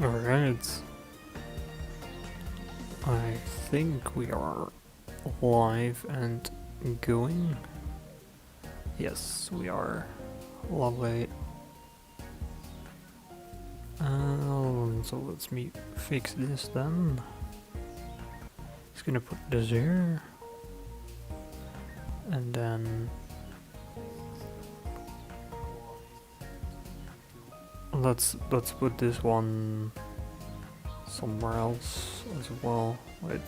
Alright. I think we are live and going. Yes, we are. Lovely. So let's me fix this then. Just gonna put this here. And then let's put this one somewhere else as well. Wait.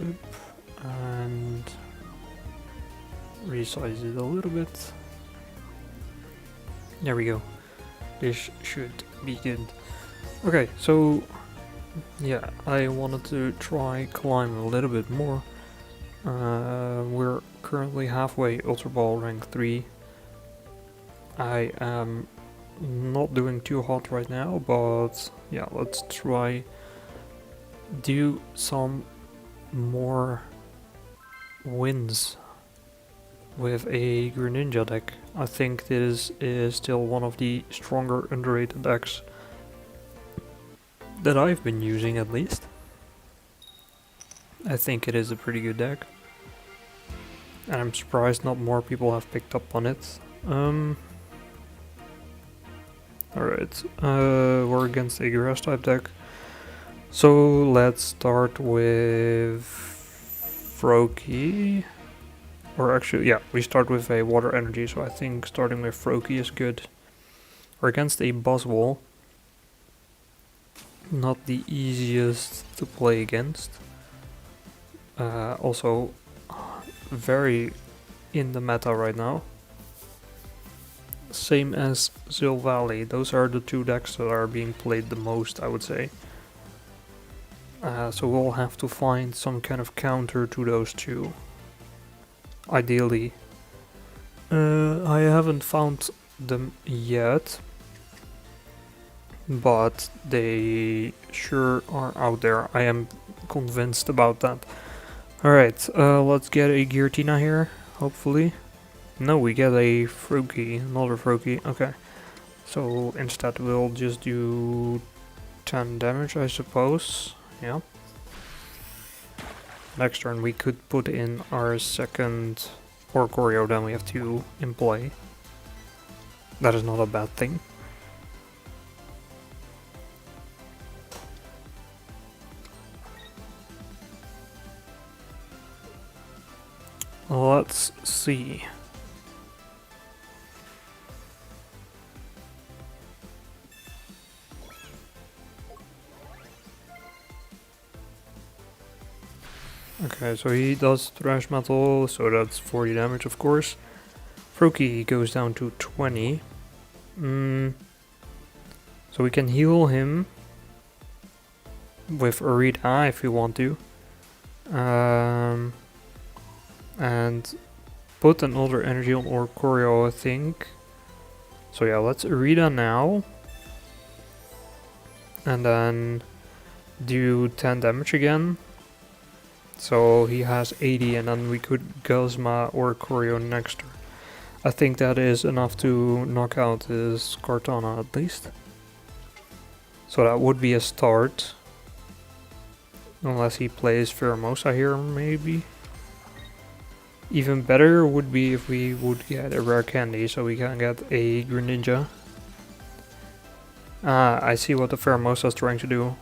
Oop. And resize it a little bit. There we go. This should be good. Okay, so yeah, I wanted to try climb a little bit more. We're currently halfway Ultra Ball rank 3. I am not doing too hot right now, but yeah, let's try do some more wins with a Greninja deck. I think this is still one of the stronger underrated decks that I've been using, at least. I think it is a pretty good deck, and I'm surprised not more people have picked up on it. Alright, we're against a grass type deck, so let's start with Froakie. Or actually, yeah, we start with a water energy, so I think starting with Froakie is good. We're against a Buzzwole. Not the easiest to play against. Also, very in the meta right now. Same as Silvally. Those are the two decks that are being played the most, I would say. So we'll have to find some kind of counter to those two. Ideally. I haven't found them yet, but they sure are out there. I am convinced about that. Alright, let's get a Giratina here, hopefully. No, we get a Froakie, another Froakie. Okay, so instead we'll just do 10 damage, I suppose. Yeah. Next turn we could put in our second oricorio, then we have two in play. That is not a bad thing. Let's see. Okay, so he does Thrash Metal, so that's 40 damage, of course. Froakie goes down to 20. So we can heal him with Arita if we want to. And put another energy on Oricorio, I think. So yeah, let's Arita now. And then do 10 damage again. So he has 80, and then we could Guzma or Oricorio next turn. I think that is enough to knock out his Kartana at least. So that would be a start. Unless he plays Pheromosa here, maybe. Even better would be if we would get a rare candy, so we can get a Greninja. I see what the Pheromosa is trying to do.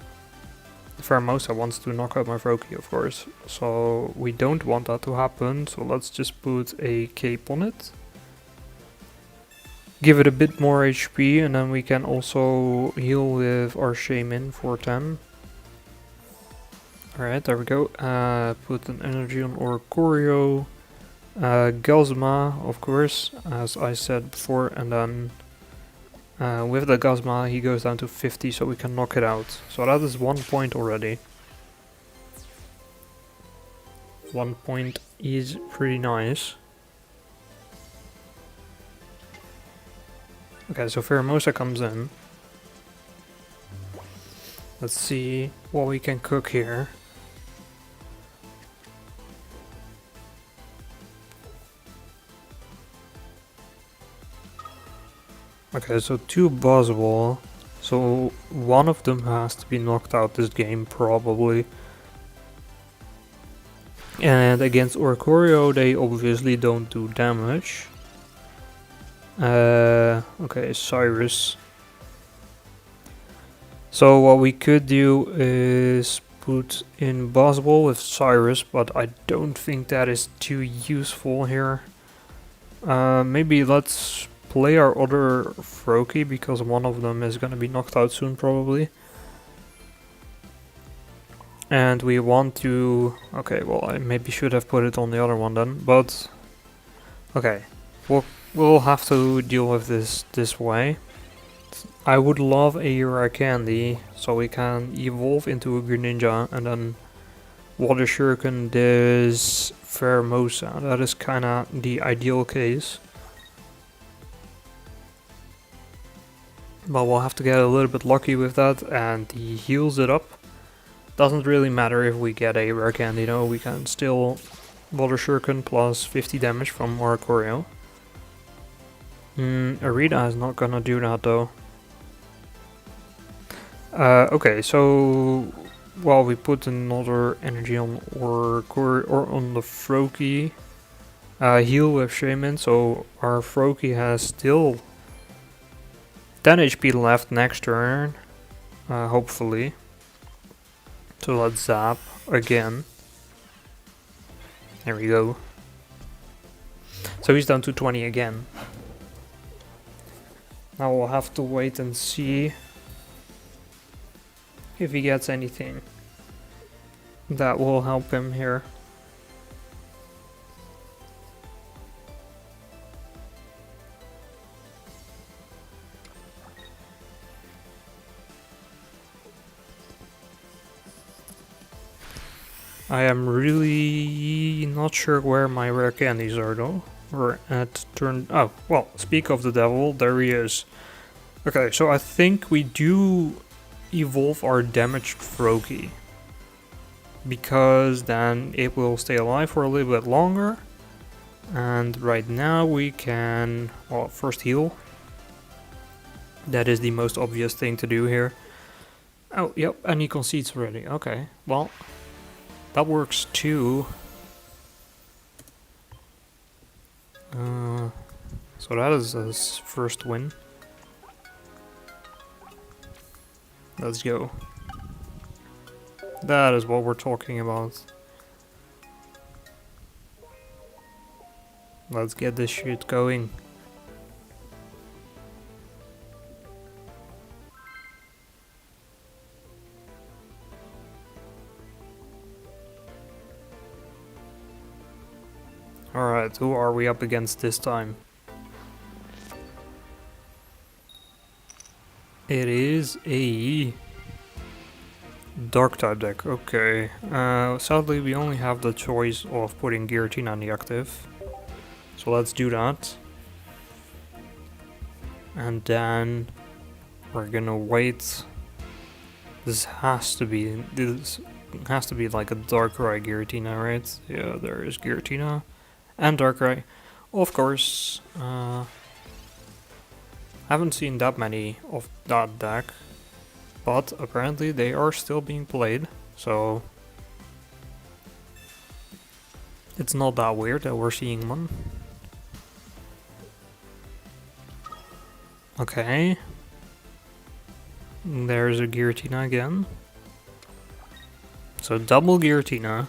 The Pheromosa wants to knock out my Froakie, of course, so we don't want that to happen, so let's just put a cape on it. Give it a bit more HP, and then we can also heal with our Shaman for 10. Alright, there we go. Put an energy on Oricorio. Guzma, of course, as I said before, and then with the Guzma he goes down to 50, so we can knock it out. So that is 1 point already. 1 point is pretty nice. Okay, so Pheromosa comes in. Let's see what we can cook here. Okay, so 2 Buzzwole. So one of them has to be knocked out this game, probably. And against Oricorio, they obviously don't do damage. Okay, Cyrus. So what we could do is put in Masterball with Cyrus, but I don't think that is too useful here. Maybe let's play our other Froakie, because one of them is gonna be knocked out soon, probably. And we want to... Okay, well, I maybe should have put it on the other one then, but... Okay, we'll have to deal with this way. I would love a rare candy, so we can evolve into a Greninja, and then Water Shuriken this Pheromosa. That is kinda the ideal case. But we'll have to get a little bit lucky with that, and he heals it up. Doesn't really matter if we get a rare candy though, we can still Water Shuriken plus 50 damage from Oricorio. Arita is not gonna do that though. Okay, so well, we put another energy on Oricorio or on the Froakie. Heal with Shaman, so our Froakie has still 10 HP left next turn, hopefully. So let's zap again. There we go. So he's down to 20 again. Now we'll have to wait and see if he gets anything that will help him here. I am really not sure where my rare candies are though. We're at turn... Oh, well, speak of the devil, there he is. Okay, so I think we do evolve our damaged Froakie, because then it will stay alive for a little bit longer. And right now we can... Well, first heal. That is the most obvious thing to do here. Oh, yep, and he concedes already. Okay, well... That works too. So that is his first win. Let's go. That is what we're talking about. Let's get this shit going. Alright, who are we up against this time? It is a dark type deck, okay. Sadly we only have the choice of putting Giratina on the active. So let's do that. And then we're gonna wait. This has to be like a Darkrai Giratina, right? Yeah, there is Giratina. And Darkrai, of course. Haven't seen that many of that deck, but apparently they are still being played, so it's not that weird that we're seeing one. Okay. There's a Giratina again. So double Giratina.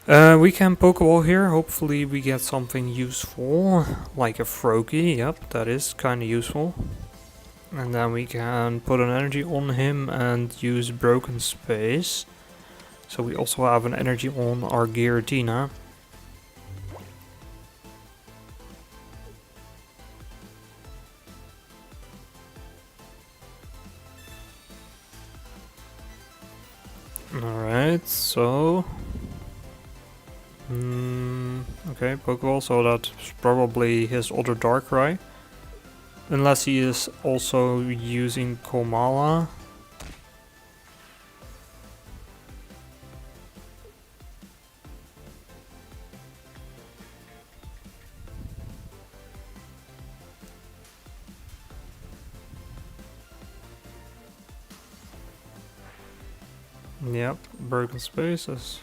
We can Pokeball here, hopefully we get something useful, like a Froakie, yep, that is kinda useful. And then we can put an energy on him and use Broken Space. So we also have an energy on our Giratina. Alright, so... okay, Pokeball, so that's probably his other Darkrai. Unless he is also using Komala. Yep, broken space is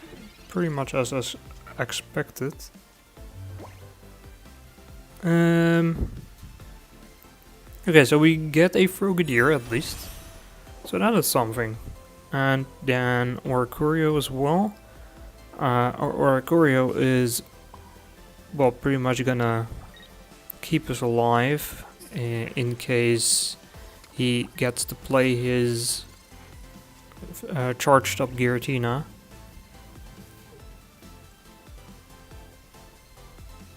pretty much as expected. Okay, so we get a Frogadier at least. So that is something. And then Oricorio as well. Oricorio is, well, pretty much gonna keep us alive in case he gets to play his charged up Giratina.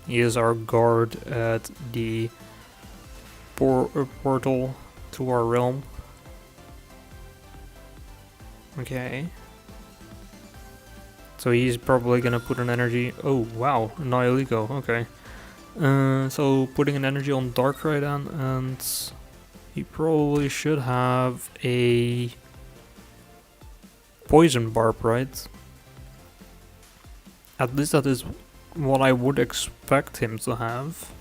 He is our guard at the portal to our realm. Okay. So he's probably gonna put an energy. Oh wow, Nihilico. Okay. So putting an energy on Darkrai then, and he probably should have a Poison Barb, right? At least that is what I would expect him to have.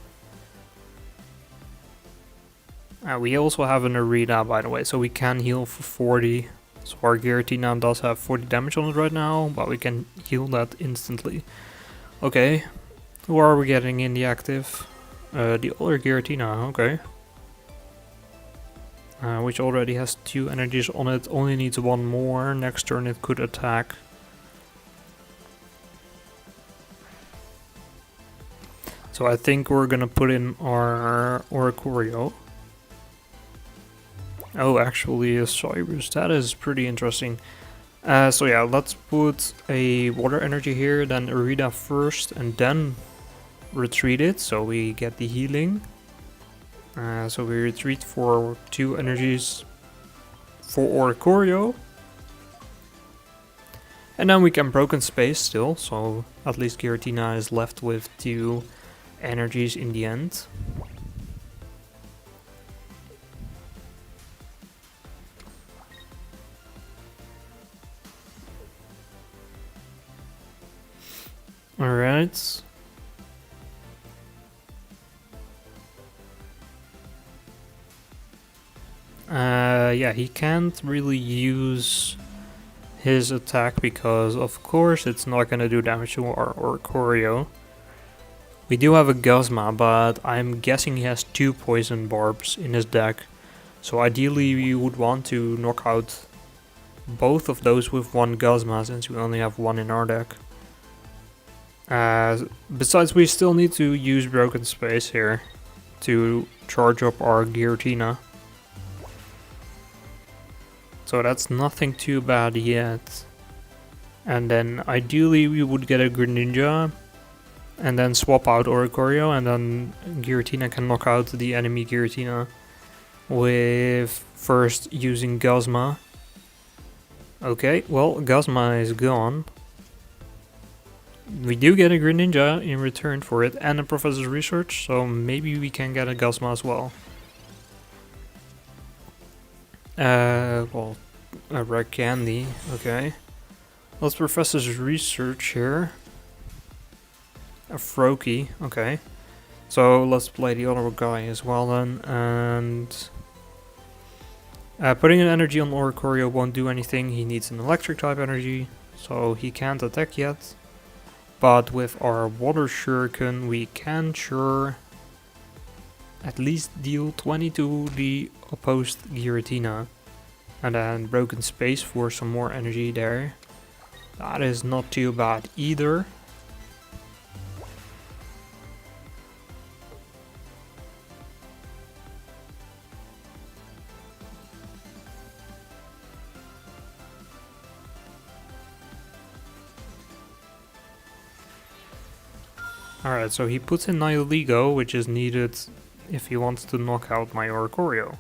We also have an Arita, by the way, so we can heal for 40. So our Giratina does have 40 damage on it right now, but we can heal that instantly. Okay, who are we getting in the active? The other Giratina, okay. Which already has 2 energies on it, only needs 1 more. Next turn it could attack. So I think we're gonna put in our Oricorio. Oh, actually a Cyrus, that is pretty interesting. So yeah, let's put a water energy here, then Arita first, and then retreat it, so we get the healing. So we retreat for 2 energies for Oricorio. And then we can Broken Space still, so at least Giratina is left with 2 energies in the end. Alright. Yeah, he can't really use his attack because, of course, it's not gonna do damage to our Oricorio. We do have a Guzma, but I'm guessing he has 2 Poison Barbs in his deck. So ideally we would want to knock out both of those with 1 Guzma, since we only have 1 in our deck. Besides, we still need to use Broken Space here to charge up our Giratina. So that's nothing too bad yet. And then ideally we would get a Greninja and then swap out Oricorio, and then Giratina can knock out the enemy Giratina with first using Guzma. Okay, well, Guzma is gone. We do get a Greninja in return for it and a Professor's Research, so maybe we can get a Guzma as well. Well, a Red Candy, okay. Let's Professor's Research here. A Froakie, okay. So let's play the other guy as well then, and putting an energy on Oricorio won't do anything. He needs an electric type energy, so he can't attack yet. But with our Water Shuriken we can sure at least deal 20 to the opposed Giratina. And then Broken Space for some more energy there. That is not too bad either. Alright, so he puts in Nihiligo, which is needed if he wants to knock out my Oricorio.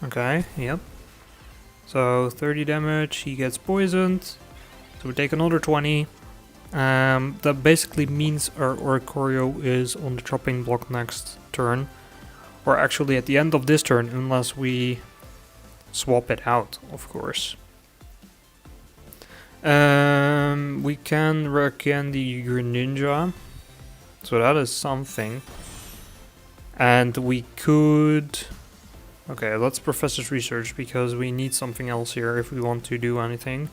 Okay, yep. So 30 damage, he gets poisoned. So we take another 20. That basically means our Oricorio is on the chopping block next turn. Or actually at the end of this turn, unless we swap it out, of course. We can reckon the Greninja. So that is something. And we could... Okay, let's Professor's Research, because we need something else here if we want to do anything.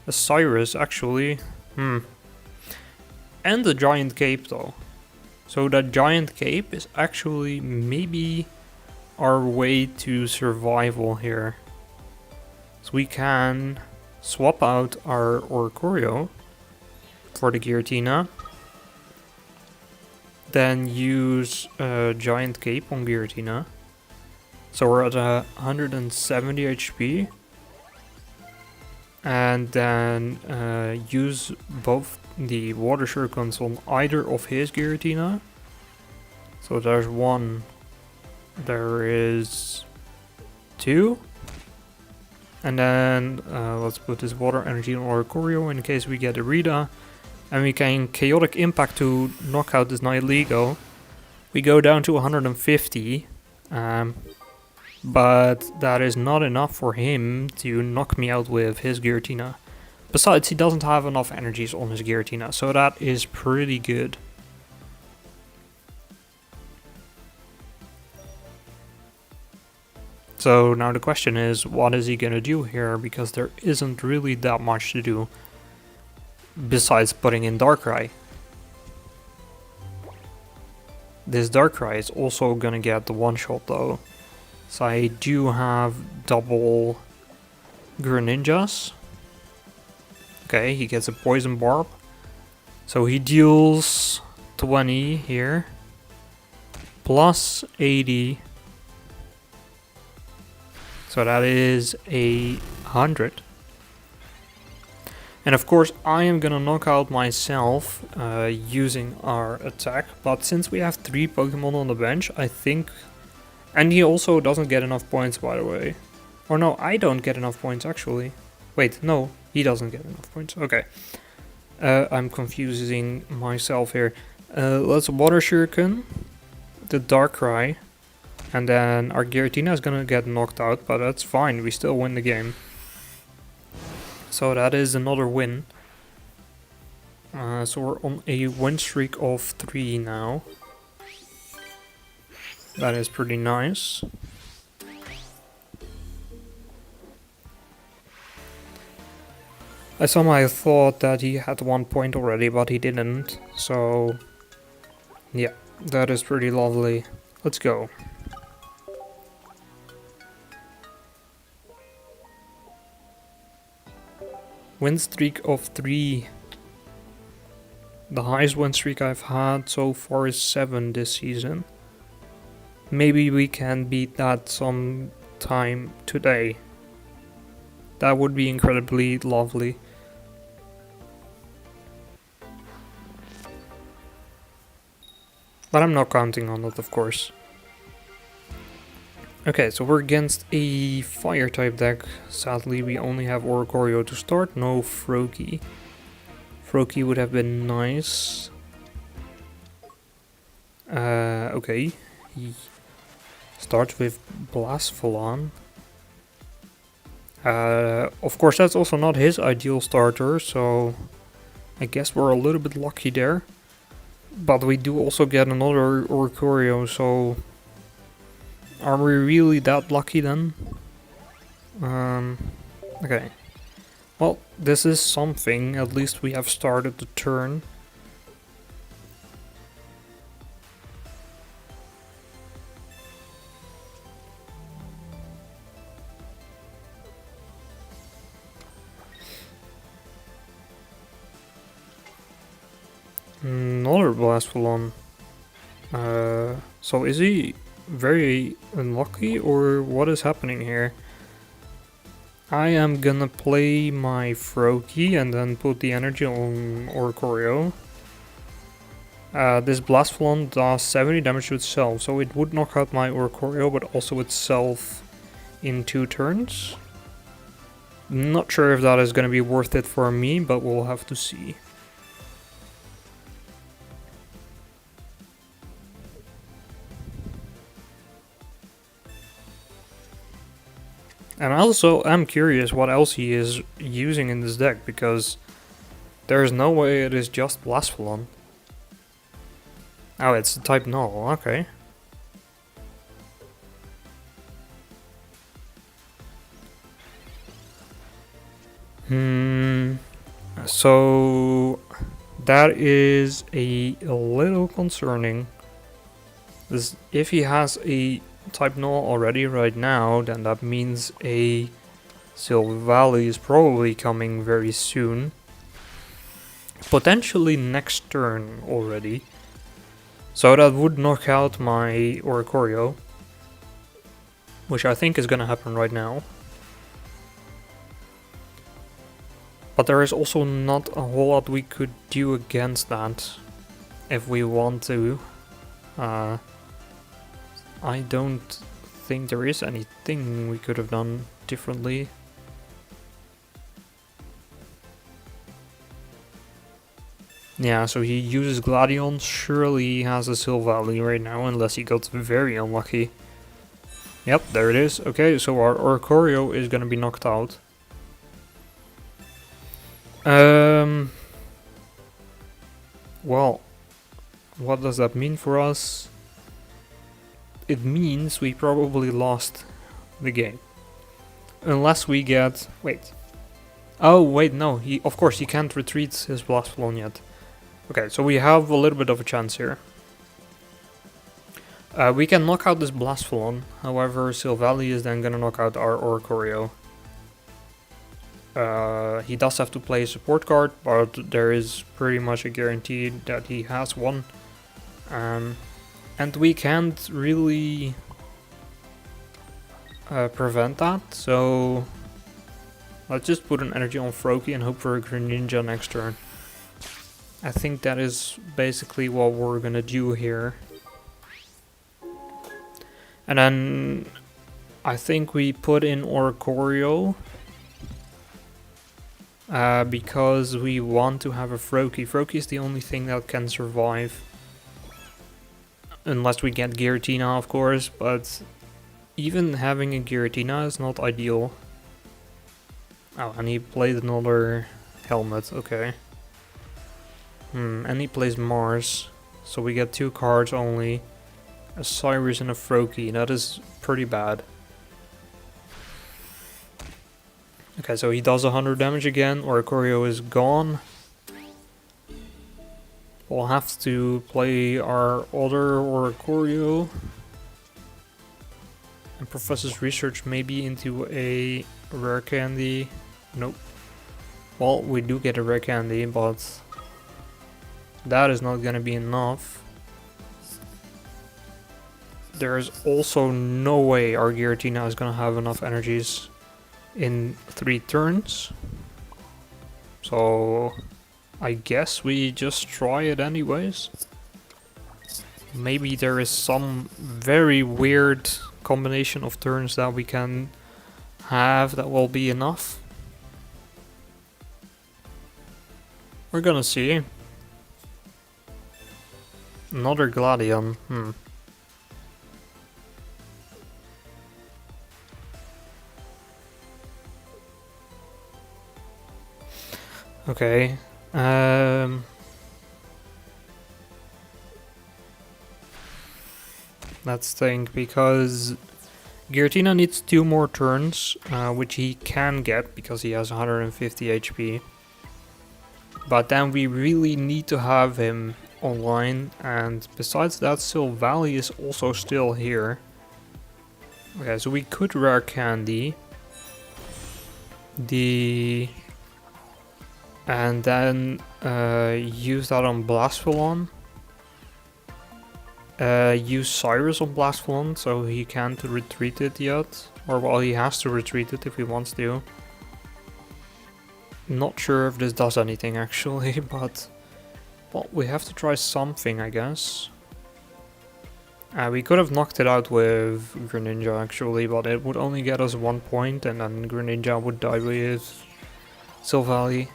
A Cyrus, actually. And the Giant Cape, though. So that Giant Cape is actually maybe our way to survival here. So we can swap out our Oricorio for the Giratina. Then use a Giant Cape on Giratina. So we're at 170 HP. And then use both the Water Shurikens on either of his Giratina. So there's one. There is two. And then let's put this Water Energy on Oricorio in case we get a Rita. And we can Chaotic Impact to knock out this Nihilego. We go down to 150. But that is not enough for him to knock me out with his Giratina. Besides, he doesn't have enough energies on his Giratina, so that is pretty good. So now the question is, what is he gonna do here? Because there isn't really that much to do besides putting in Darkrai. This Darkrai is also gonna get the one shot though. So I do have double Greninjas. Okay, he gets a Poison Barb. So he deals 20 here. Plus 80. So that is 100. And of course I am gonna knock out myself using our attack. But since we have 3 Pokemon on the bench, I think... And he also doesn't get enough points, by the way. Or no, I don't get enough points, actually. Wait, no, he doesn't get enough points. Okay. I'm confusing myself here. Let's Water Shuriken, the Darkrai, and then our Giratina is gonna get knocked out, but that's fine, we still win the game. So that is another win. So we're on a win streak of 3 now. That is pretty nice. I somehow thought that he had 1 point already, but he didn't. So, yeah, that is pretty lovely. Let's go. Win streak of 3. The highest win streak I've had so far is 7 this season. Maybe we can beat that sometime today. That would be incredibly lovely. But I'm not counting on it, of course. Okay, so we're against a fire type deck. Sadly, we only have Oricorio to start, no Froakie. Froakie would have been nice. Okay. He starts with Blasphalon. Of course, that's also not his ideal starter, so I guess we're a little bit lucky there. But we do also get another Oricorio, so are we really that lucky then? Okay. Well, this is something. At least we have started the turn. Another Blasphalon. So is he very unlucky, or what is happening here? I am gonna play my Froakie and then put the energy on Oricorio. This Blasphalon does 70 damage to itself, so it would knock out my Oricorio, but also itself in 2 turns. Not sure if that is going to be worth it for me, but we'll have to see. And also, I'm curious what else he is using in this deck, because there's no way it is just Blastphalon. Oh, it's the type null, okay. So that is a little concerning. If he has a type null already right now, then that means a Silver Valley is probably coming very soon. Potentially next turn already. So that would knock out my Oricorio, which I think is gonna happen right now. But there is also not a whole lot we could do against that if we want to. I don't think there is anything we could have done differently. Yeah, so he uses Gladion. Surely he has a Silvally right now, unless he got very unlucky. Yep, there it is. Okay, so our Oricorio is gonna be knocked out. Well, what does that mean for us? It means we probably lost the game. Unless we get... Wait. Oh, wait, no. Of course, he can't retreat his Blastphalon yet. Okay, so we have a little bit of a chance here. We can knock out this Blastphalon. However, Silvally is then gonna knock out our Oricorio. He does have to play a support card, but there is pretty much a guarantee that he has one. And we can't really prevent that, so let's just put an energy on Froakie and hope for a Greninja next turn. I think that is basically what we're gonna do here. And then I think we put in Oricorio because we want to have a Froakie. Froakie is the only thing that can survive. Unless we get Giratina, of course, but even having a Giratina is not ideal. Oh, and he played another helmet, okay. And he plays Mars, so we get 2 cards only. A Cyrus and a Froakie, that is pretty bad. Okay, so he does 100 damage again, Oricorio is gone. We'll have to play our other Oricorio. And Professor's Research maybe into a rare candy. Nope. Well, we do get a rare candy, but that is not gonna be enough. There is also no way our Giratina is gonna have enough energies in 3 turns. So I guess we just try it anyways. Maybe there is some very weird combination of turns that we can have that will be enough. We're gonna see. Another Gladion, Okay. Let's think, because Giratina needs 2 more turns, which he can get because he has 150 HP. But then we really need to have him online, and besides that, Silvally is also still here. Okay, so we could rare candy and then use that on Blastphalon. Use Cyrus on Blastphalon so he can't retreat it yet. Or well, he has to retreat it if he wants to. Not sure if this does anything actually, but well, we have to try something, I guess. We could have knocked it out with Greninja actually, but it would only get us 1 point and then Greninja would die with Silvally.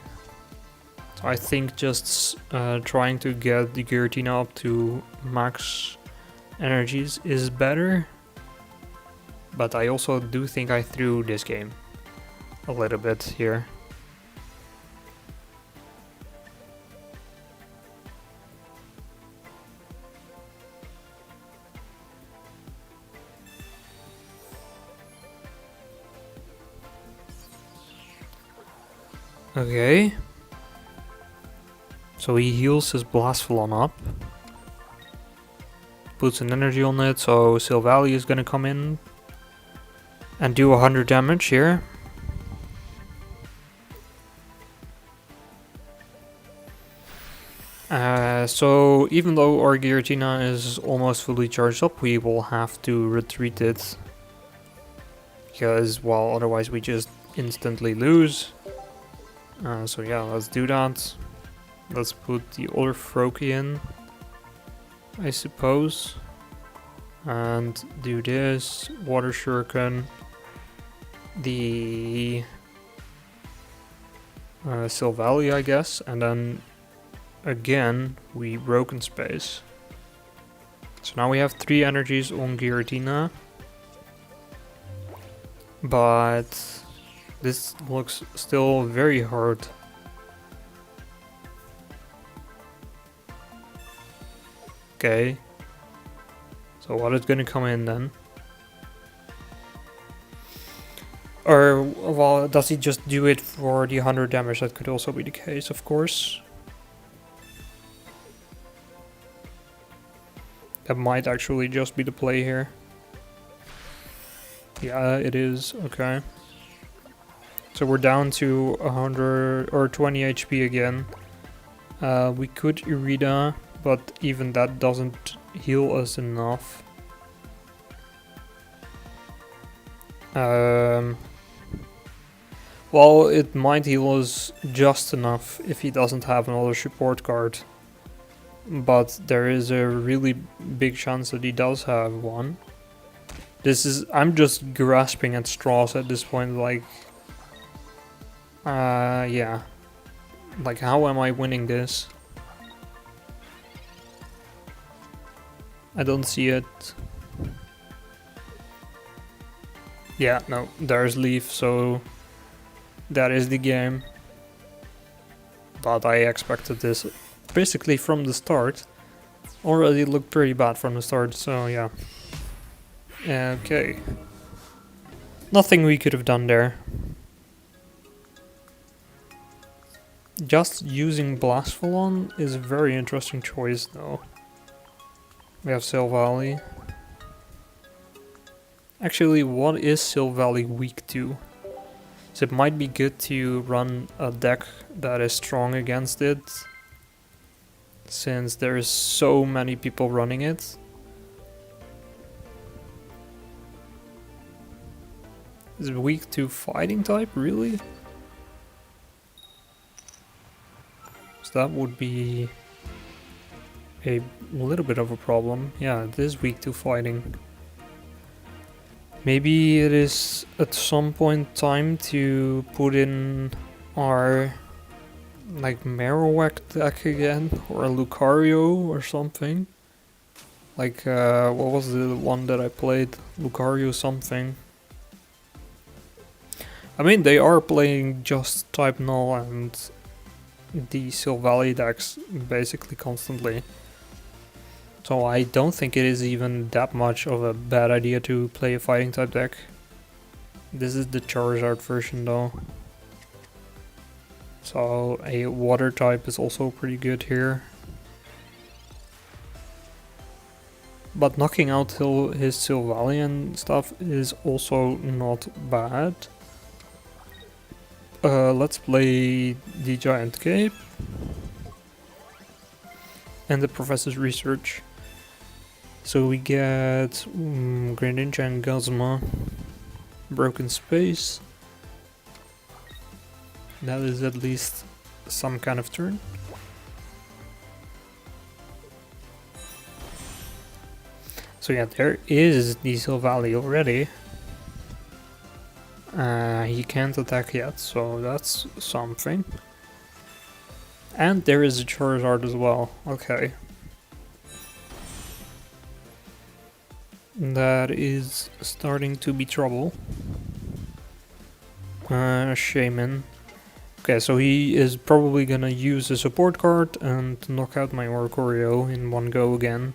So I think just trying to get the Giratina up to max energies is better. But I also do think I threw this game a little bit here. Okay. So he heals his Blastflon up. Puts an energy on it, so Silvally is gonna come in and do 100 damage here. So even though our Giratina is almost fully charged up, we will have to retreat it. Because, well, otherwise we just instantly lose. So yeah, let's do that. Let's put the other Froakie in, I suppose. And do this, Water Shuriken, the Silvally, I guess, and then again we Broken Space. So now we have 3 energies on Giratina, but this looks still very hard. Okay, so what is gonna come in then? Or, well, does he just do it for the 100 damage? That could also be the case, of course. That might actually just be the play here. Yeah, it is. Okay. So we're down to 100 or 20 HP again. We could Irida, but even that doesn't heal us enough. Well, it might heal us just enough if he doesn't have another support card. But there is a really big chance that he does have one. I'm just grasping at straws at this point, like... yeah. Like, how am I winning this? I don't see it. Yeah, no, there's Leaf, so that is the game. But I expected this basically from the start. Already looked pretty bad from the start, so yeah. Okay. Nothing we could have done there. Just using Blastflon is a very interesting choice though. We have Silvally. Actually, what is Silvally weak to? So it might be good to run a deck that is strong against it, since there's so many people running it. Is it weak to fighting type, really? So that would be a little bit of a problem. Yeah, it is weak to fighting. Maybe it is at some point time to put in our like Marowak deck again, or a Lucario or something. Like what was the one that I played? Lucario something. I mean, they are playing just type null and the Silvally decks basically constantly. So I don't think it is even that much of a bad idea to play a fighting type deck. This is the Charizard version though. So a water type is also pretty good here. But knocking out his Silvally and stuff is also not bad. Let's play the Giant Cape and the Professor's Research. So we get Greninja and Guzma, Broken Space. That is at least some kind of turn. So yeah, there is the Silvally already. He can't attack yet, so that's something. And there is a Charizard as well. Okay. That is starting to be trouble. Shaman. Okay, so he is probably gonna use a support card and knock out my Oricorio in one go again.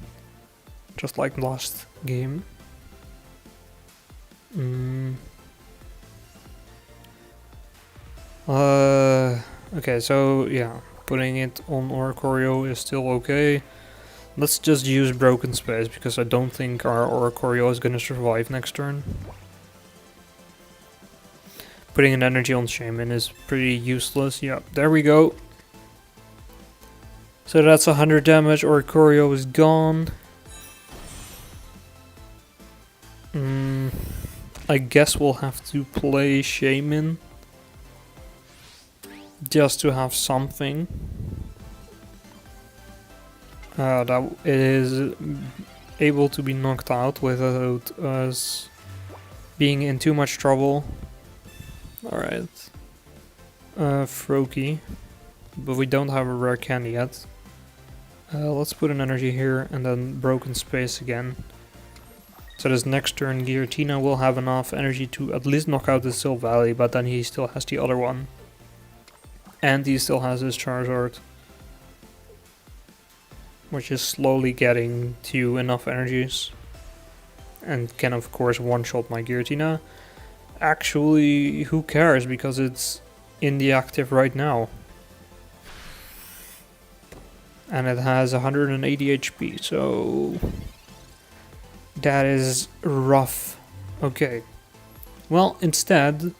Just like last game. Okay, so yeah, putting it on Oricorio is still okay. Let's just use Broken Space, because I don't think our Oricorio is gonna survive next turn. Putting an energy on Shaman is pretty useless. Yeah, there we go. So that's 100 damage, Oricorio is gone. I guess we'll have to play Shaman just to have something. That it is able to be knocked out without us being in too much trouble. Alright. Froakie. But we don't have a rare candy yet. Let's put an energy here and then Broken Space again. So this next turn Giratina will have enough energy to at least knock out the Silvally, but then he still has the other one. And he still has his Charizard, which is slowly getting to enough energies. And can of course one-shot my Giratina. Actually, who cares, because it's in the active right now. And it has 180 HP, so that is rough. Okay. Well, instead,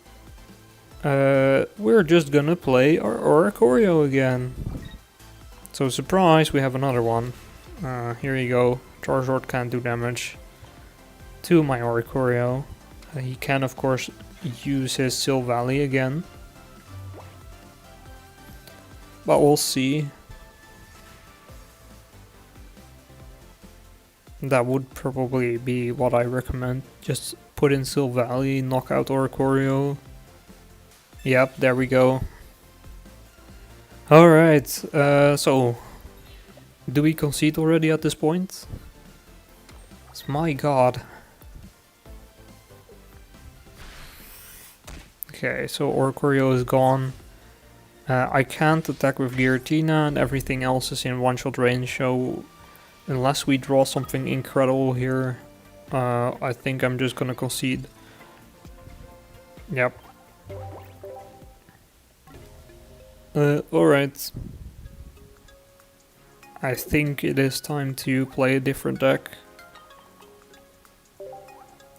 we're just gonna play our Oricorio again. So surprise, we have another one. Here you go. Charizard can't do damage to my Oricorio. He can of course use his Silvally again. But we'll see. That would probably be what I recommend. Just put in Silvally, knock out Oricorio. Yep, there we go. Alright, so do we concede already at this point? My god. Okay, so Oricorio is gone. I can't attack with Giratina and everything else is in one-shot range, so unless we draw something incredible here, I think I'm just gonna concede. Yep. Alright. I think it is time to play a different deck.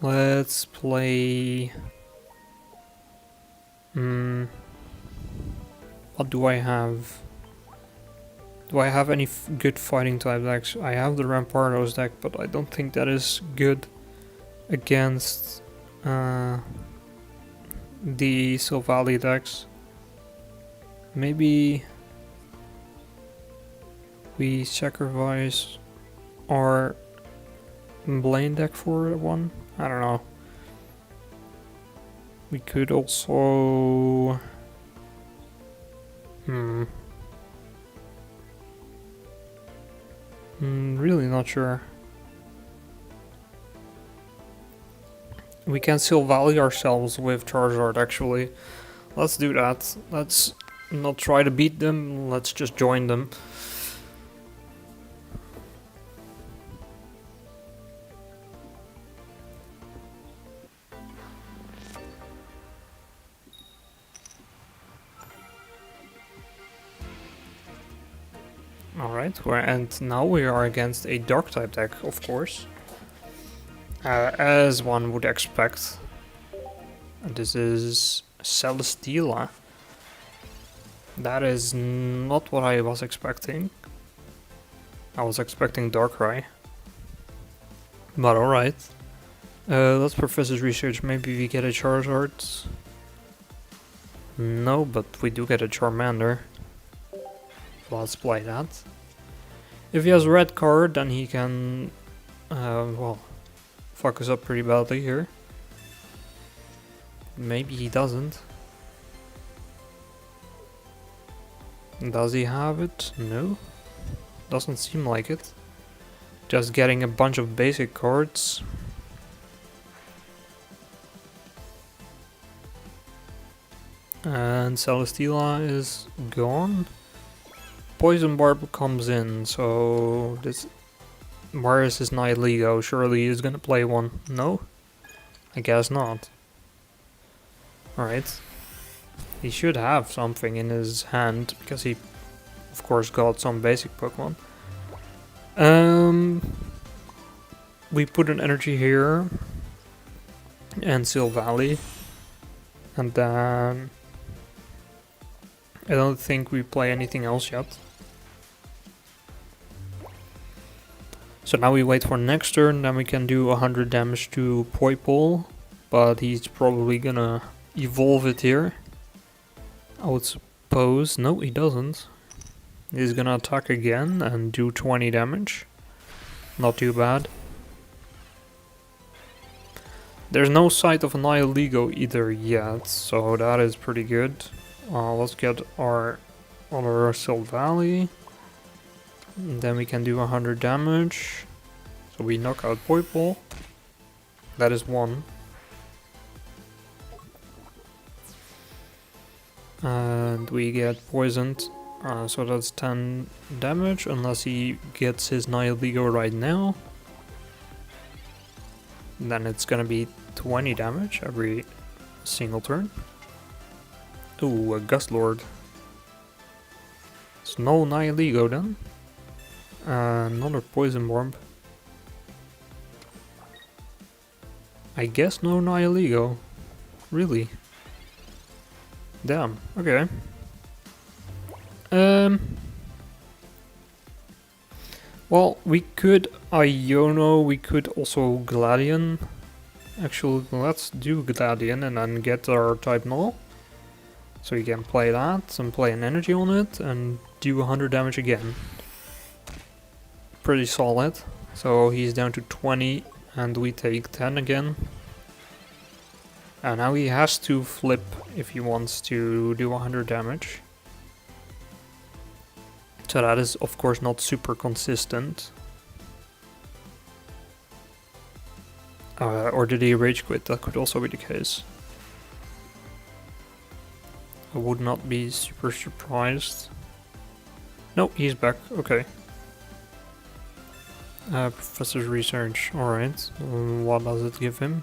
Let's play... what do I have? Do I have any good fighting type decks? I have the Rampardos deck, but I don't think that is good against the Silvally decks. Maybe we sacrifice our Blaine deck for one? I don't know. We could also... really not sure. We can Silvally ourselves with Charizard actually. Let's do that. Let's not try to beat them, let's just join them. Alright, and now we are against a dark type deck, of course. As one would expect. This is Celesteela. That is not what I was expecting. I was expecting Darkrai. But alright. Let's Professor's Research. Maybe we get a Charizard. No, but we do get a Charmander. Let's play that. If he has a red card, then he can well, fuck us up pretty badly here. Maybe he doesn't. Does he have it? No. Doesn't seem like it. Just getting a bunch of basic cards. And Celesteela is gone. Poison Barb comes in, so this... Where is his Nihilego? Surely he's gonna play one. No? I guess not. Alright. He should have something in his hand, because he, of course, got some basic Pokemon. We put an energy here. And Sil Valley. And then... I don't think we play anything else yet. So now we wait for next turn, then we can do 100 damage to Poipole. But he's probably gonna evolve it here. I would suppose. No, he doesn't. He's gonna attack again and do 20 damage. Not too bad. There's no sight of a Nihilego either yet, so that is pretty good. Let's get our other Sil Valley. And then we can do 100 damage. So we knock out Poipole. That is one. And we get poisoned. So that's 10 damage, unless he gets his Nihilego right now. Then it's gonna be 20 damage every single turn. Ooh, a Gust Lord. It's no Nihilego then. Another Poison Bomb. I guess no Nihilego. Really? Damn, okay. Well, we could Iono, we could also Gladion. Actually, let's do Gladion and then get our type null. So you can play that and play an energy on it and do 100 damage again. Pretty solid. So he's down to 20 and we take 10 again. And now he has to flip if he wants to do 100 damage. So that is of course not super consistent. Or did he rage quit? That could also be the case. I would not be super surprised. No, he's back, okay. Professor's research, alright. What does it give him?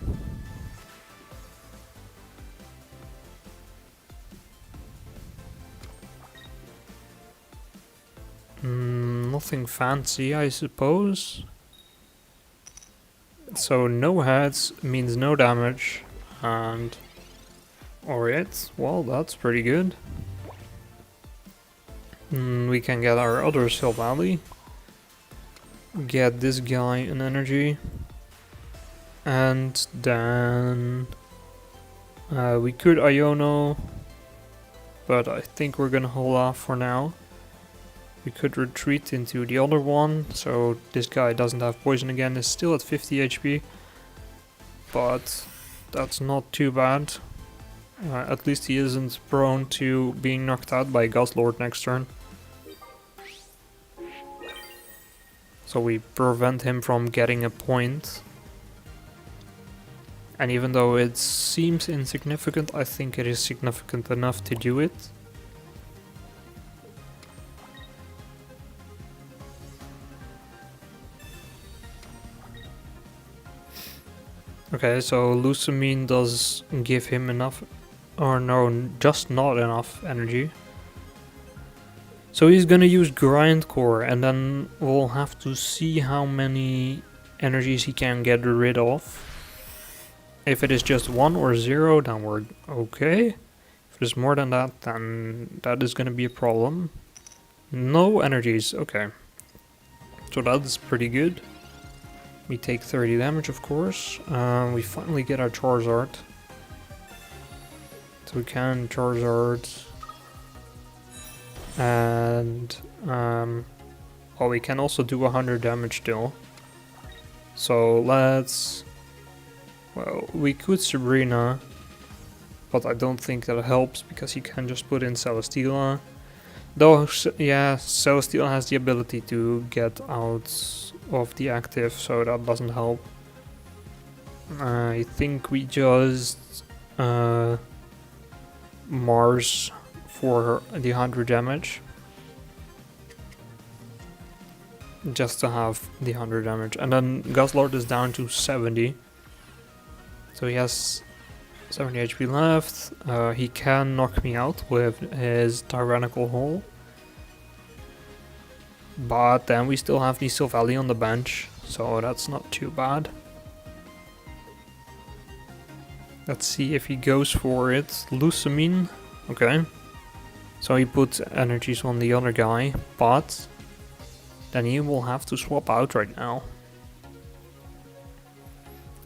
Nothing fancy, I suppose. So no heads means no damage, and alright, well that's pretty good. We can get our other Sil Valley. Get this guy an energy. And then we could Iono, but I think we're gonna hold off for now. We could retreat into the other one, so this guy doesn't have poison again, is still at 50 HP. But that's not too bad. At least he isn't prone to being knocked out by Gust Lord next turn. So we prevent him from getting a point. And even though it seems insignificant, I think it is significant enough to do it. Okay, so Lucamine does give him enough, or no, just not enough energy. So he's gonna use Grindcore, and then we'll have to see how many energies he can get rid of. If it is just 1 or 0, then we're okay. If there's more than that, then that is gonna be a problem. No energies, okay. So that's pretty good. We take 30 damage, of course. We finally get our Charizard. So we can Charizard. And well, we can also do 100 damage still. So let's... Well, we could Sabrina, but I don't think that helps because you can just put in Celesteela. Though, yeah, Celesteela has the ability to get out of the active, so that doesn't help. I think we just Mars for the 100 damage. Just to have the 100 damage. And then Guzzlord is down to 70. So he has 70 HP left. He can knock me out with his Tyrannical Hole. But then we still have the Silvally on the bench, so that's not too bad. Let's see if he goes for it. Lucamine. Okay. So he puts energies on the other guy, but then he will have to swap out right now.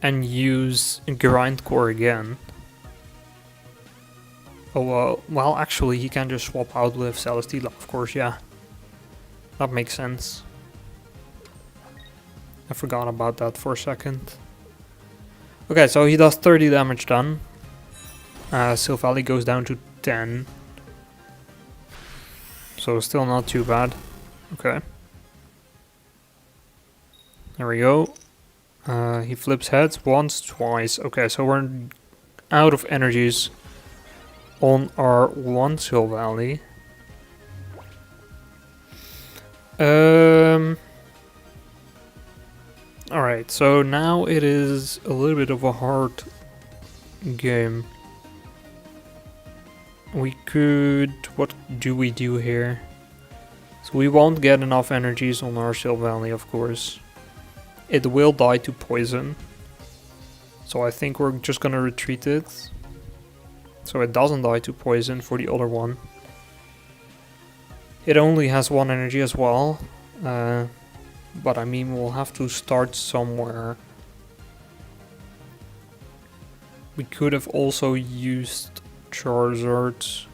And use Grindcore again. Oh, well, actually he can just swap out with Celesteela, of course, yeah. That makes sense. I forgot about that for a second. Okay, so he does 30 damage done. Silvally goes down to 10. So still not too bad. Okay. There we go. He flips heads once, twice. Okay, so we're out of energies on our one Silvally. Alright, so now it is a little bit of a hard game. We could... What do we do here? So we won't get enough energies on our Silvally, of course. It will die to poison. So I think we're just gonna retreat it. So it doesn't die to poison for the other one. It only has 1 energy as well. But I mean, we'll have to start somewhere. We could have also used Charizard.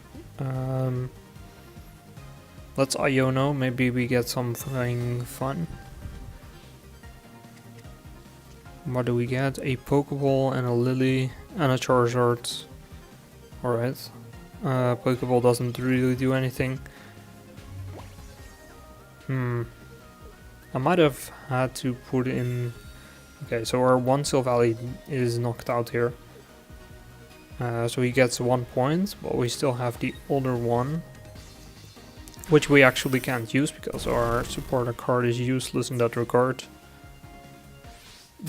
Let's Iono, maybe we get something fun. What do we get? A Pokeball and a Lily and a Charizard. Alright. Pokeball doesn't really do anything. I might have had to put in... Okay, so our one Silvally is knocked out here. So he gets 1 point, but we still have the other one. Which we actually can't use because our supporter card is useless in that regard.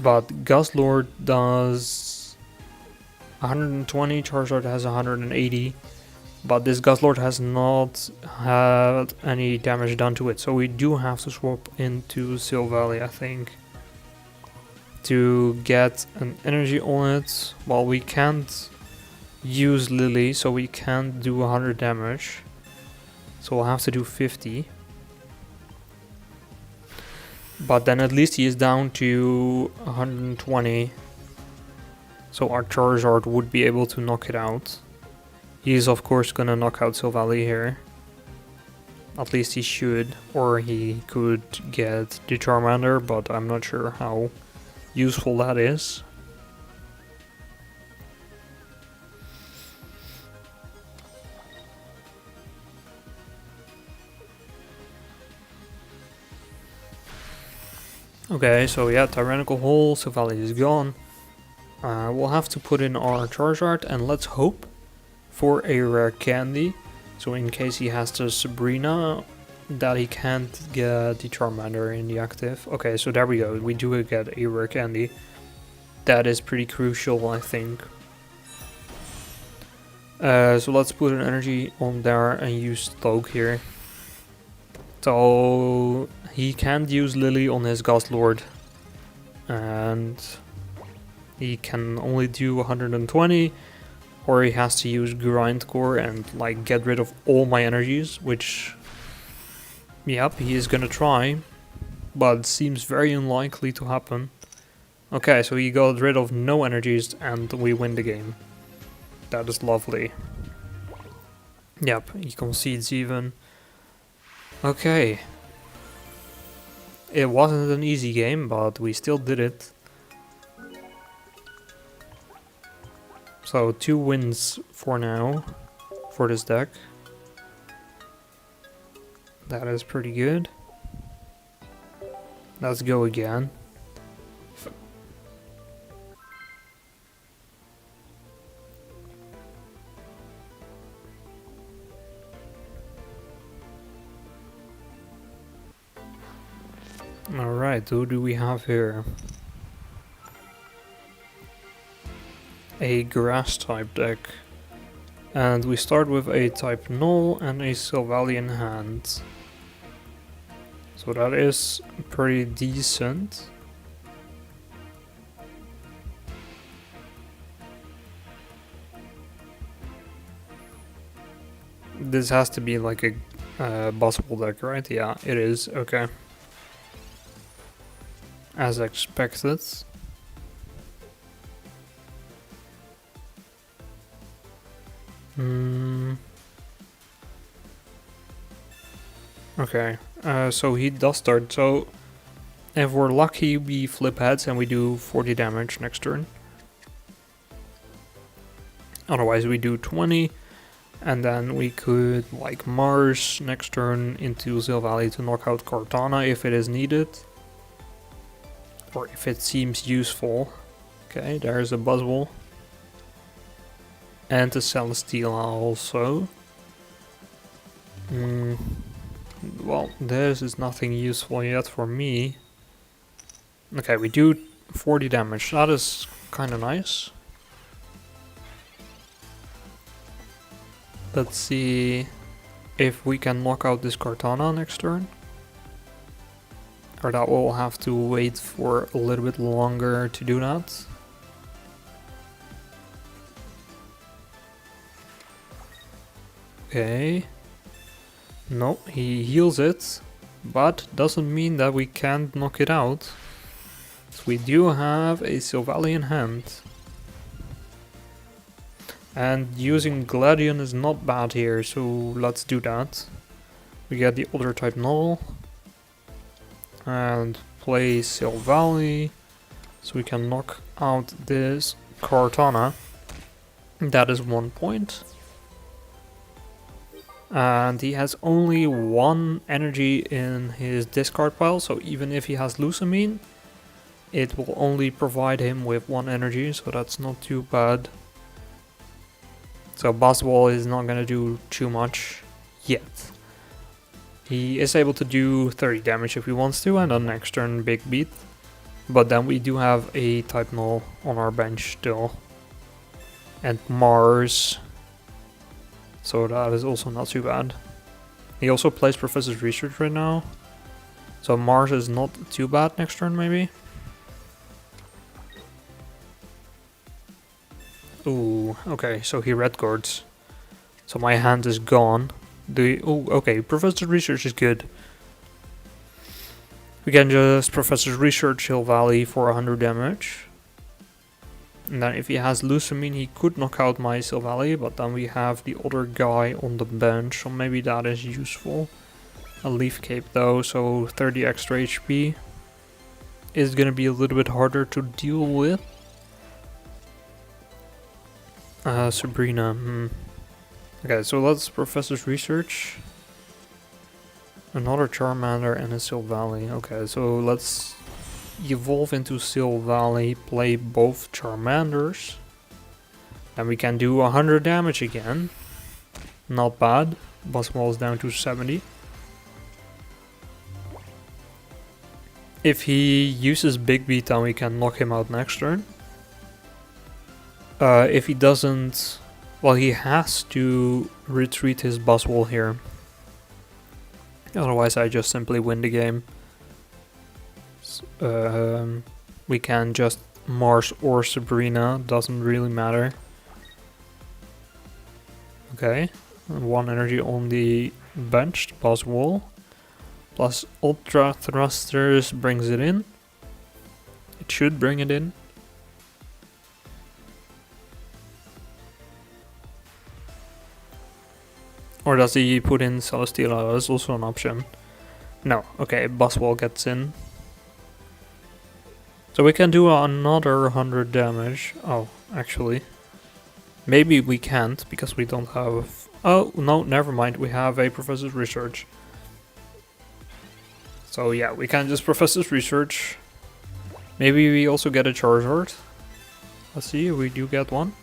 But Guzzlord does 120, Charizard has 180. But this Guzzlord has not had any damage done to it, so we do have to swap into Silvally, I think, to get an energy on it. Well, we can't use Lily, so we can't do 100 damage. So we'll have to do 50. But then at least he is down to 120. So our Charizard would be able to knock it out. He is of course gonna knock out Silvally here. At least he should. Or he could get the Charmander, but I'm not sure how useful that is. Okay, so yeah, Tyrannical Hole, Silvally is gone. We'll have to put in our Charizard and let's hope for a rare candy. So in case he has the Sabrina, that he can't get the Charmander in the active. Okay, so there we go, we do get a rare candy. That is pretty crucial, I think. So let's put an energy on there and use Stoke here. So he can't use Lily on his Guzzlord. And he can only do 120. Or he has to use Grindcore and like get rid of all my energies, which, yep, he is gonna try, but seems very unlikely to happen. Okay, so he got rid of no energies and we win the game. That is lovely. Yep, he concedes even. Okay. It wasn't an easy game, but we still did it. So 2 wins for now for this deck. That is pretty good. Let's go again. Alright, who do we have here? A grass type deck. And we start with a type null and a Solgaleo in hand. So that is pretty decent. This has to be like a bossable deck, right? Yeah, it is. Okay. As expected. Okay, so he does start. So if we're lucky, we flip heads and we do 40 damage next turn. Otherwise, we do 20. And then we could, like, Mars next turn into Solgaleo to knock out Cortana if it is needed. Or if it seems useful. Okay, there's a Buzzwole. And a Celesteela also. Well, this is nothing useful yet for me. Okay, we do 40 damage. That is kind of nice. Let's see if we can knock out this Cortana next turn. Or that we'll have to wait for a little bit longer to do that. Okay. No, he heals it, but doesn't mean that we can't knock it out. So we do have a Solgaleo in hand. And using Gladion is not bad here, so let's do that. We get the other type null. And play Solgaleo, so we can knock out this Cortana. That is 1 point. And he has only 1 energy in his discard pile, so even if he has Lusamine, it will only provide him with 1 energy, so that's not too bad. So Buzzwole is not gonna do too much yet. He is able to do 30 damage if he wants to, and on next turn big beat. But then we do have a type null on our bench still. And Mars. So that is also not too bad. He also plays Professor's Research right now. So Mars is not too bad next turn maybe. Ooh, okay, so he red guards. So my hand is gone. Oh, okay, Professor's Research is good. We can just Professor's Research Solgaleo for 100 damage. And then if he has Lusamine, he could knock out my Solgaleo, but then we have the other guy on the bench, so maybe that is useful. A Leaf Cape though, so 30 extra HP is gonna be a little bit harder to deal with. Sabrina, Okay, so let's Professor's Research. Another Charmander and a Solgaleo. Okay, so let's evolve into Solgaleo, play both Charmanders. And we can do 100 damage again. Not bad. Buzzwole is down to 70. If he uses Big Beat, then we can knock him out next turn. If he doesn't, well, he has to retreat his Buzzwole here. Otherwise, I just simply win the game. We can just Mars or Sabrina, doesn't really matter. Okay, 1 energy on the benched Buzzwole. Plus Ultra Thrusters brings it in. It should bring it in. Or does he put in Celesteela? That's also an option. No, okay, Buzzwole gets in. So we can do another 100 damage. Oh, actually. Maybe we can't, because we don't have... Oh, no, never mind. We have a Professor's Research. So yeah, we can just Professor's Research. Maybe we also get a Charizard. Let's see, we do get one.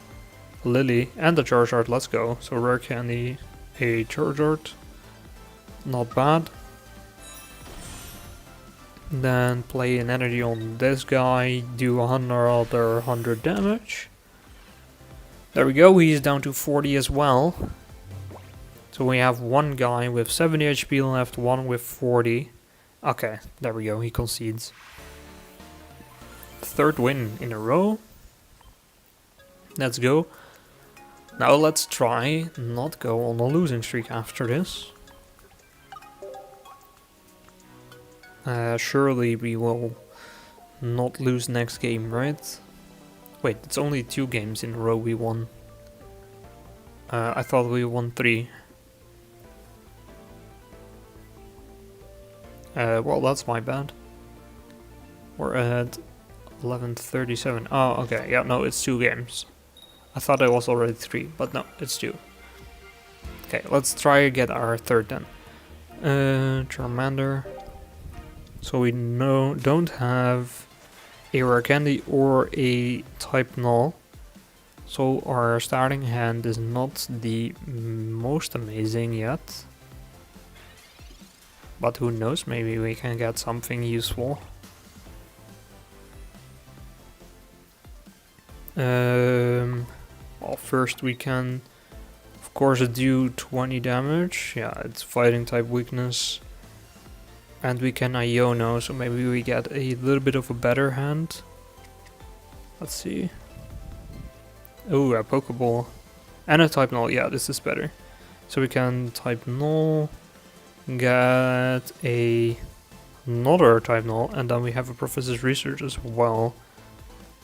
Lily and a Charizard, let's go. So rare candy, a Charizard. Not bad. Then play an energy on this guy, do another 100 damage. There we go, he's down to 40 as well. So we have one guy with 70 HP left, one with 40. Okay, there we go, he concedes. Third win in a row. Let's go. Now let's try not go on a losing streak after this. Surely we will not lose next game, right? Wait, it's only 2 games in a row we won. I thought we won 3. Well, that's my bad. We're at 11:37. Oh, okay. Yeah, no, it's 2 games. I thought it was already 3, but no, it's 2. Okay, let's try get our third then. Charmander. So we don't have a rare candy or a type null. So our starting hand is not the most amazing yet. But who knows, maybe we can get something useful. Well, first we can, of course, do 20 damage. Yeah, it's fighting type weakness. And we can Iono, so maybe we get a little bit of a better hand. Let's see. Oh, a Pokeball. And a type null, yeah, this is better. So we can type null, get another type null, and then we have a Professor's Research as well.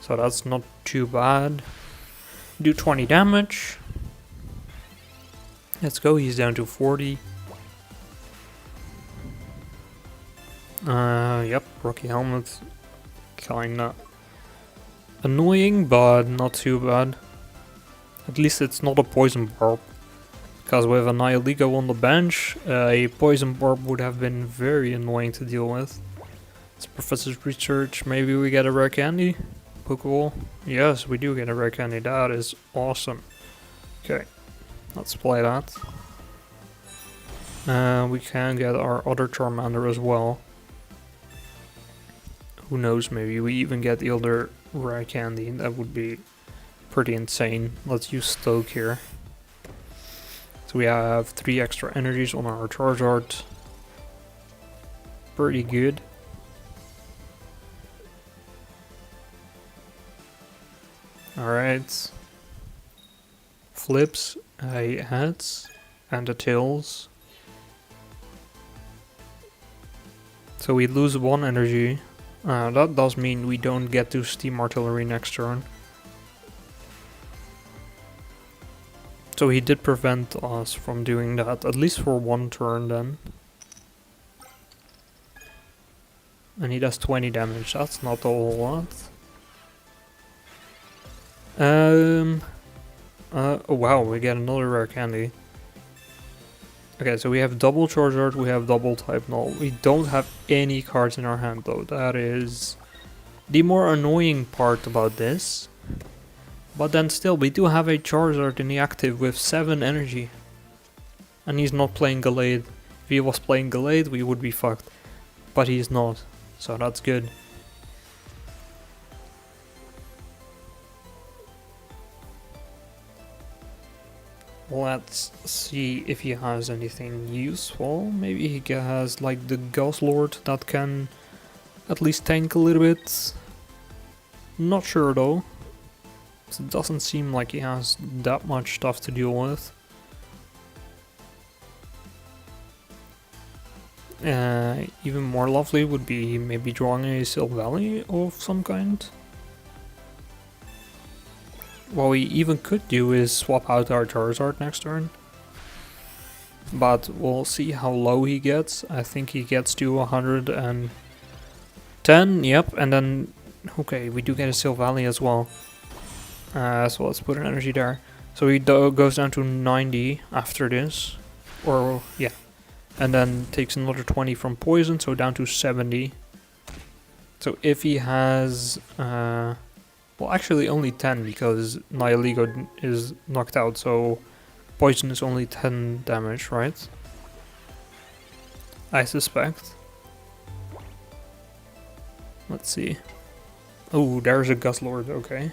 So that's not too bad. Do 20 damage. Let's go, he's down to 40. Yep, Rocky Helmet. Kinda annoying, but not too bad. At least it's not a Poison Barb. Because with a Nihiligo on the bench, a Poison Barb would have been very annoying to deal with. It's Professor's Research, maybe we get a rare candy? Pokeball? Yes, we do get a rare candy, that is awesome. Okay, let's play that. We can get our other Charmander as well. Who knows, maybe we even get the other rare candy, that would be pretty insane. Let's use Stoke here. So we have 3 extra energies on our Charizard. Pretty good. Alright. Flips, a heads, and a tails. So we lose 1 energy. That does mean we don't get to Steam Artillery next turn. So he did prevent us from doing that, at least for 1 turn then. And he does 20 damage, that's not a whole lot. Oh wow, we get another rare candy. Okay, so we have double Charizard, we have double type null. We don't have any cards in our hand though. That is the more annoying part about this. But then still, we do have a Charizard in the active with 7 energy. And he's not playing Gallade. If he was playing Gallade, we would be fucked. But he's not, so that's good. Let's see if he has anything useful. Maybe he has like the Ghost Lord that can at least tank a little bit. Not sure though. It doesn't seem like he has that much stuff to deal with. Even more lovely would be maybe drawing a Solgaleo of some kind. What we even could do is swap out our Charizard next turn. but we'll see how low he gets. I think he gets to 110, yep, and then, okay, we do get a Silvally as well. So let's put an energy there. So he goes down to 90 after this, or, yeah, and then takes another 20 from poison, so down to 70. So if he has, well, actually only 10 because Nihilego is knocked out, so poison is only 10 damage, right? I suspect. Let's see. Oh, there's a Guzzlord, okay.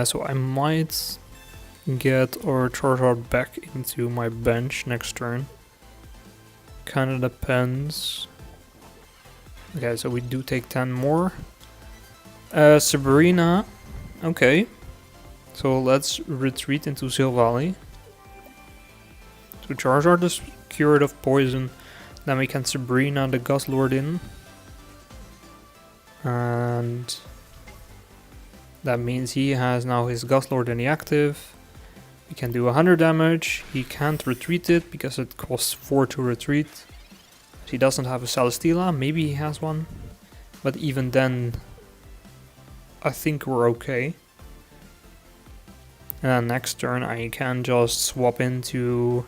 So I might get our Charizard back into my bench next turn. Kinda depends. Okay, so we do take 10 more. Sabrina. Okay. So let's retreat into Silvally. So Charizard is cured of poison. Then we can Sabrina the Guzzlord in. And that means he has now his Guzzlord in the active. We can do 100 damage. He can't retreat it because it costs 4 to retreat. He doesn't have a Celesteela. Maybe he has one. But even then, I think we're okay. And then next turn I can just swap into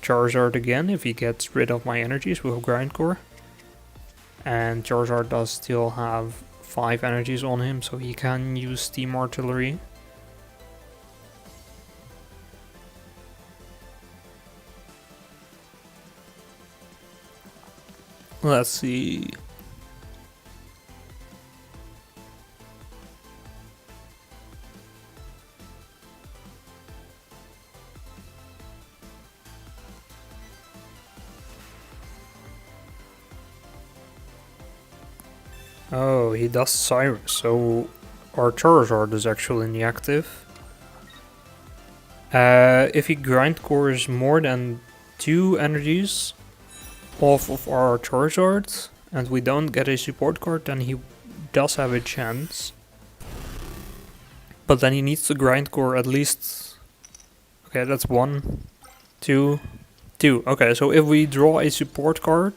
Charizard again if he gets rid of my energies with Grindcore. And Charizard does still have 5 energies on him, so he can use Steam Artillery. Let's see. Oh, he does Cyrus, so our Charizard is actually in the active. If he Grindcores more than 2 energies off of our Charizard and we don't get a support card, then he does have a chance. But then he needs to Grindcore at least... Okay, that's 1, 2, 2. Okay, so if we draw a support card,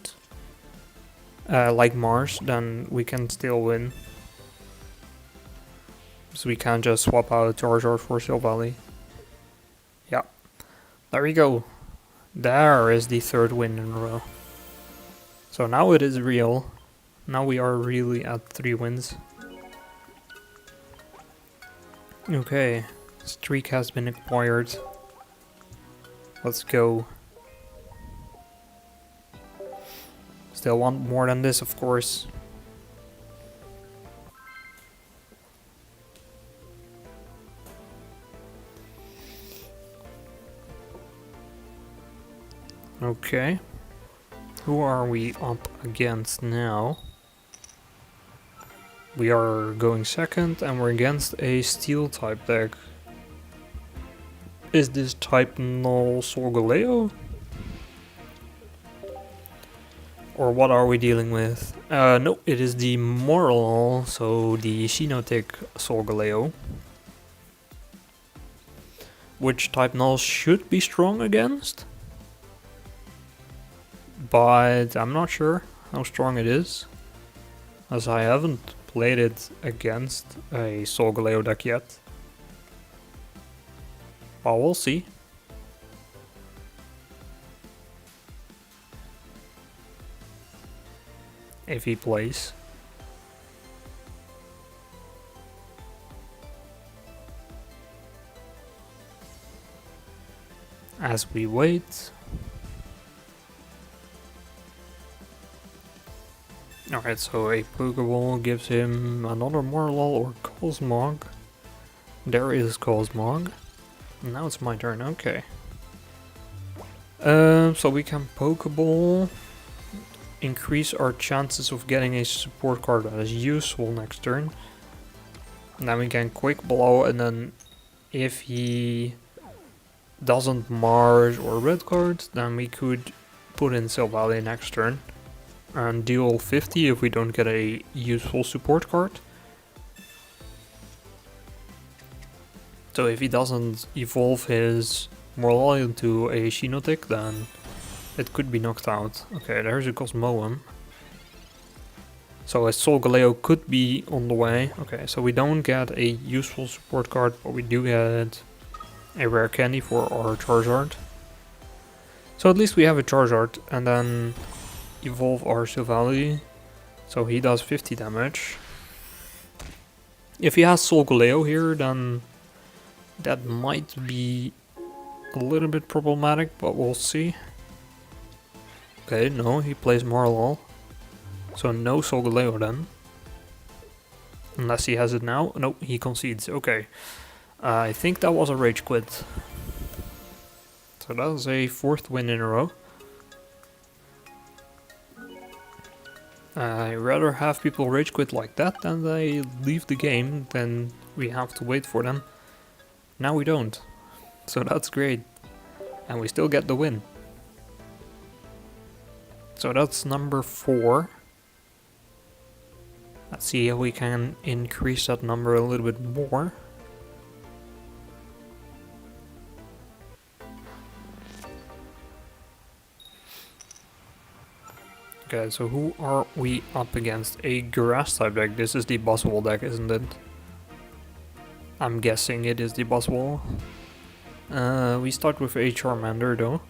like Mars, then we can still win. So we can't just swap out Charizard for Silvally. Yeah, there we go. There is the 3rd win in a row. So now it is real. Now we are really at 3 wins. Okay, streak has been acquired. Let's go. Still want more than this, of course. Okay. Who are we up against now? We are going second and we're against a steel type deck. Is this type null solgaleo? Or what are we dealing with? No, it is the moral, so the Xenotic solgaleo. Which type null should be strong against? But I'm not sure how strong it is, as I haven't played it against a solgaleo deck yet. But we'll see. If he plays. As we wait. Alright, so a Pokeball gives him another Marlol or Cosmog. There is Cosmog. Now it's my turn, okay. So we can Pokeball, increase our chances of getting a support card that is useful next turn. And then we can Quick Blow, and then if he doesn't Mars or Red card, then we could put in Silvally next turn. And deal 50 if we don't get a useful support card. So if he doesn't evolve his Morloy into a Shinotic, then it could be knocked out. Okay, there's a Cosmoem. So a solgaleo could be on the way. Okay, so we don't get a useful support card, but we do get a rare candy for our Charizard. So at least we have a Charizard, and then evolve our Silvally. So he does 50 damage. If he has solgaleo here, then that might be a little bit problematic, but we'll see. Okay, no, he plays Marlol. So no solgaleo then. Unless he has it now. No, he concedes. Okay. I think that was a rage quit. So that is a 4th win in a row. I'd rather have people rage quit like that than they leave the game than we have to wait for them. Now we don't. So that's great. And we still get the win. So that's number 4. Let's see if we can increase that number a little bit more. Okay, so who are we up against? A grass type deck. This is the Buzzwole deck, isn't it? I'm guessing it is the Buzzwole. We start with a Charmander though.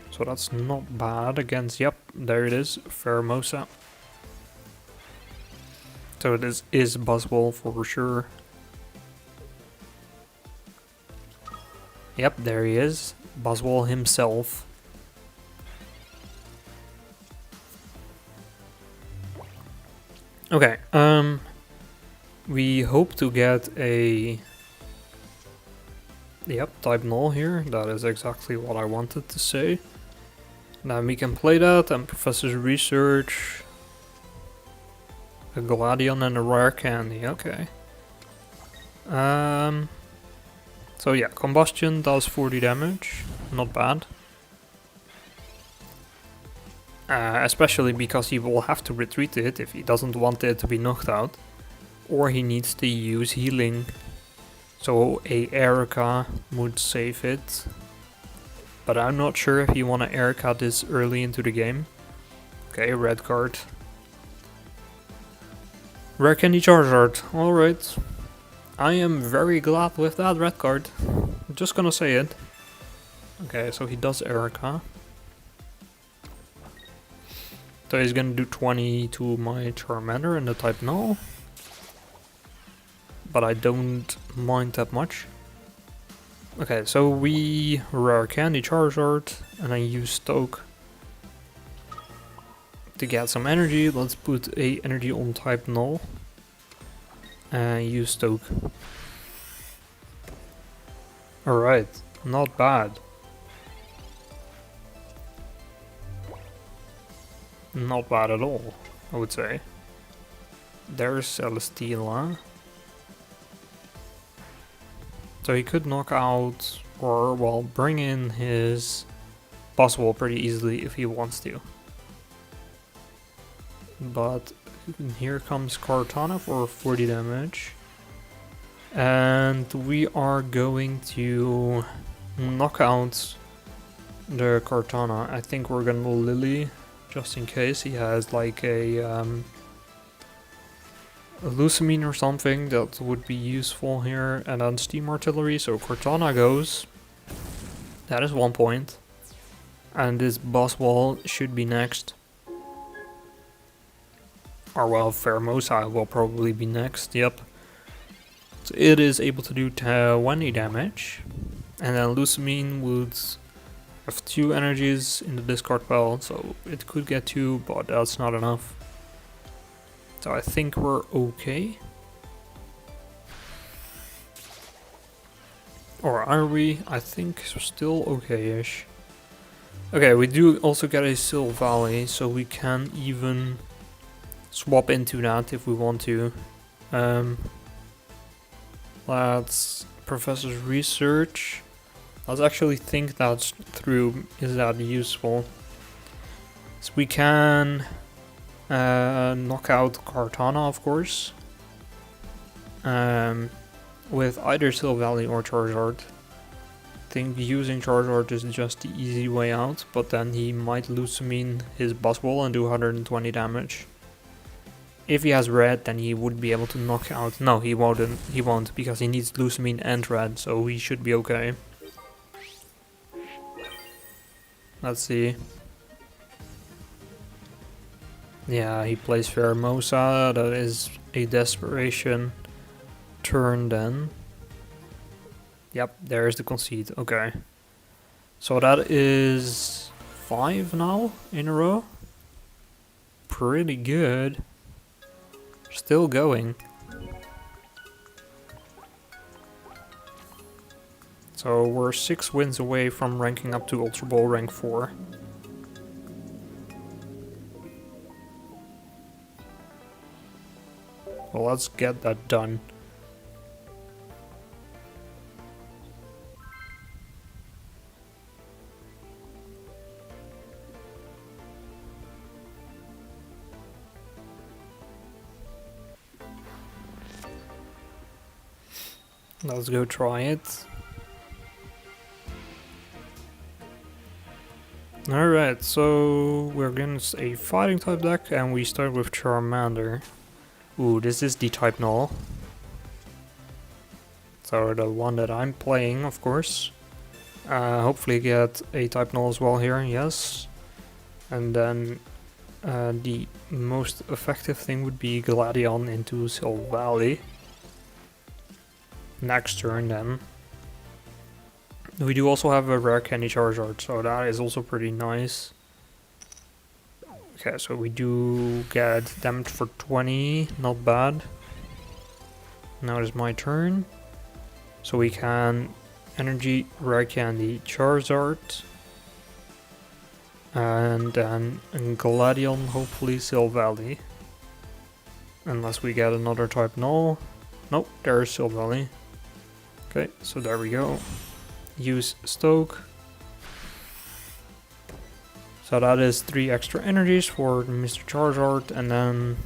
So that's not bad against, yep, there it is, Pheromosa. So this is Buzzwole for sure. Yep, there he is, Buzzwole himself. Okay, we hope to get a type null here. That is exactly what I wanted to say. Then we can play that and Professor's Research. A Gladion and a rare candy, okay. So yeah, Combustion does 40 damage, not bad. Especially because he will have to retreat it if he doesn't want it to be knocked out. Or he needs to use healing. So a Erica would save it. But I'm not sure if you want to Erica this early into the game. Okay, red card. Rare Candy Charizard, alright. I am very glad with that red card. I'm just gonna say it. Okay, so he does Erica. So he's gonna do 20 to my Charmander and the type null. But I don't mind that much. Okay, so we rare candy Charizard and I use Stoke to get some energy. Let's put a energy on type null and use Stoke. Alright, not bad. Not bad at all, I would say. There's Celesteela. So he could knock out, or well, bring in his Buzzwole pretty easily if he wants to. But here comes Kartana for 40 damage. And we are going to knock out the Kartana. I think we're gonna Lily, just in case he has like a Lucamine or something that would be useful here, and then Steam Artillery, so Cortana goes. That is 1 point. And this Buzzwole should be next. Or well, Pheromosa will probably be next, yep. So it is able to do 20 damage. And then Lucamine would have 2 energies in the discard pile, so it could get 2, but that's not enough. So I think we're okay. Or are we? I think still okay-ish. Okay, we do also get a Silvally, so we can even swap into that if we want to. Let's Professor's Research. Let's actually think that through. Is that useful? So we can knock out Kartana, of course. with either Silvally or Charizard. I think using Charizard is just the easy way out, but then he might Lucamine his Buzzball and do 120 damage. If he has red, then he would be able to knock out. No, he won't, because he needs Lucamine and red, so he should be okay. Let's see. Yeah, he plays Pheromosa. That is a desperation turn then. Yep, there is the concede. Okay. So that is 5 now in a row. Pretty good. Still going. So we're 6 wins away from ranking up to Ultra Ball rank 4. Well, let's get that done. Let's go try it. Alright, so we're against a fighting type deck and we start with Charmander. Ooh, this is the type null. So the one that I'm playing, of course. Hopefully get a type null as well here, yes. And then the most effective thing would be Gladion into Silvally. Next turn then. We do also have a rare candy Charizard, so that is also pretty nice. Okay, so we do get damage for 20, not bad. Now it is my turn. So we can energy rare candy Charizard. And then Gladion, hopefully Silvally. Unless we get another type null. Nope, there's Silvally. Okay, so there we go. Use Stoke. So that is 3 extra energies for Mr. Charizard, and then,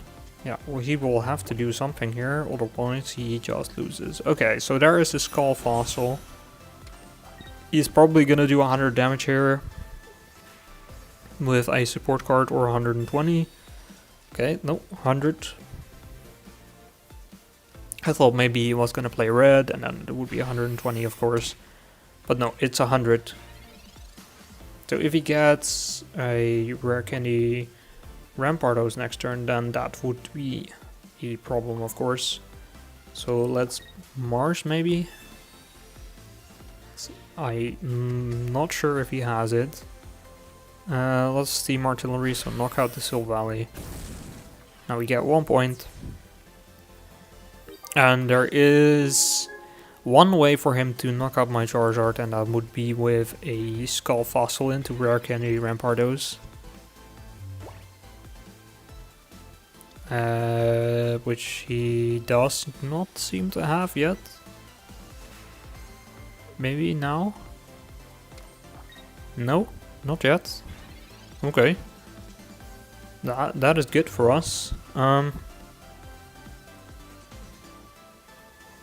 yeah, well, he will have to do something here, otherwise he just loses. Okay, so there is the Skull Fossil. He's probably gonna do 100 damage here with a support card or 120. Okay, no, 100. I thought maybe he was gonna play red, and then it would be 120, of course. But no, it's 100. So if he gets a rare candy Rampardos next turn, then that would be a problem, of course. So let's Marsh maybe. I'm not sure if he has it. Let's Steam Artillery, so knock out the Silvally. Now we get 1 point. And there is one way for him to knock out my Charizard, and that would be with a Skull Fossil into Rare Candy Rampardos. Which he does not seem to have yet. Maybe now? No, not yet. Okay. That is good for us.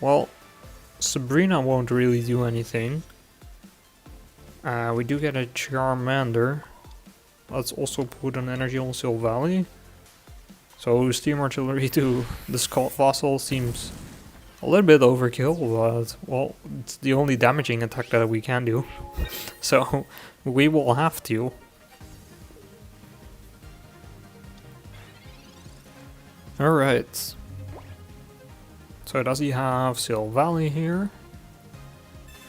Well, Sabrina won't really do anything. We do get a Charmander. Let's also put an energy on Silvally. So Steam Artillery to the Skull Fossil seems a little bit overkill, but well, it's the only damaging attack that we can do. So we will have to. Alright. So does he have Silvally here?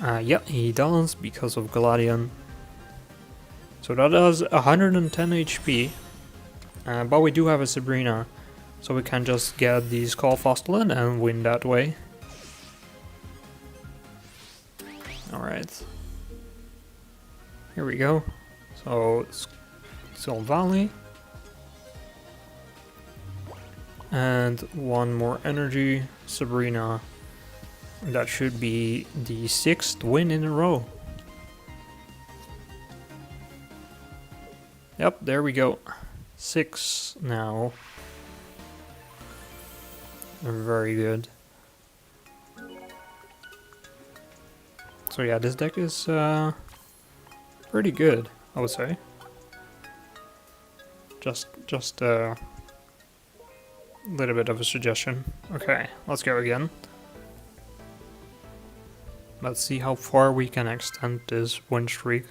Yeah, he does because of Gladion. So that does 110 HP. But we do have a Sabrina, so we can just get the Skull Fossil in and win that way. Alright. Here we go. So, Silvally. And one more energy, Sabrina. That should be the 6th win in a row. Yep, there we go. 6 now. Very good. So yeah, this deck is pretty good, I would say. Just a little bit of a suggestion. Okay, let's go again. Let's see how far we can extend this win streak.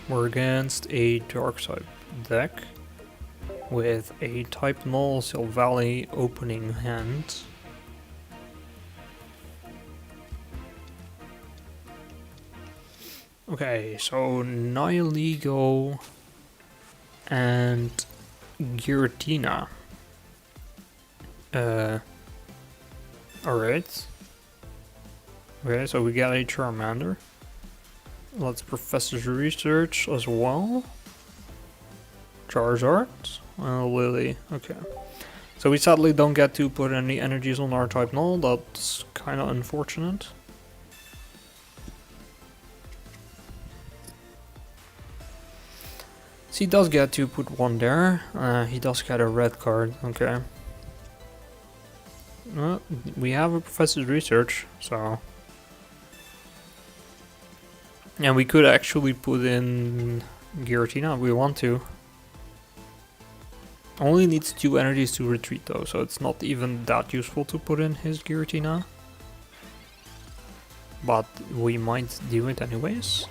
We're against a dark type deck with a type null Solgaleo opening hand. Okay, so Nihilego and Giratina. Alright. Okay, so we got a Charmander. Let's Professor's Research as well. Charizard. Lily. Okay. So we sadly don't get to put any energies on our type null. That's kind of unfortunate. So he does get to put one there. He does get a red card. Okay. We have a Professor's Research, so... And we could actually put in Giratina if we want to. Only needs 2 energies to retreat though, so it's not even that useful to put in his Giratina. But we might do it anyways.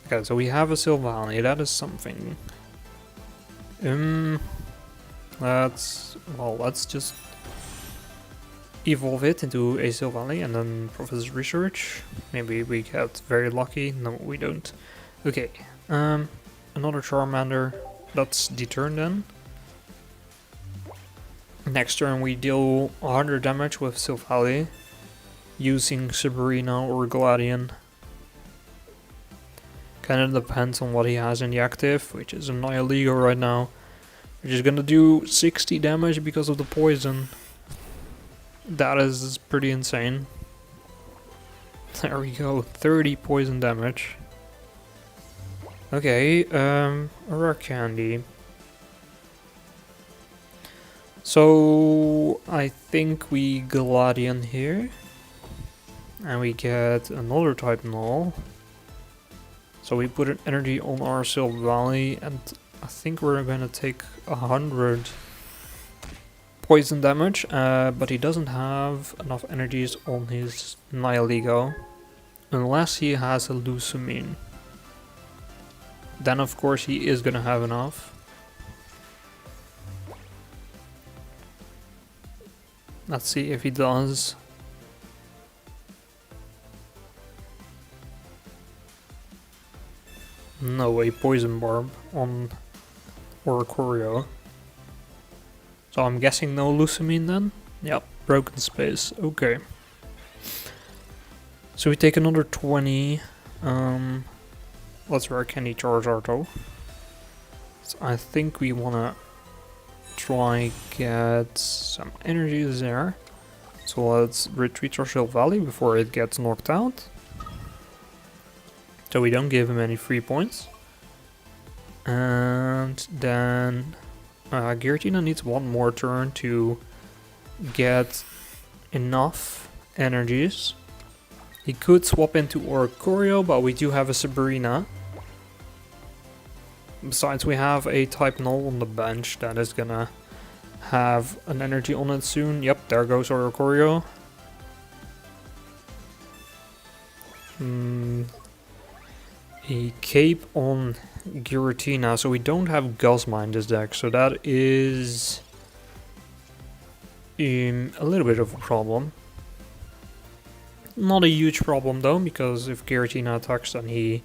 Okay, so we have a Solgaleo, that is something. Let's just evolve it into a Solgaleo and then Professor's Research. Maybe we get very lucky. No, we don't. Okay, another Charmander. That's the turn then. Next turn we deal 100 damage with Solgaleo using Sabrina or Gladion. Kinda depends on what he has in the active, which is a Nihilego right now. Which is gonna do 60 damage because of the poison. That is pretty insane. There we go, 30 poison damage. Okay, a rare candy. So I think we Gladion here. And we get another type null. So we put an energy on our Solgaleo and I think we're gonna take 100 poison damage, but he doesn't have enough energies on his Nihilego, unless he has a Lucamine. Then of course he is gonna have enough. Let's see if he does. No, a Poison Barb on Oricorio. So I'm guessing no Lucamine then? Yep, Broken Space, okay. So we take another 20. Let's rare candy Charizard though. So I think we wanna try get some energies there. So let's retreat our Solgaleo before it gets knocked out. So we don't give him any free points. And then Giratina needs one more turn to get enough energies. He could swap into Oricorio, but we do have a Sabrina. Besides, we have a type null on the bench that is gonna have an energy on it soon. Yep, there goes Oricorio. A cape on Giratina, so we don't have Guzma in this deck, so that is a little bit of a problem. Not a huge problem though, because if Giratina attacks then he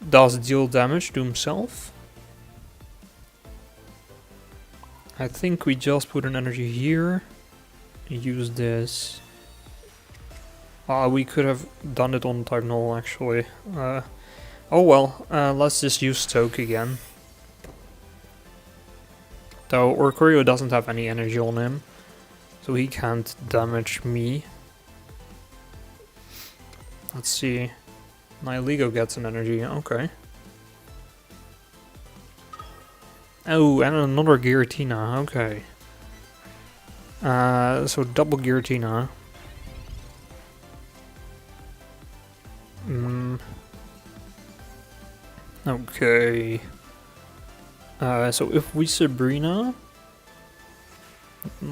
does deal damage to himself. I think we just put an energy here, use this. We could have done it on type null actually. Oh well, let's just use Stoke again. Though Oricorio doesn't have any energy on him, so he can't damage me. Let's see. Nihilego gets an energy, okay. Oh, and another Giratina, okay. So double Giratina. Okay. So if we Sabrina...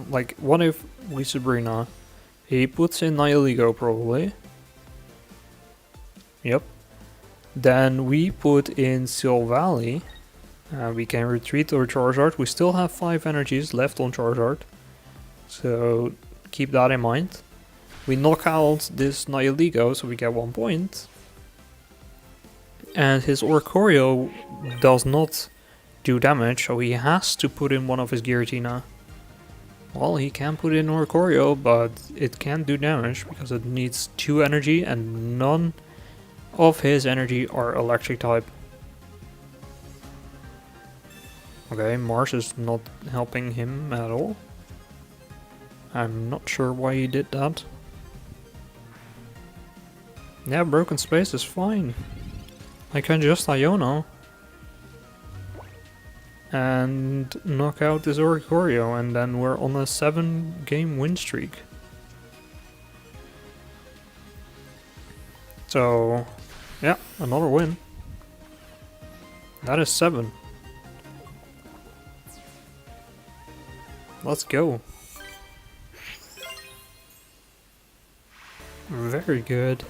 Like, what if we Sabrina? He puts in Nihilego probably. Yep. Then we put in Silvally. We can retreat our Charizard. We still have 5 energies left on Charizard. So keep that in mind. We knock out this Nihilego, so we get 1 point. And his Oricorio does not do damage, so he has to put in one of his Giratina. Well, he can put in Oricorio, but it can't do damage because it needs 2 energy and none of his energy are electric type. Okay, Mars is not helping him at all. I'm not sure why he did that. Yeah, Broken Space is fine. I can just Iono and knock out this Oricorio, and then we're on a 7-game win streak. So, yeah, another win. That is 7. Let's go. Very good.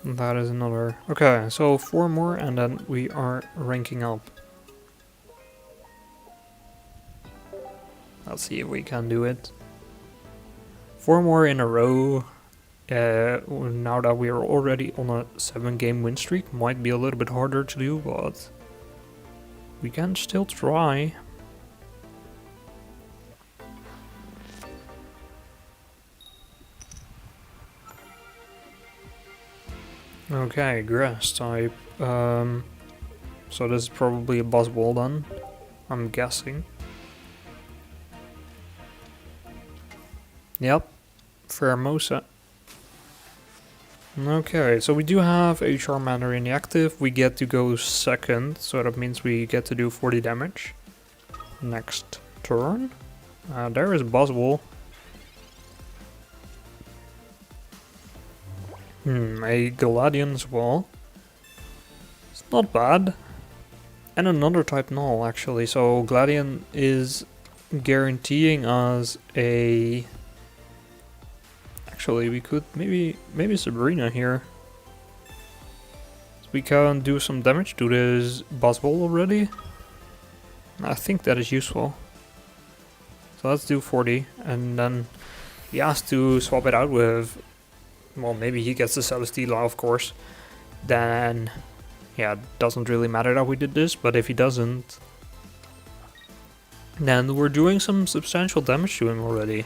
That is another. Okay, so 4 more and then we are ranking up. Let's see if we can do it. 4 more in a row. Now that we are already on a 7-game win streak, might be a little bit harder to do, but we can still try. Okay, grass type. So this is probably a Buzzball then, I'm guessing. Yep, Pheromosa. Okay, so we do have a Charmander in the active. We get to go second, so that means we get to do 40 damage. Next turn. There is Buzzball. A Galadian as well. It's not bad. And another type null actually, so Gladion is guaranteeing us a... Actually, we could maybe Sabrina here. So we can do some damage to this Buzzball already. I think that is useful. So let's do 40, and then he has to swap it out with... Well, maybe he gets the Celesteela, of course. Then, yeah, it doesn't really matter that we did this, but if he doesn't, then we're doing some substantial damage to him already.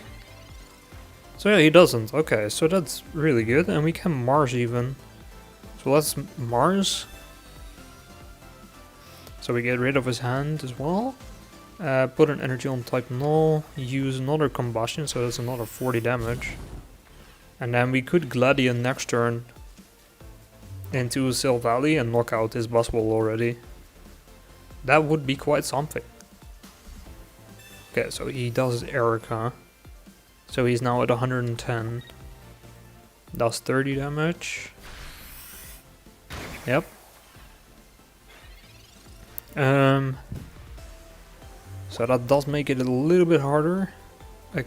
So yeah, he doesn't. Okay, so that's really good, and we can Mars even. So let's Mars. So we get rid of his hand as well. Put an energy on type null. Use another combustion, so that's another 40 damage. And then we could Gladion next turn into Silvally and knock out his Buzzball already. That would be quite something. Okay, so he does Erica. So he's now at 110. Does 30 damage. Yep. So that does make it a little bit harder. I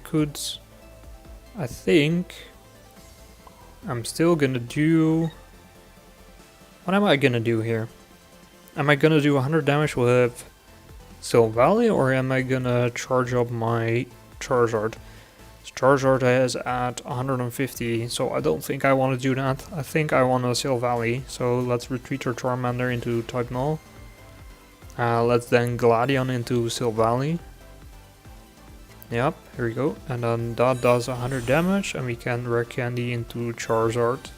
think I'm still gonna do... What am I gonna do here? Am I gonna do 100 damage with Silvally, or am I gonna charge up my Charizard? Charizard is at 150, so I don't think I want to do that. I think I want a Silvally, so let's retreat our Charmander into type null. Let's then Gladion into Silvally. Yep, here we go. And then that does 100 damage, and we can Rare Candy into Charizard.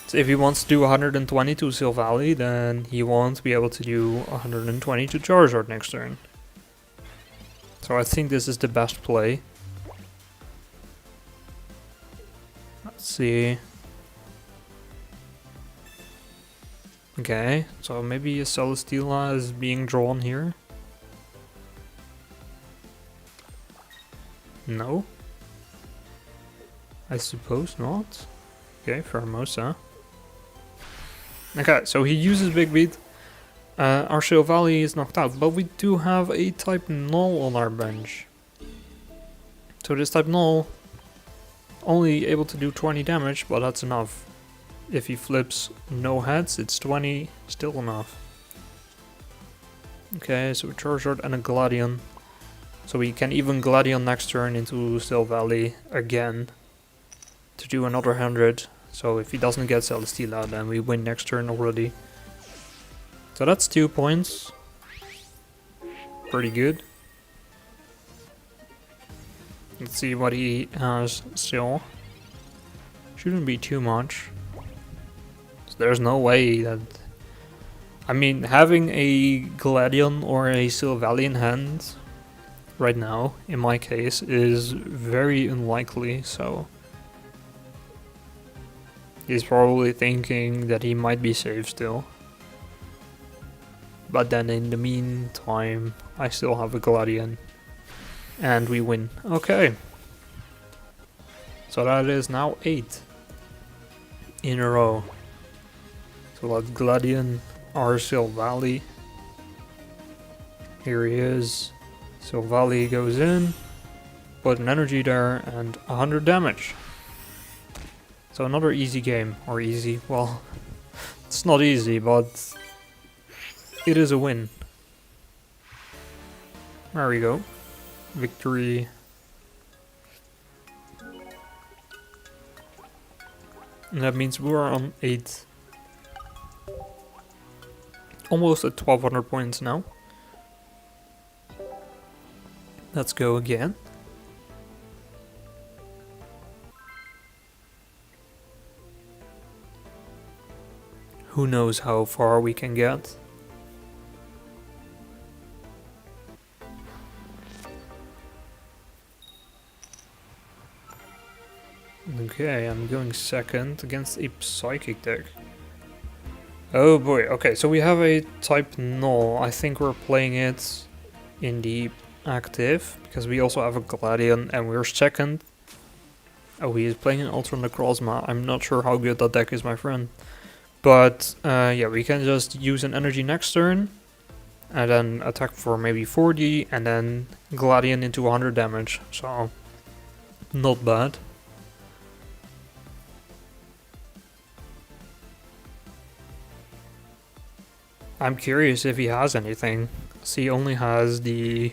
So if he wants to do 120 to Silvally, then he won't be able to do 120 to Charizard next turn. So I think this is the best play. Let's see. Okay, so maybe a Celesteela is being drawn here. No? I suppose not. Okay, Pheromosa. Okay, so he uses Big Beat. Our Silvally is knocked out, but we do have a type Null on our bench. So this type Null only able to do 20 damage, but that's enough. If he flips no heads, it's 20, still enough. Okay, so a Charizard and a Gladion. So we can even Gladion next turn into Silvally again to do another 100. So if he doesn't get Celesteela, then we win next turn already. So that's 2 points. Pretty good. Let's see what he has still. Shouldn't be too much. So there's no way that... I mean, having a Gladion or a Silvally in hand right now, in my case, is very unlikely, so... He's probably thinking that he might be safe still. But then in the meantime, I still have a Gladion. And we win. Okay. So that is now 8 in a row. So let's Gladion our Silvally. Here he is. Silvally goes in. Put an energy there and 100 damage. So another easy game. Or easy, well, it's not easy, but it is a win. There we go. Victory. And that means we're on 8. Almost at 1200 points now. Let's go again. Who knows how far we can get. Okay, I'm going second against a Psychic deck. Oh boy, okay, so we have a type Null. I think we're playing it in the active, because we also have a Gladion and we're second. Oh, he is playing an Ultra Necrozma. I'm not sure how good that deck is, my friend. But yeah, we can just use an energy next turn and then attack for maybe 40 and then Gladion into 100 damage. So, not bad. I'm curious if he has anything. So he only has the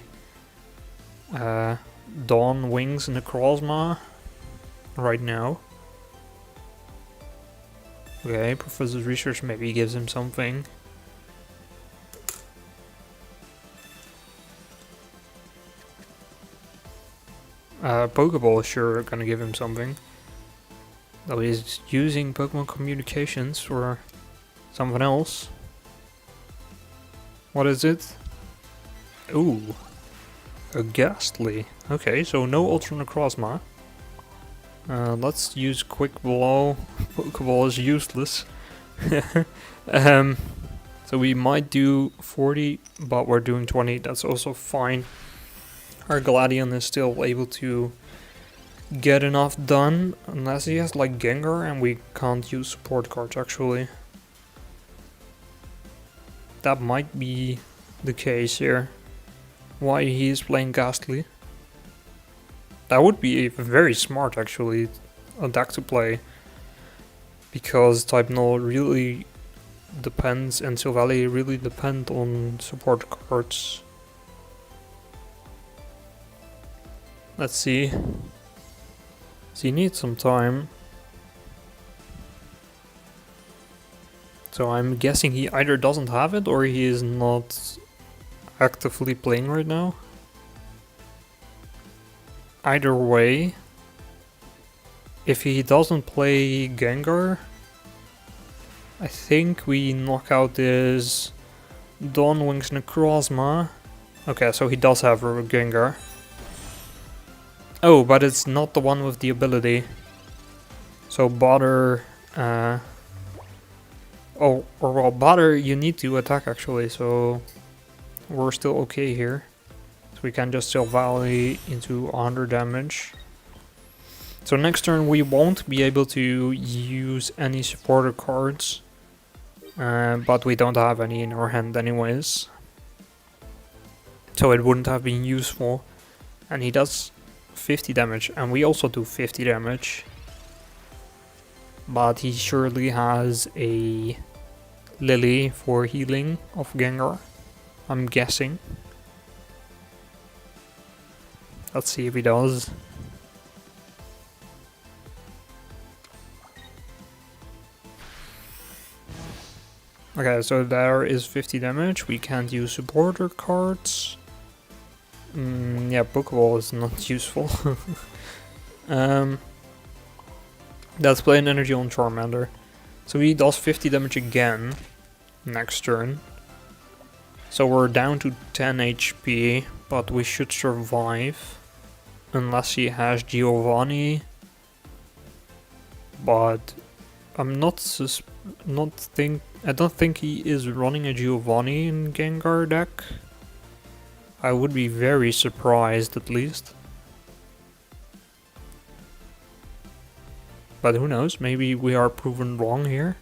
Dawn Wings Necrozma right now. Okay, Professor's Research maybe gives him something. Pokeball is sure gonna give him something. Though he's using Pokemon Communications for something else. What is it? Ooh, a Ghastly. Okay, so no Ultra Necrozma. Let's use Quick Blow. Pokeball is useless. So we might do 40, but we're doing 20. That's also fine. Our Gladion is still able to get enough done, unless he has like Gengar and we can't use support cards actually. That might be the case here. Why he is playing Ghastly. That would be very smart actually, a deck to play. Because type Null really depends, and Silvally really depend on support cards. Let's see. So he needs some time. So I'm guessing he either doesn't have it or he is not actively playing right now. Either way, if he doesn't play Gengar, I think we knock out this Dawn Wings Necrozma Okay, so he does have a Gengar. Oh, but it's not the one with the ability. So Bother... Oh, or well, Bother you need to attack actually, so... We're still okay here. So we can just Silvally into 100 damage. So next turn we won't be able to use any supporter cards. But we don't have any in our hand anyways. So it wouldn't have been useful. And he does 50 damage, and we also do 50 damage. But he surely has a Lily for healing of Gengar, I'm guessing. Let's see if he does. Okay, so there is 50 damage. We can't use supporter cards. Yeah, Pokeball is not useful. Let's play an energy on Charmander. So he does 50 damage again next turn. So we're down to 10 HP, but we should survive. Unless he has Giovanni. But I'm I don't think he is running a Giovanni in Gengar deck. I would be very surprised at least. But who knows, maybe we are proven wrong here.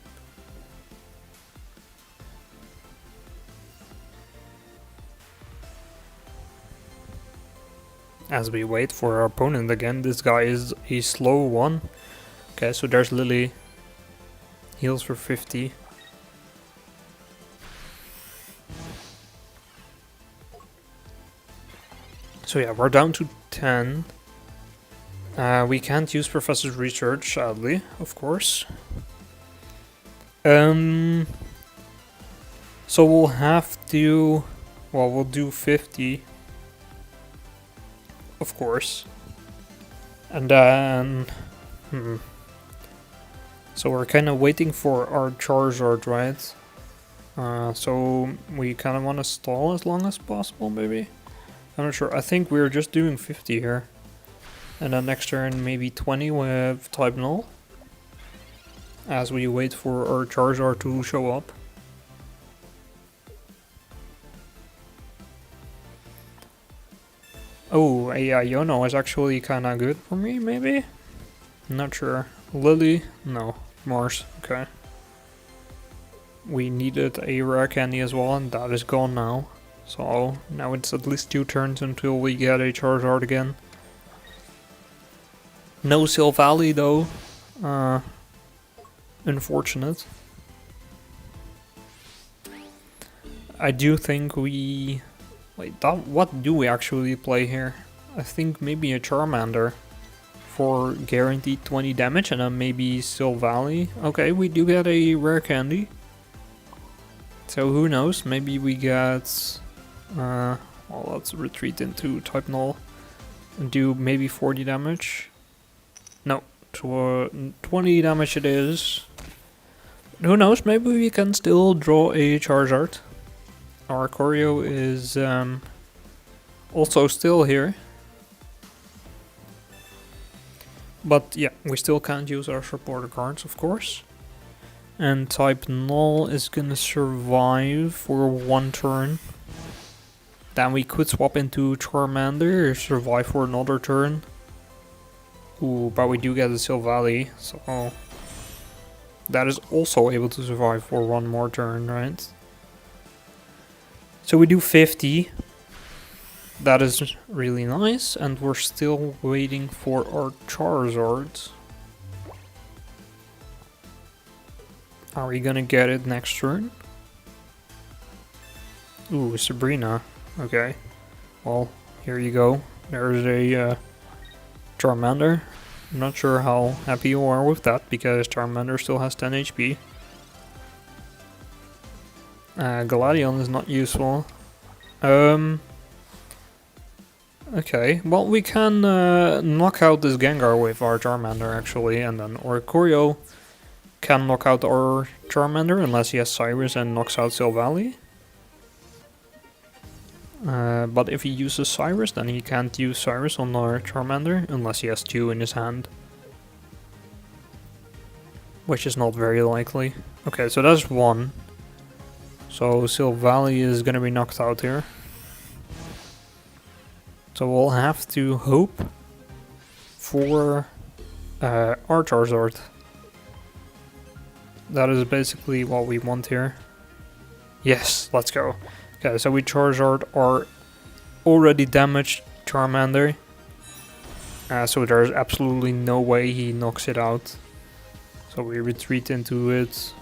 As we wait for our opponent again, this guy is a slow one. Okay, so there's Lily. Heals for 50. So yeah, we're down to 10. We can't use Professor's Research, sadly, of course. So we'll have to... Well, we'll do 50. Of course. And then... So we're kind of waiting for our Charizard, right? So we kind of want to stall as long as possible, maybe? I'm not sure. I think we're just doing 50 here. And then next turn maybe 20 with type null. As we wait for our Charizard to show up. Oh, yeah, Yono is actually kind of good for me, maybe? Not sure. Lily? No. Mars. Okay. We needed a rare candy as well, and that is gone now. So now it's at least 2 turns until we get a Charizard again. No Silvally though. Unfortunate. I do think we... Wait, what do we actually play here? I think maybe a Charmander for guaranteed 20 damage, and then maybe Silvally. Okay, we do get a rare candy. So who knows, maybe we get... well, let's retreat into type null and do maybe 40 damage. No, 20 damage it is. Who knows, maybe we can still draw a Charizard. Our Oricorio is also still here. But yeah, we still can't use our supporter cards, of course. And type null is gonna survive for 1 turn. Then we could swap into Charmander, survive for another turn. Ooh, but we do get a Silvally, so that is also able to survive for 1 more turn, right? So we do 50. That is really nice, and we're still waiting for our Charizard. Are we gonna get it next turn? Ooh, Sabrina. Okay. Well, here you go. There's a Charmander. I'm not sure how happy you are with that, because Charmander still has 10 HP. Galadion is not useful. Okay, well we can knock out this Gengar with our Charmander actually, and then Oricorio can knock out our Charmander unless he has Cyrus and knocks out Silvally. But if he uses Cyrus, then he can't use Cyrus on our Charmander unless he has 2 in his hand. Which is not very likely. Okay, so that's 1. So Silvally is gonna be knocked out here. So we'll have to hope for our Charizard. That is basically what we want here. Yes, let's go. Okay, so we Charizard our already damaged Charmander. So there's absolutely no way he knocks it out. So we retreat into it.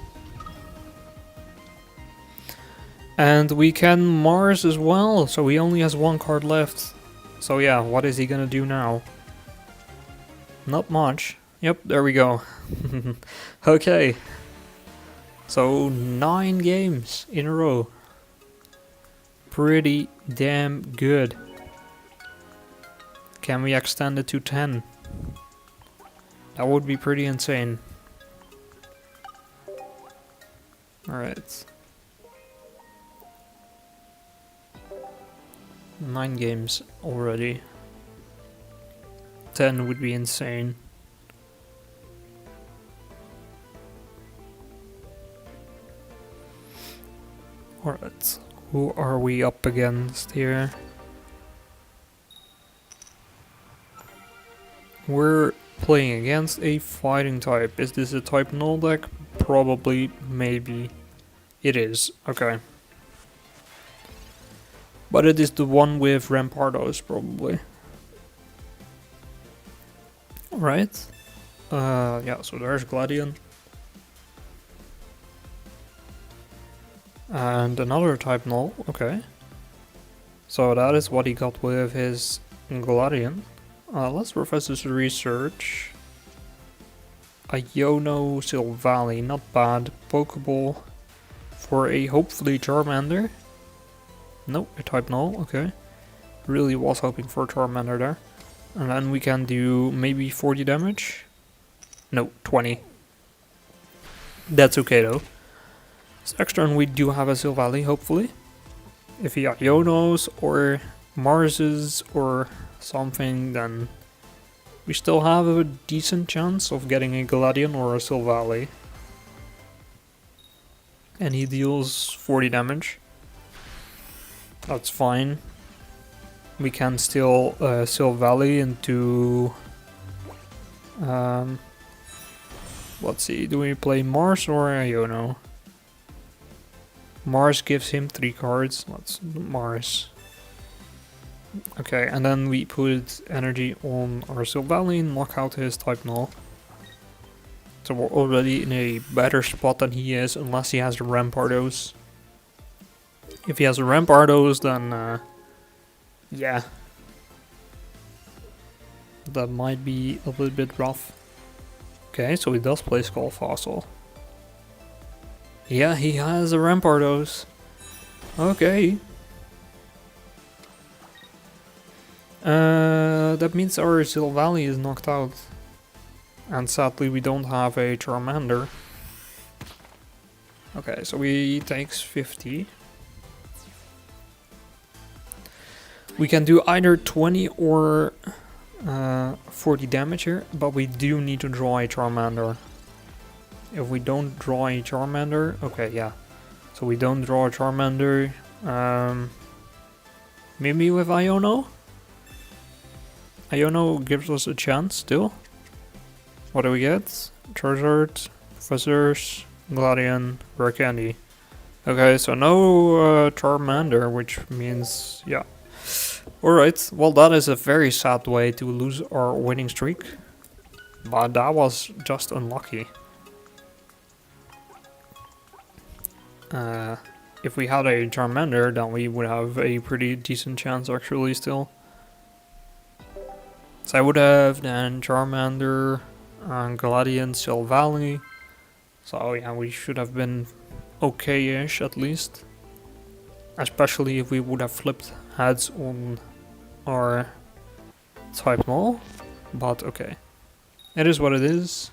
And we can Mars as well, so he only has 1 card left. So yeah, what is he gonna do now? Not much. Yep, there we go. Okay. So 9 games in a row. Pretty damn good. Can we extend it to 10? That would be pretty insane. Alright. 9 games already. 10 would be insane. Alright, who are we up against here? We're playing against a fighting type. Is this a type null deck? Probably, maybe. It is, okay. But it is the one with rampardos, probably. Alright. Yeah, so there's Gladion. And another type null, okay. So that is what he got with his Gladion. Let's profess this research. Iono Silvally, not bad. Pokeball for a hopefully Charmander. Nope, a type null, okay. Really was hoping for a Charmander there. And then we can do maybe 40 damage. No, 20. That's okay though. So next turn we do have a Silvally, hopefully. If he Ionos or Marses or something, then we still have a decent chance of getting a Gladion or a Silvally. And he deals 40 damage. That's fine. We can still Silvally into... let's see, do we play Mars or Iono? Mars gives him 3 cards. Let's Mars. Okay, and then we put energy on our Silvally and knock out his type null. So we're already in a better spot than he is, unless he has the Rampardos. If he has the Rampardos, then yeah. That might be a little bit rough. Okay, so he does play Skull Fossil. Yeah, he has a Rampardos. Okay. That means our Silvally is knocked out. And sadly we don't have a Charmander. Okay, so he takes 50. We can do either 20 or 40 damage here, but we do need to draw a Charmander. If we don't draw a Charmander, okay, yeah. So we don't draw a Charmander. Maybe with Iono? Iono gives us a chance still. What do we get? Charizard, Professors, Gladion, Rare Candy. Okay, so no Charmander, which means, yeah. Alright, well that is a very sad way to lose our winning streak. But that was just unlucky. If we had a Charmander, then we would have a pretty decent chance actually still. So I would have then Charmander, Gladion, Silvally. So yeah, we should have been okay-ish at least. Especially if we would have flipped heads on our type null. But okay. It is what it is.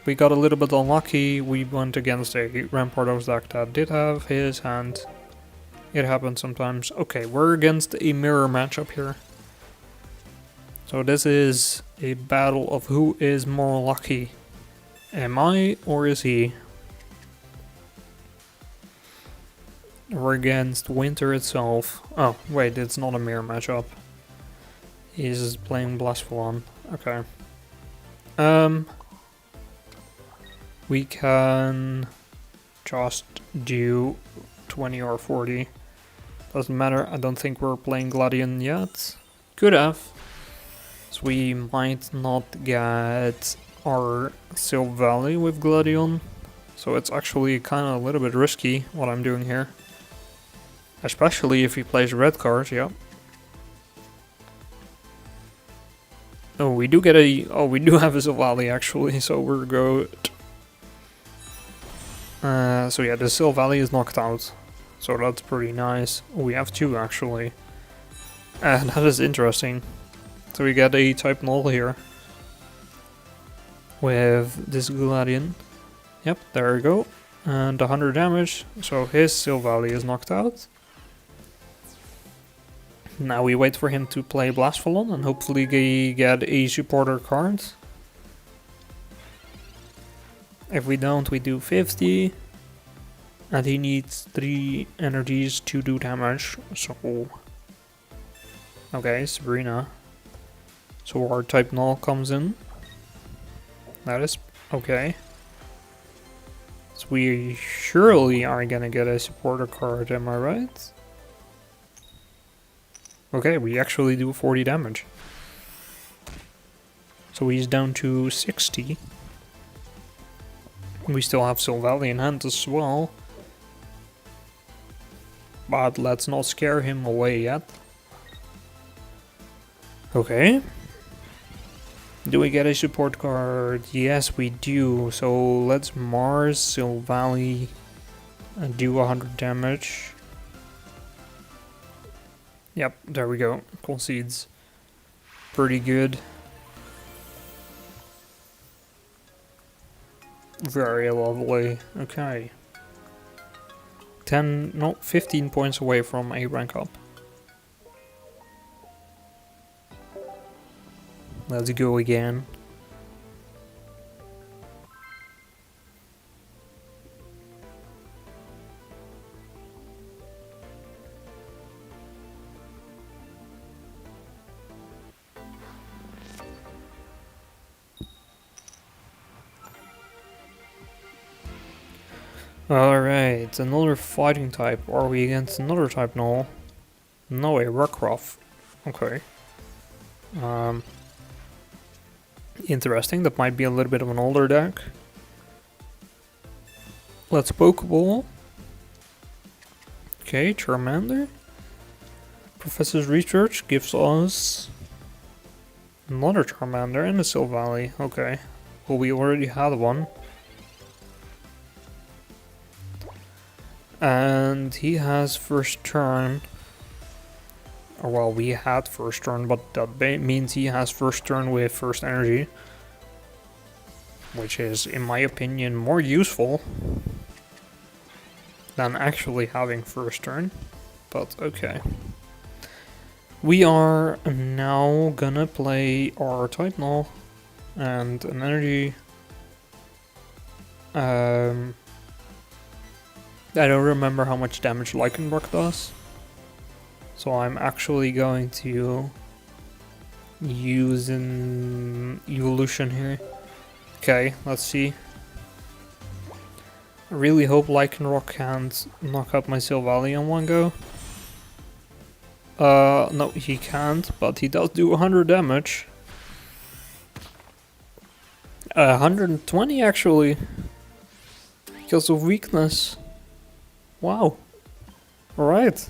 We got a little bit unlucky. We went against a Rampardos deck that did have his hand It happens sometimes. Okay, we're against a mirror matchup here. So this is a battle of who is more lucky. Am I or is he? We're against Winter itself. Oh, wait, it's not a mirror matchup. He's playing Blastfulon. Okay. We can just do 20 or 40. Doesn't matter, I don't think we're playing Gladion yet. Could have. So we might not get our Silvally with Gladion. So it's actually kind of a little bit risky what I'm doing here. Especially if he plays red cards, yeah. Oh, we do get a... Oh, we do have a Silvally actually, so we're good. So yeah, the Silvally is knocked out. So that's pretty nice. We have two actually. And that is interesting. So we get a type null here. With this Gladion. Yep, there we go. And 100 damage. So his Silvally is knocked out. Now we wait for him to play Blastfulon and hopefully get a supporter card. If we don't, we do 50. And he needs 3 energies to do damage, so... Okay, Sabrina. So our type null comes in. That is okay. So we surely are gonna get a supporter card, am I right? Okay, we actually do 40 damage. So he's down to 60. We still have Silvally in hand as well. But let's not scare him away yet. Okay. Do we get a support card? Yes, we do. So let's Mars Silvally and do 100 damage. Yep, there we go. Concedes. Pretty good. Very lovely. Okay. 15 points away from a rank up. Let's go again. Alright, another fighting type. Are we against another type now? No, a Rockruff. Okay. Interesting, that might be a little bit of an older deck. Let's Pokeball. Okay, Charmander. Professor's Research gives us another Charmander and a Silvally. Okay. Well, we already had one. And he has first turn. Or well, we had first turn, but that means he has first turn with first energy. Which is, in my opinion, more useful than actually having first turn. But okay. We are now gonna play our type null and an energy. I don't remember how much damage Lycanroc does. So I'm actually going to use an evolution here. Okay, let's see. I really hope Lycanroc can't knock out my Silvally in one go. No, he can't, but he does do 100 damage. 120 actually. Because of weakness. Wow. Alright.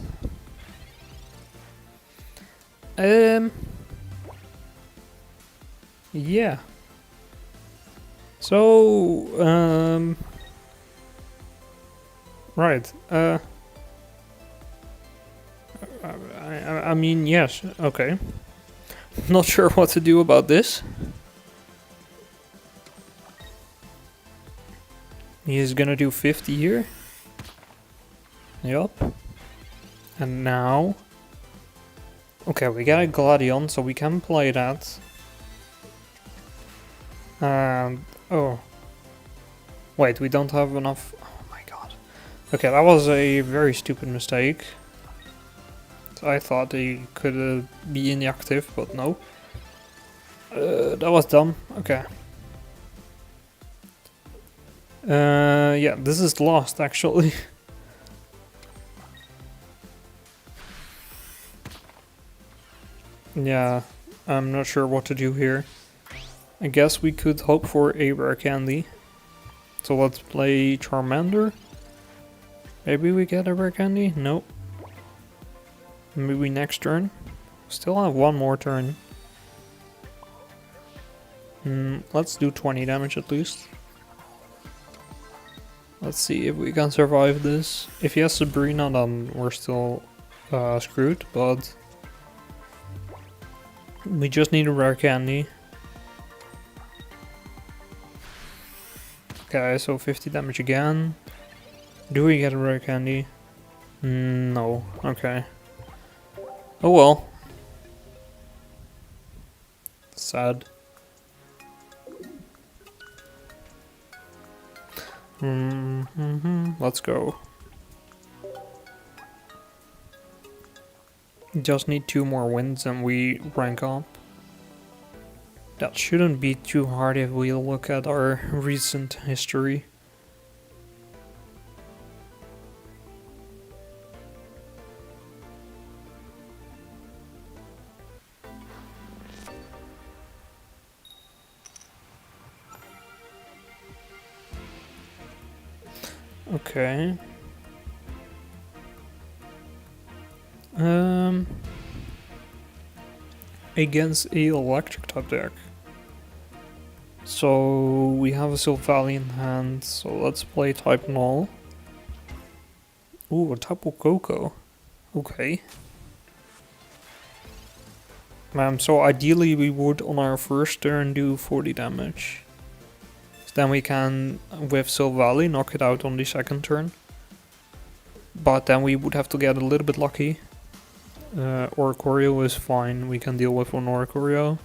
Yeah. So, right. I mean, yes. Okay. Not sure what to do about this. He is gonna do 50 here. Yup. And now... Okay, we got a Gladion, so we can play that. And... Oh. Wait, we don't have enough... Oh my god. Okay, that was a very stupid mistake. I thought he could be inactive, but no. That was dumb. Okay. Yeah, this is lost actually. Yeah, I'm not sure what to do here. I guess we could hope for a rare candy. So let's play Charmander. Maybe we get a rare candy? Nope. Maybe next turn. Still have one more turn. Let's do 20 damage at least. Let's see if we can survive this. If he has Sabrina, then we're still screwed, but we just need a rare candy. Okay, so 50 damage again. Do we get a rare candy? No. Okay. Oh well. Sad. Let's go. Just need 2 more wins and we rank up. That shouldn't be too hard if we look at our recent history. Okay. Against a electric type deck. So we have a Silvally in hand, so let's play type null. Ooh, a Tapu Koko. Okay. So ideally we would on our first turn do 40 damage. Then we can, with Silvally, knock it out on the second turn. But then we would have to get a little bit lucky. Oricorio is fine, we can deal with one Oricorio.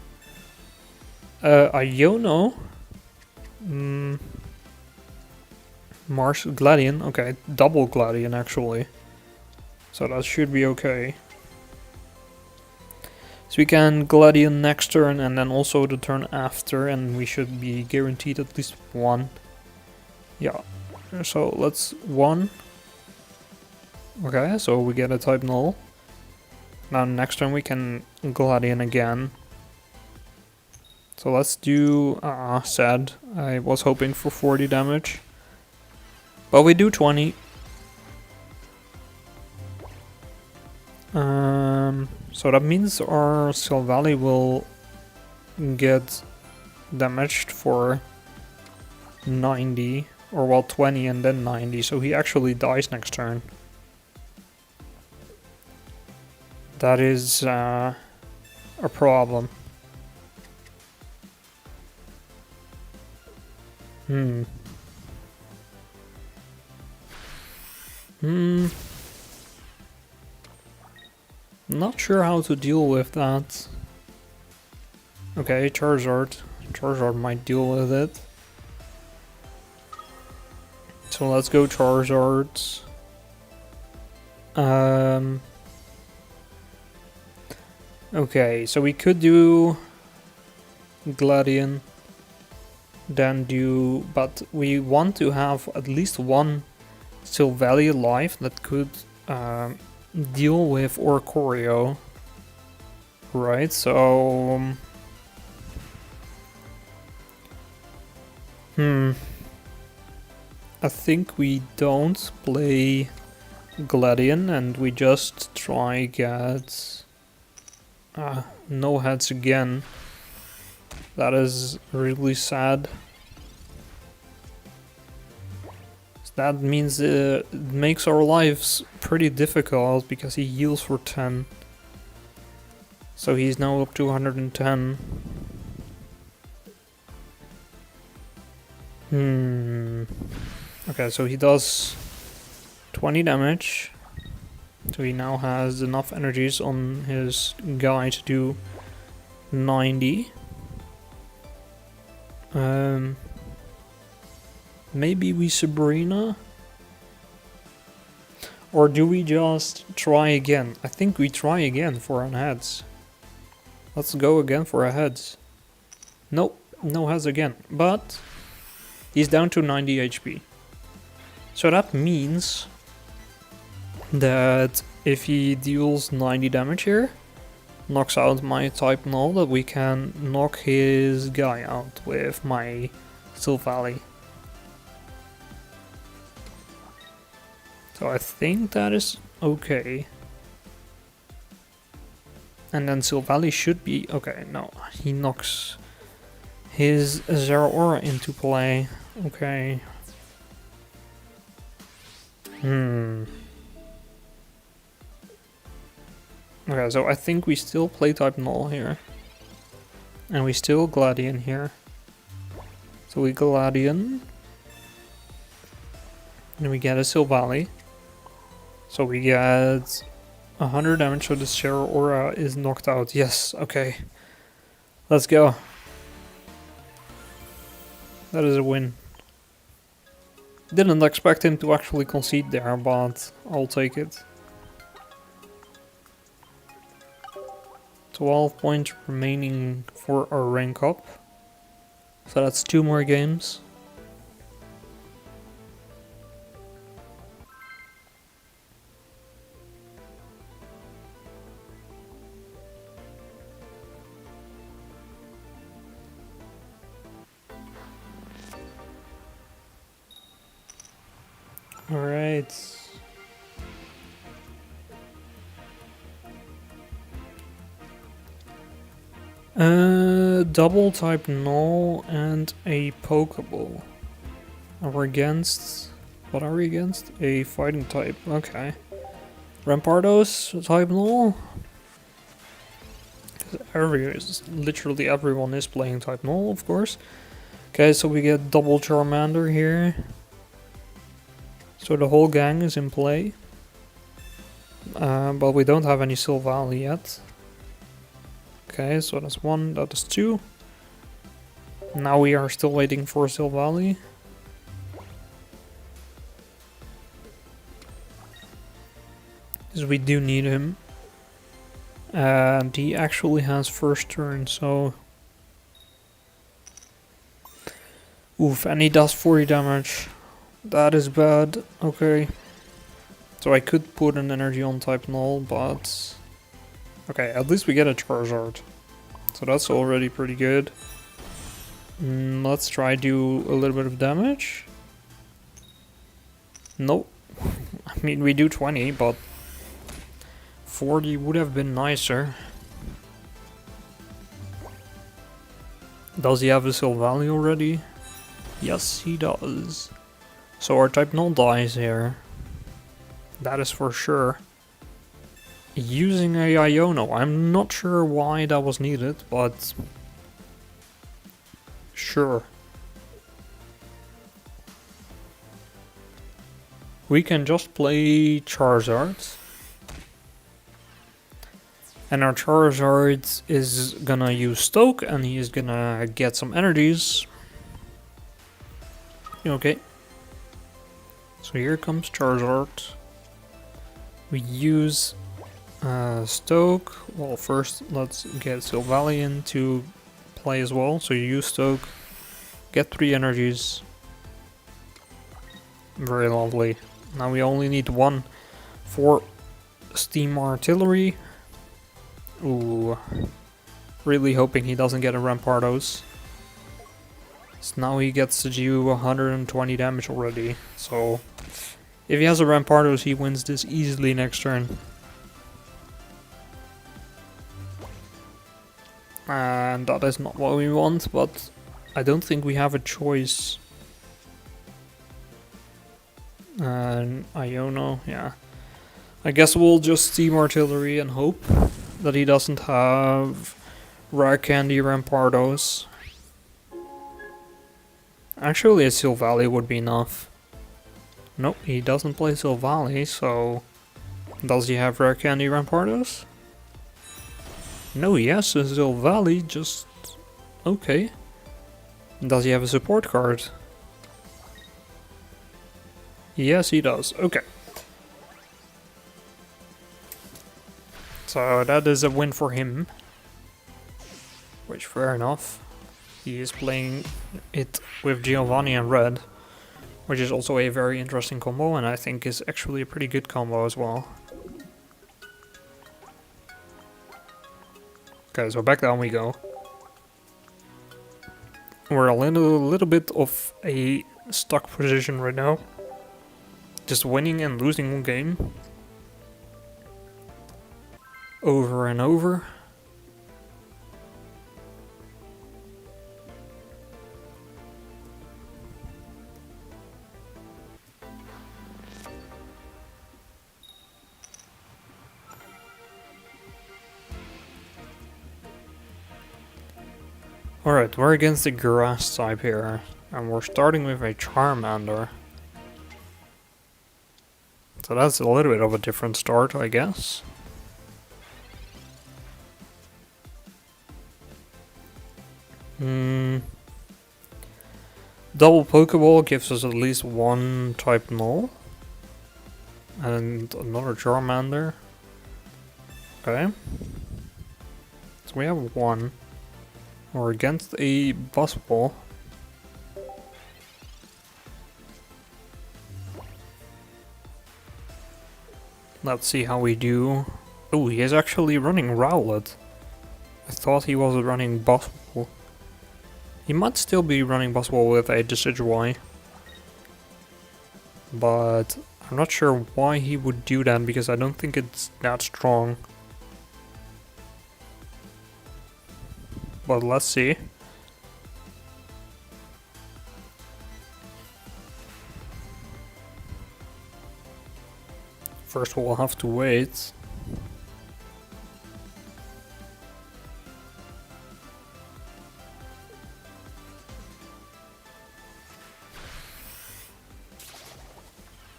Iono. Mars Gladion, okay, double Gladion actually. So that should be okay. So we can Gladion next turn and then also the turn after, and we should be guaranteed at least 1. Yeah, so let's 1. Okay, so we get a type null. Now next turn we can Gladion again. So let's do... sad. I was hoping for 40 damage. But we do 20. So that means our Silvally will get damaged for 90. Or well, 20 and then 90. So he actually dies next turn. That is a problem. Not sure how to deal with that. Okay, Charizard. Charizard might deal with it. So let's go Charizard. Okay, so we could do Gladion. Then do... But we want to have at least one Silvally alive that could deal with Oricorio. Right, so... I think we don't play Gladion and we just try get... no heads again. That is really sad. That means it makes our lives pretty difficult because he heals for 10. So he's now up to 110. Okay, so he does 20 damage. So he now has enough energies on his guy to do 90. Maybe we Sabrina? Or do we just try again? I think we try again for our heads. Let's go again for our heads. Nope, no heads again. But he's down to 90 HP. So that means that if he deals 90 damage here, knocks out my type null, that we can knock his guy out with my Silvally. So I think that is okay. And then Silvally should be okay. No, he knocks his Zeraora into play. Okay. Okay, so I think we still play type null here. And we still Gladian here. So we Gladian. And we get a Silvally. So we get 100 damage, so the Zeraora is knocked out. Yes, okay. Let's go. That is a win. Didn't expect him to actually concede there, but I'll take it. 12 points remaining for our rank up. So that's 2 more games. Alright. Double type null and a Pokeball. And we're against... What are we against? A fighting type. Okay. Rampardos type null? Literally everyone is playing type null, of course. Okay, so we get double Charmander here. So the whole gang is in play. But we don't have any Silvally yet. Okay, so that's 1, that is 2. Now we are still waiting for Silvally. Because we do need him. And he actually has first turn, so... Oof, and he does 40 damage. That is bad, okay. So I could put an energy on type null, but... Okay, at least we get a Charizard. So that's already pretty good. Let's try do a little bit of damage. Nope. I mean, we do 20, but 40 would have been nicer. Does he have a Silvally already? Yes, he does. So our type null dies here. That is for sure. Using a Iono. I'm not sure why that was needed, but sure. We can just play Charizard. And our Charizard is gonna use Stoke and he is gonna get some energies. Okay. So here comes Charizard. We use Stoke. Well, first let's get Silvally in to play as well. So you use Stoke, get 3 energies. Very lovely. Now we only need 1 for Steam Artillery. Ooh. Really hoping he doesn't get a Rampardos. So now he gets to do 120 damage already. So if he has a Rampardos, he wins this easily next turn. And that is not what we want, but I don't think we have a choice. And Iono, yeah. I guess we'll just Steam Artillery and hope that he doesn't have Rare Candy Rampardos. Actually, a Silvally would be enough. Nope, he doesn't play Silvally, so Does he have rare candy rampardos? No, he has a Silvally, just... okay. Does he have a support card? Yes, he does. Okay. So that is a win for him. Which, fair enough. He is playing it with Giovanni and red. Which is also a very interesting combo, and I think is actually a pretty good combo as well. Okay, so back down we go. We're a little bit of a stuck position right now. Just winning and losing one game. Over and over. Alright, we're against the grass type here, and we're starting with a Charmander. So that's a little bit of a different start, I guess. Double Pokeball gives us at least one type null. And another Charmander. Okay. So we have one. We're against a Buzzball. Let's see how we do. Oh, he is actually running Rowlet. I thought he was running Buzzball. He might still be running Buzzball with a Decidueye. But I'm not sure why he would do that, because I don't think it's that strong. But let's see. First we'll have to wait.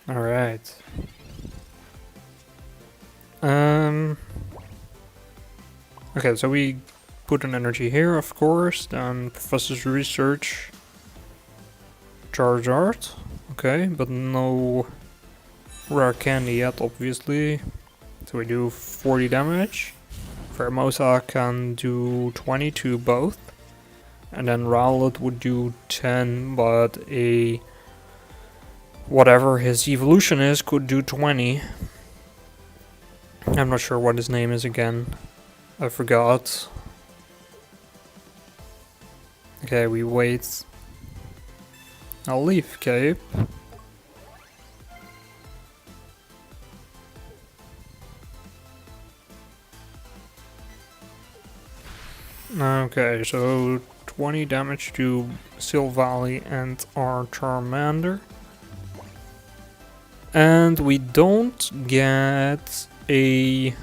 Alright. Okay, so we put an energy here, of course, then Professor's Research, Charizard, okay, but no rare candy yet, obviously, so we do 40 damage. Pheromosa can do 20 to both, and then Rowlet would do 10, but a whatever his evolution is could do 20. I'm not sure what his name is again, I forgot. Okay, we wait. I'll leave Cape. Okay, so 20 damage to Silvally and our Charmander. And we don't get a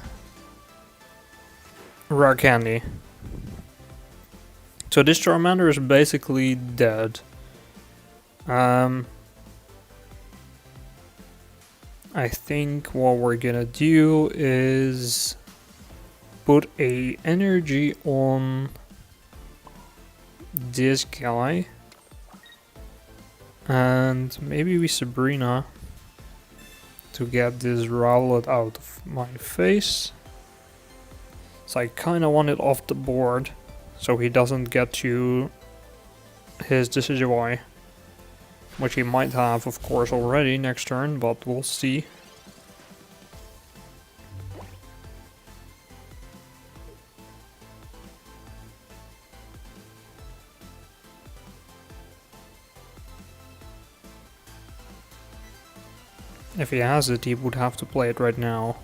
rare candy. So this Charmander is basically dead. I think what we're gonna do is put a energy on this guy. And maybe we Sabrina to get this Rowlet out of my face. So I kinda want it off the board, so he doesn't get to his Decidueye. Which he might have, of course, already next turn, but we'll see. If he has it, he would have to play it right now.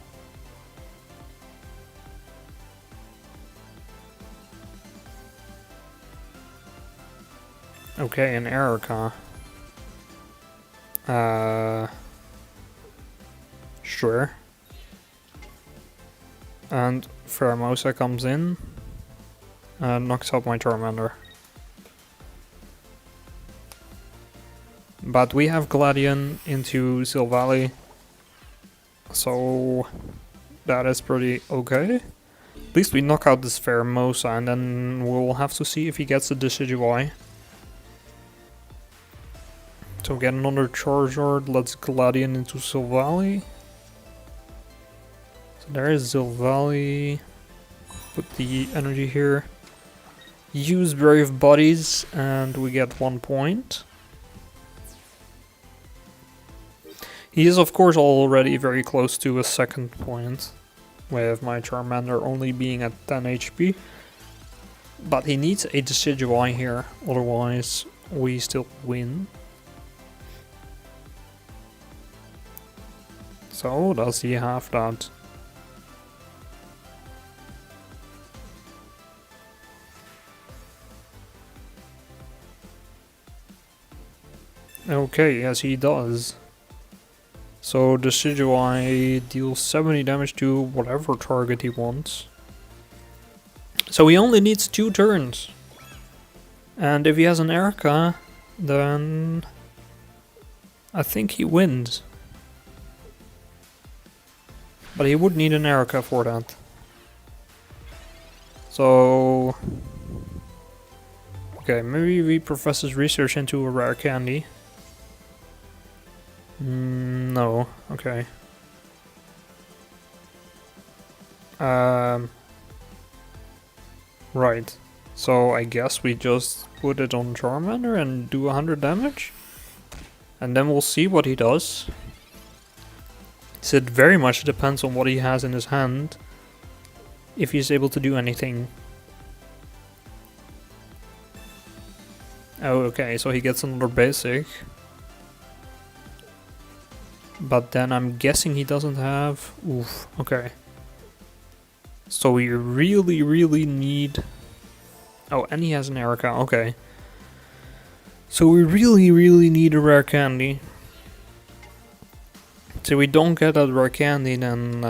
Okay, an Erica. Sure. And Pheromosa comes in and knocks out my Charmander. But we have Gladion into Silvally, So that is pretty okay. At least we knock out this Pheromosa, and then we'll have to see if he gets a Decidueye. So get another Charizard, let's Gladion into Silvally. So there is Silvally. Put the energy here. Use Brave Bodies, and we get 1 point. He is of course already very close to a second point, with my Charmander only being at 10 HP. But he needs a Decidueye here, otherwise we still win. So does he have that? Okay, yes he does. So Decidueye deals 70 damage to whatever target he wants. So he only needs 2 turns. And if he has an Erica, then I think he wins. But he would need an Erica for that. So okay, maybe we profess his research into a rare candy. No, okay. Right. So I guess we just put it on Charmander and do 100 damage? And then we'll see what he does. So it very much depends on what he has in his hand, if he's able to do anything. Oh, okay, so he gets another basic. But then I'm guessing he doesn't have... Oof, okay. So we really need... Oh, and he has an Erica, okay. So we really need a rare candy. So we don't get that rare candy, then...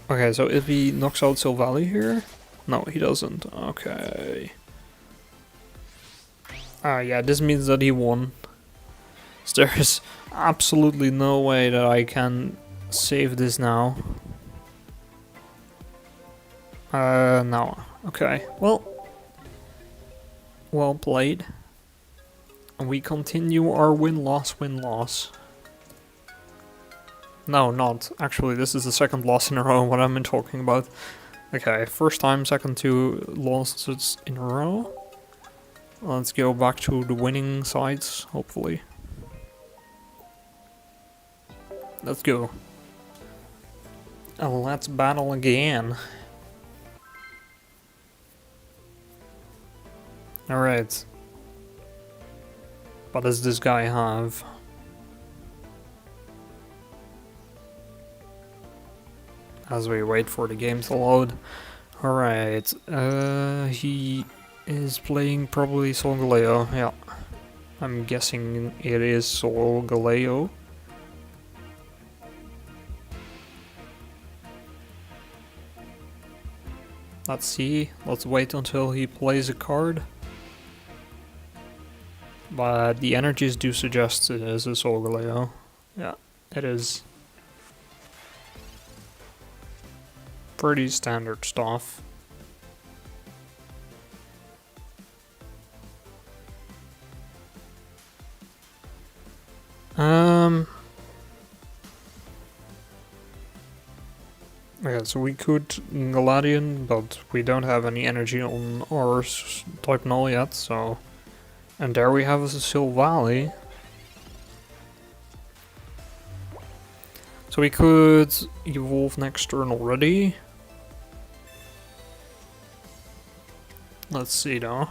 Okay, so if he knocks out Silvally here... No, he doesn't, okay. Yeah, this means that he won. So there's absolutely no way that I can save this now. No. Okay, well played. And we continue our win-loss. No, not. Actually, this is the second loss in a row, what I've been talking about. Okay, first time, second 2 losses in a row. Let's go back to the winning sides, hopefully. Let's go. And let's battle again. Alright. What does this guy have? As we wait for the game to load. Alright. He is playing probably Solgaleo. Yeah. I'm guessing it is Solgaleo. Let's see. Let's wait until he plays a card. But the energies do suggest it is a Solgaleo. Yeah, it is. Pretty standard stuff. Okay, so we could Gladion, but we don't have any energy on our type null yet, so... And there we have a Silvally. So we could evolve next turn already. Let's see though.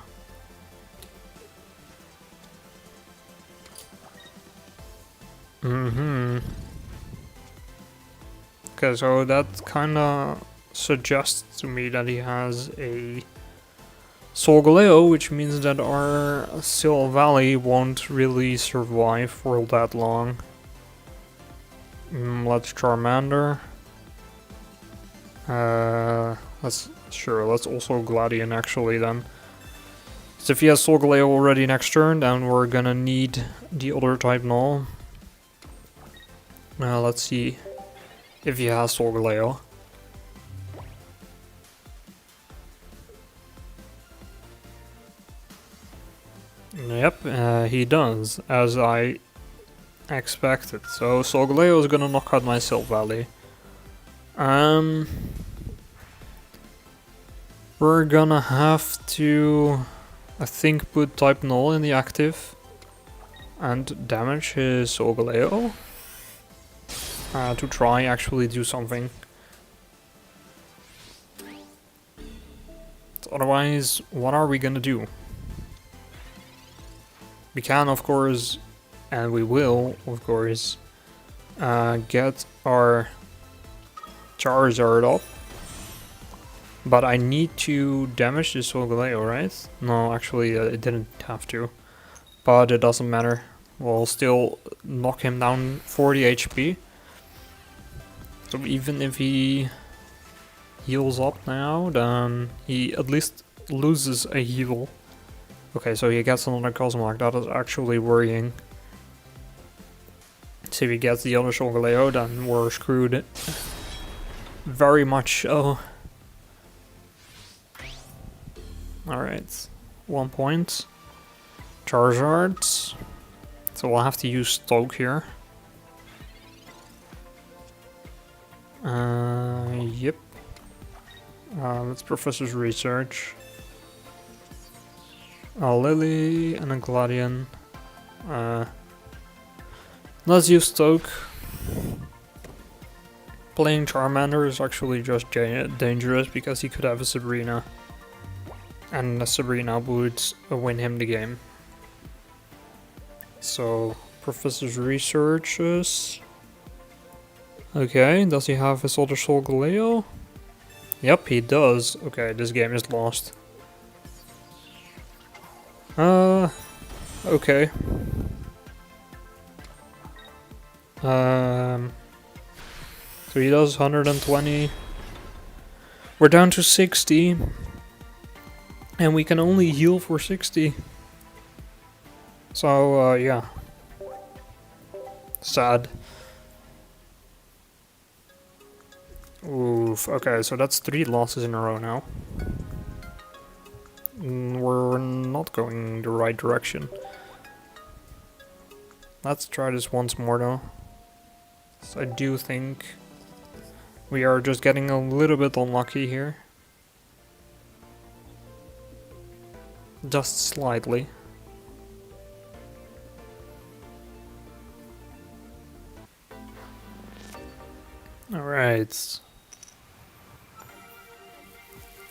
Okay, so that kinda suggests to me that he has a Solgaleo, which means that our Silvally won't really survive for that long. Let's Charmander. Let's also Gladion actually then. So if he has Solgaleo already next turn, then we're gonna need the other type null. Now let's see if he has solgaleo. Yep, he does, as I expected. So solgaleo is gonna knock out my Silph Valley. We're gonna have to, I think, put type null in the active and damage his solgaleo to try actually do something. Otherwise, what are we gonna do? We can, of course, and we will, of course, get our Charizard up. But I need to damage this solgaleo, right? No, actually, it didn't have to. But it doesn't matter. We'll still knock him down 40 HP. So even if he heals up now, then he at least loses a heal. Okay, so he gets another Cosmog. That is actually worrying. So if he gets the other solgaleo, then we're screwed. Very much so. Alright, 1 point. Charizard. So we'll have to use Stoke here. Yep. Let's Professor's Research. A Lily and a Gladion. Let's use Stoke. Playing Charmander is actually just dangerous because he could have a Sabrina. And a Sabrina would win him the game. So, Professor's Researches. Okay, does he have his other solgaleo? Yep, he does. Okay, this game is lost. Okay. So he does 120. We're down to 60. And we can only heal for 60. So, yeah. Sad. Oof, okay, so that's 3 losses in a row now. We're not going the right direction. Let's try this once more though. So I do think we are just getting a little bit unlucky here. Just slightly. Alright.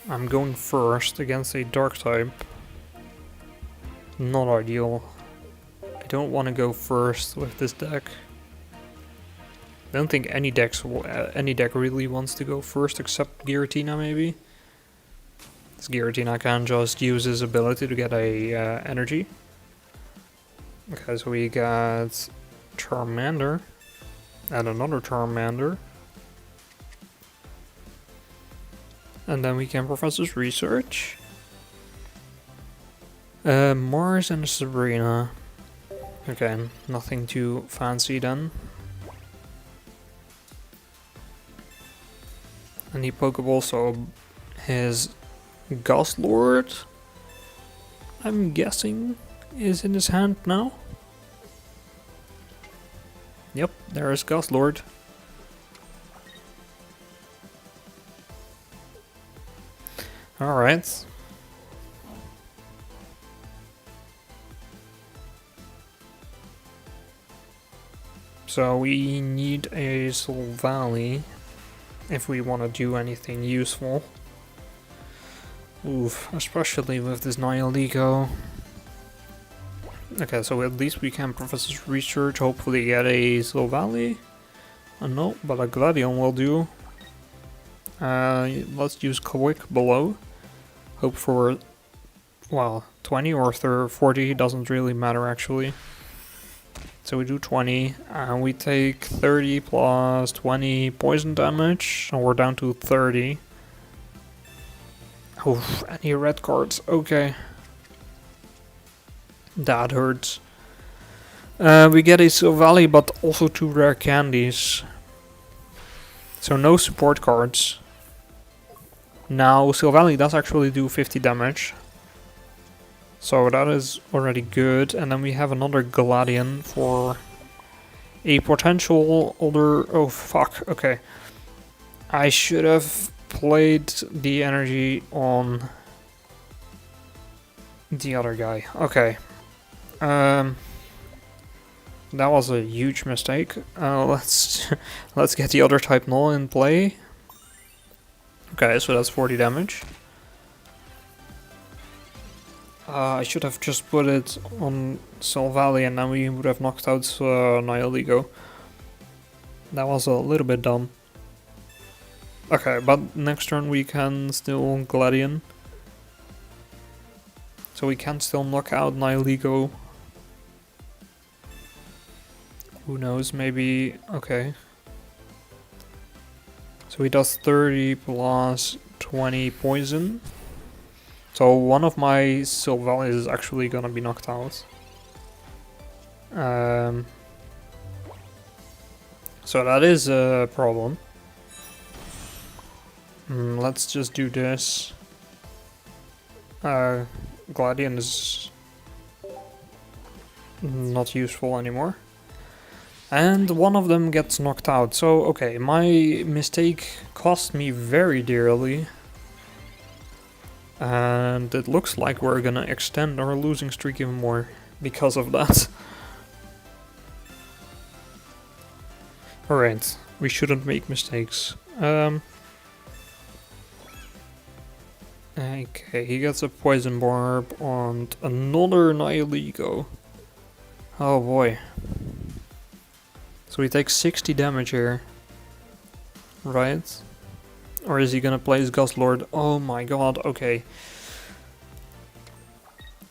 I'm going first against a dark type. Not ideal. I don't want to go first with this deck. I don't think any deck really wants to go first except Giratina maybe. This Giratina can just use his ability to get a energy. Okay, so we got Charmander and another Charmander. And then we can Professor's Research. Mars and Sabrina. Okay, nothing too fancy then. And he Pokeball, so his Gostlord, I'm guessing, is in his hand now. Yep, there is Gostlord. Alright. So we need a Silph Valley if we want to do anything useful. Oof, especially with this Nihilego. Okay, so at least we can Professor's Research, hopefully get a Silph Valley. No, but a Gladion will do. Let's use Quick below. Hope for, well, 20 or 40, doesn't really matter actually. So we do 20, and we take 30 plus 20 poison damage, and we're down to 30. Oof, any red cards? Okay. That hurts. We get a Silvally, but also 2 rare candies. So no support cards. Now Silvally does actually do 50 damage. So that is already good. And then we have another Gladion for a potential other... Oh fuck, okay. I should have played the energy on the other guy. Okay. That was a huge mistake. Let's get the other type null in play. Okay, so that's 40 damage. I should have just put it on Silvally and then we would have knocked out Nihilego. That was a little bit dumb. Okay, but next turn we can still Gladion. So we can still knock out Nihilego. Who knows, maybe... okay. So he does 30 plus 20 poison. So one of my Silvally is actually gonna be knocked out. So that is a problem. Let's just do this. Gladion is not useful anymore. And one of them gets knocked out. So, okay, my mistake cost me very dearly. And it looks like we're gonna extend our losing streak even more because of that. Alright, we shouldn't make mistakes. Okay, he gets a poison barb and another Nihilego. Oh boy. So he takes 60 damage here. Right? Or is he gonna play his Guzzlord? Oh my god, okay.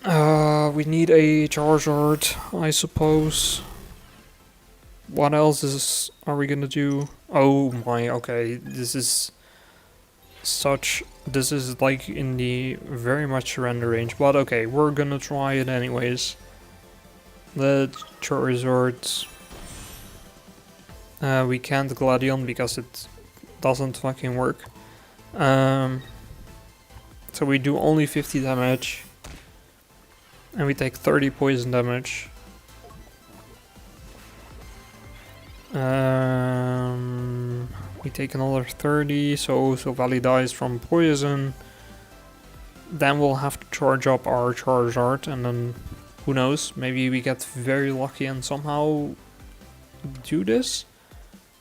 We need a Charizard, I suppose. What else are we gonna do? Oh my, okay, this is like in the very much surrender range, but okay, we're gonna try it anyways. The Charizard. We can't Gladion because it doesn't fucking work. So we do only 50 damage. And we take 30 poison damage. We take another 30, so Valley dies from poison. Then we'll have to charge up our Charizard, and then who knows, maybe we get very lucky and somehow do this?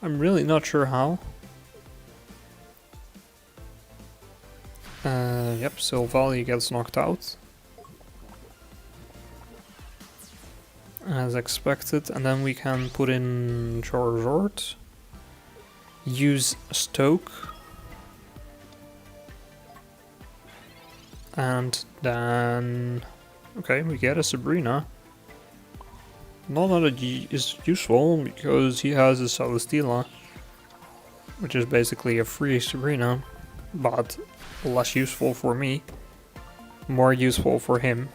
I'm really not sure how. Yep, Silvally gets knocked out. As expected, and then we can put in Charizard. Use Stoke. And then... okay, we get a Sabrina. Not that it is useful, because he has a Celesteela, which is basically a free Sabrina, but less useful for me, more useful for him.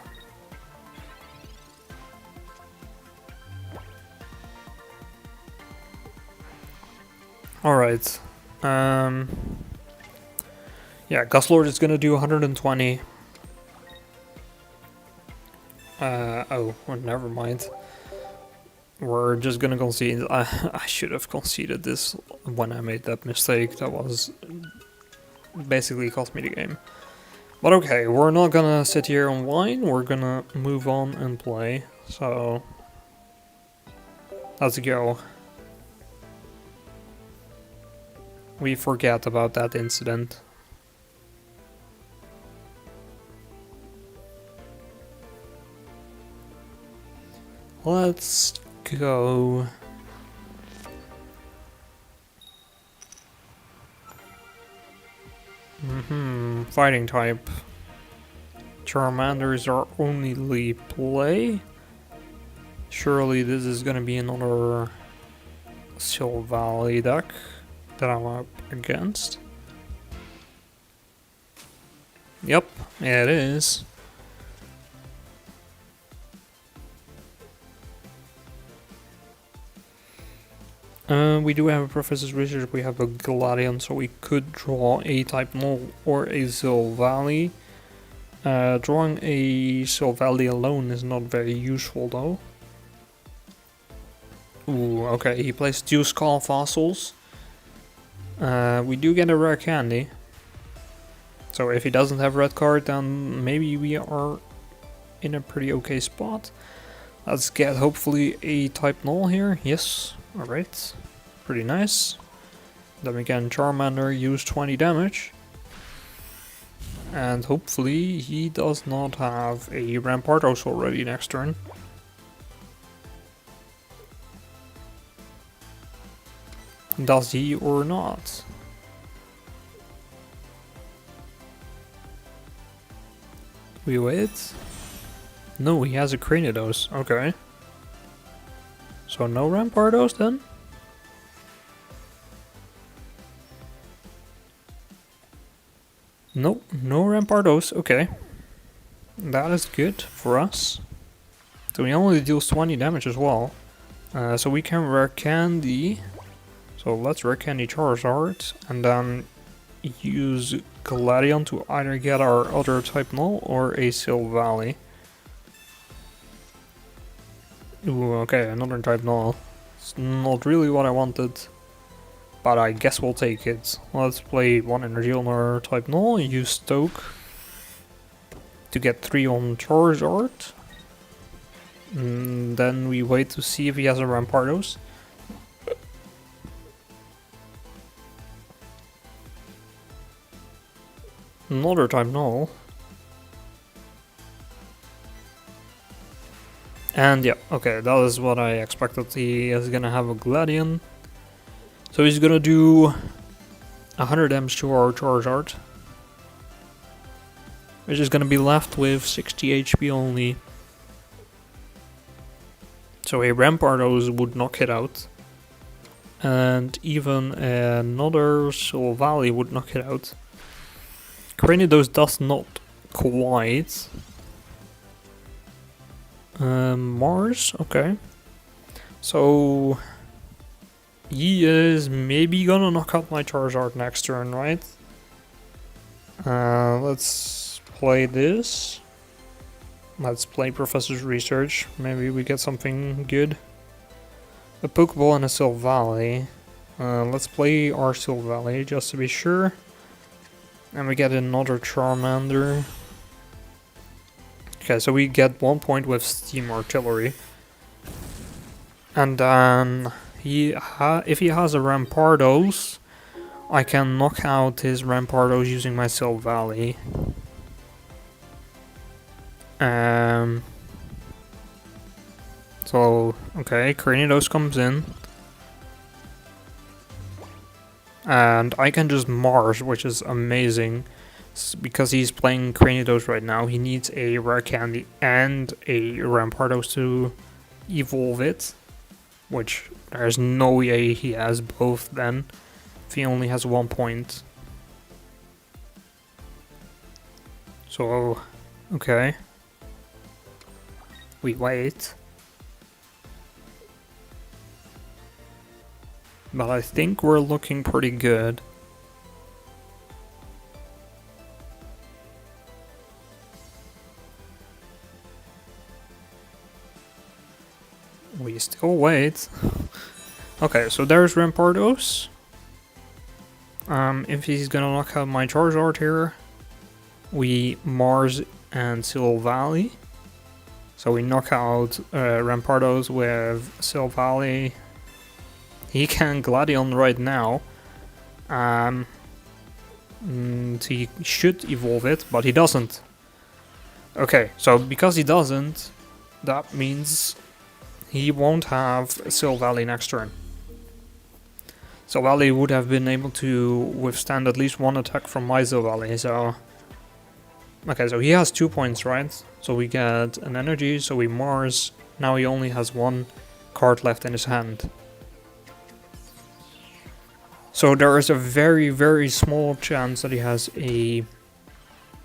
Alright, yeah, Guzzlord is gonna do 120. Oh, well, never mind. We're just gonna concede. I should have conceded this when I made that mistake. That was basically cost me the game. But okay, we're not gonna sit here and whine. We're gonna move on and play. So let's go. We forget about that incident. Let's go. Fighting type. Charmander is our only play. Surely this is gonna be another Silvally deck that I'm up against. Yep, it is. We do have a Professor's Research, we have a Gladion, so we could draw a type null or a Silvally. Drawing a Silvally alone is not very useful though. Ooh, okay, he plays 2 Skull Fossils. We do get a rare candy. So if he doesn't have red card, then maybe we are in a pretty okay spot. Let's get hopefully a type null here. Yes, alright. Pretty nice. Then we can Charmander, use 20 damage. And hopefully he does not have a Rampardos already next turn. Does he or not? We wait. No, he has a Cranidos. Okay. So no Rampardos then? Nope, no Rampardos. Okay. That is good for us. So he only deals 20 damage as well. So we can rare candy. So let's rare candy Charizard and then use Gladion to either get our other type null or a Silvally. Ooh, okay, another type null. It's not really what I wanted, but I guess we'll take it. Let's play 1 energy on our type null, use Stoke to get 3 on Charizard. And then we wait to see if he has a Rampardos. Another type null. And yeah, okay, that is what I expected. He is gonna have a Gladion. So he's gonna do 100 damage to our Charizard. Which is gonna be left with 60 HP only. So a Rampardos would knock it out. And even another Silvally would knock it out. Cranidos does not quite. Mars, okay. So he is maybe gonna knock out my Charizard next turn, right? Let's play this. Let's play Professor's Research. Maybe we get something good. A Pokeball and a Silvally. Let's play our Silvally just to be sure. And we get another Charmander. Okay, so we get 1 point with Steam Artillery. And then if he has a Rampardos, I can knock out his Rampardos using my Silvally. So, okay, Cranidos comes in. And I can just Mars, which is amazing. Because he's playing Cranidos right now, he needs a rare candy and a Rampardos to evolve it. Which there's no way he has both then, if he only has 1 point. So, okay. We wait. But I think we're looking pretty good. We still wait. Okay, so there's Rampardos. If he's gonna knock out my Charizard here, we Mars and Silvally. So we knock out Rampardos with Silvally. He can Gladion right now. He should evolve it, but he doesn't. Okay, so because he doesn't, that means he won't have Silvally next turn. Silvally would have been able to withstand at least 1 attack from my Silvally, so... Okay, so he has 2 points, right? So we get an energy, so we Mars. Now he only has 1 card left in his hand. So there is a very, very small chance that he has a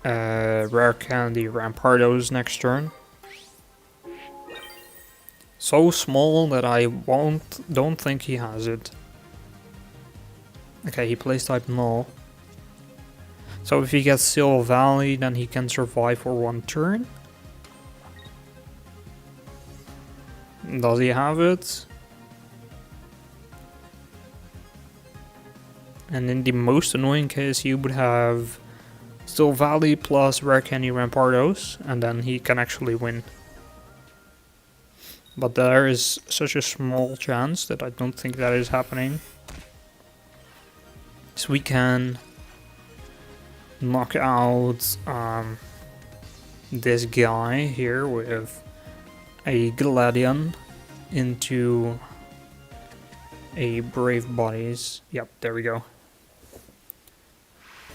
rare candy Rampardos next turn. So small that I don't think he has it. Okay, he plays type null. So if he gets Silver Valley, then he can survive for 1 turn. Does he have it? And in the most annoying case, he would have Silver Valley plus Rare Candy Rampardos, and then he can actually win. But there is such a small chance that I don't think that is happening. So we can knock out this guy here with a Gladion into a Brave Bodies. Yep, there we go.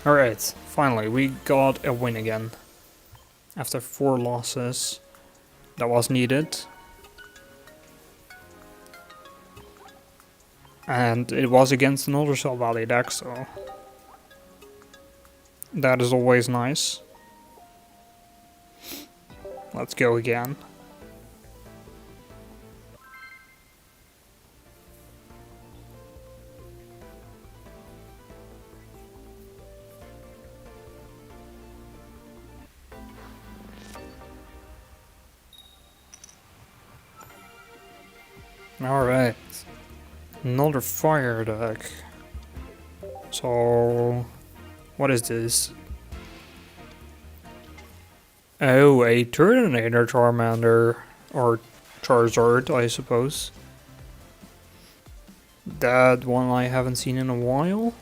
Alright, finally, we got a win again. After 4 losses, that was needed. And it was against another Silver Valley deck, so that is always nice. Let's go again. Alright. Another fire deck. So, what is this? Oh, a Turtonator Charmander, or Charizard, I suppose. That one I haven't seen in a while.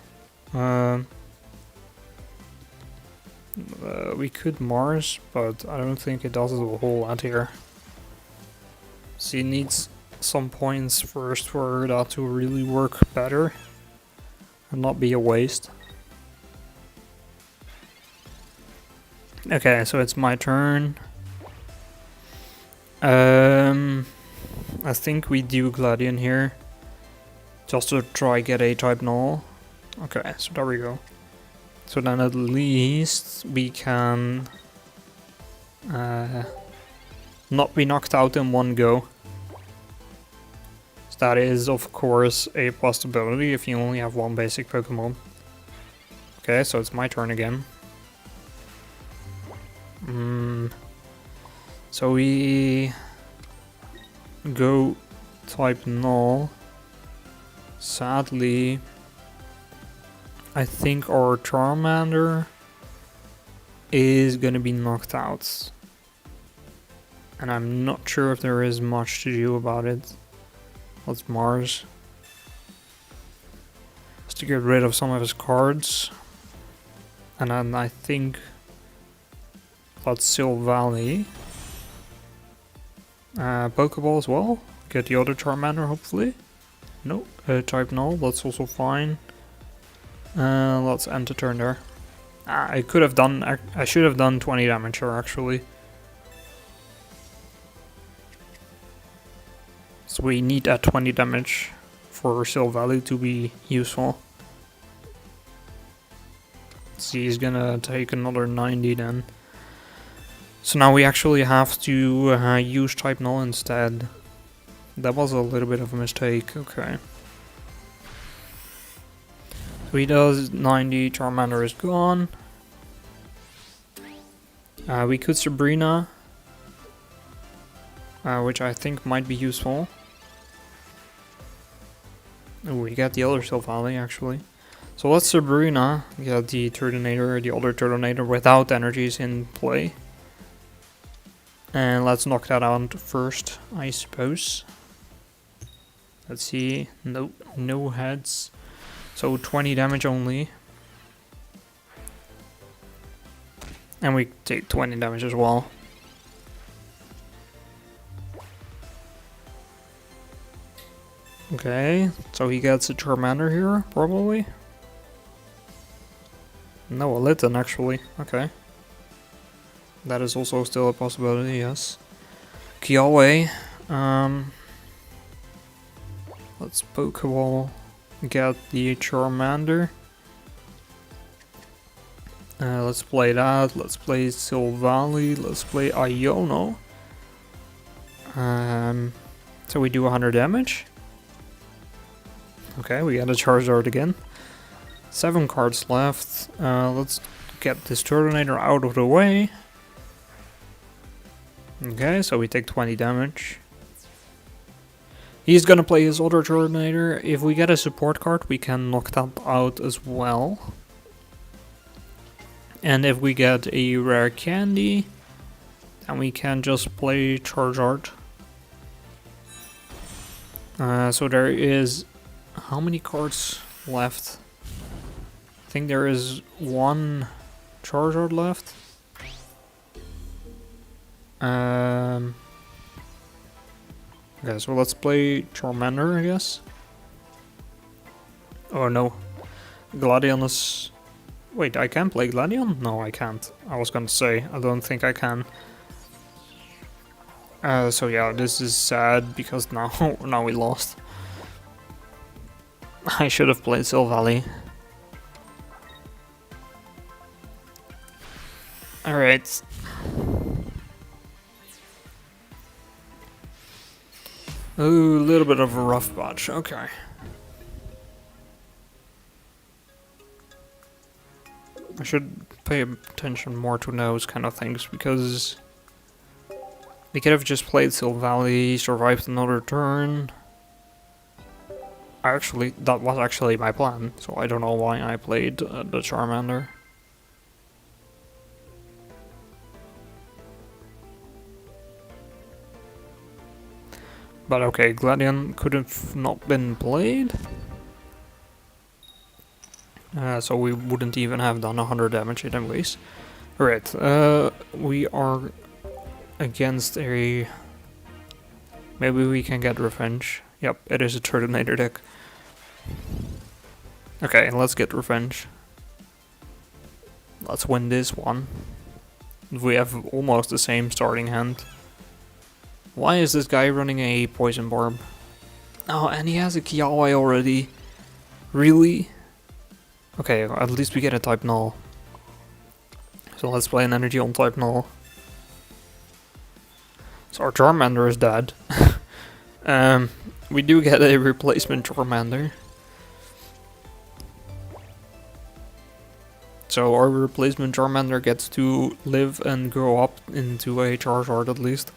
We could Mars, but I don't think it does a whole lot here. So it needs some points first for that to really work better and not be a waste. Okay, so it's my turn. I think we do Gladion here, just to try get a type null. Okay, so there we go. So then at least we can not be knocked out in one go. So that is of course a possibility if you only have 1 basic Pokemon. Okay, so it's my turn again. So we go type null. Sadly, I think our Charmander is gonna be knocked out. And I'm not sure if there is much to do about it. Let's Mars. Just to get rid of some of his cards. And then I think let's Silver Valley. Pokeball as well. Get the other Charmander hopefully. Nope, type null, that's also fine. Let's end the turn there. I should have done 20 damage here actually. So we need that 20 damage for Silver Valley to be useful. See, he's gonna take another 90 then. So now we actually have to use type null instead. That was a little bit of a mistake, okay. So he does 90, Charmander is gone. We could Sabrina, which I think might be useful. Oh, we got the other Silver Valley actually. So let's Sabrina, get the Turtonator, the other Turtonator without energies in play. And let's knock that out first, I suppose. Let's see, nope, no heads. So 20 damage only. And we take 20 damage as well. Okay, so he gets a Charmander here, probably. No, a Litten actually, okay. That is also still a possibility, yes. Kiawe. Let's Pokeball. Get the Charmander. Let's play that. Let's play Silver Valley. Let's play Iono. So we do 100 damage. Okay, we got a Charizard again. 7 cards left. Let's get this Turtonator out of the way. Okay, so we take 20 damage. He's gonna play his other Turtonator. If we get a support card, we can knock that out as well. And if we get a rare candy, then we can just play Charizard. So there is... how many cards left? I think there is 1 Charizard left. Okay, so let's play Charmander, I guess. Oh no. Gladion is... wait, I can play Gladion? No, I can't. I was gonna say, I don't think I can. So yeah, this is sad because now we lost. I should have played Silvally. Alright. Ooh, a little bit of a rough patch, okay. I should pay attention more to those kind of things, because we could have just played Silvally, survived another turn. Actually, that was actually my plan, so I don't know why I played the Charmander. But okay, Gladion could have not been played. So we wouldn't even have done 100 damage anyways. Alright, we are against a... maybe we can get revenge. Yep, it is a Turtonator deck. Okay, let's get revenge. Let's win this one. We have almost the same starting hand. Why is this guy running a Poison Barb? Oh, and he has a Kiawe already. Really? Okay, at least we get a type null. So let's play an energy on type null. So our Charmander is dead. We do get a replacement Charmander. So our replacement Charmander gets to live and grow up into a Charizard at least.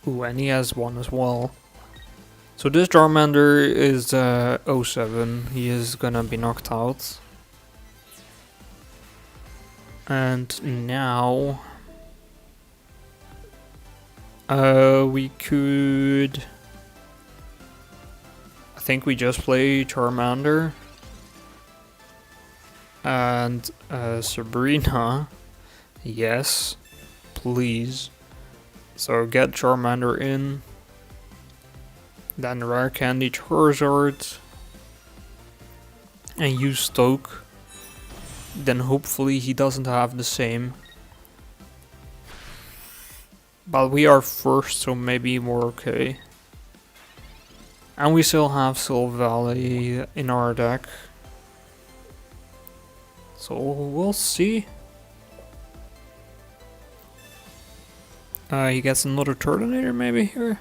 Ooh, and he has one as well. So this Charmander is 07. He is gonna be knocked out. And now... we could... I think we just play Charmander. And Sabrina. Yes, please. So get Charmander in. Then rare candy Charizard. And use Stoke. Then hopefully he doesn't have the same. But we are first, so maybe we're okay. And we still have Silvally in our deck. So we'll see. He gets another Turtonator maybe here?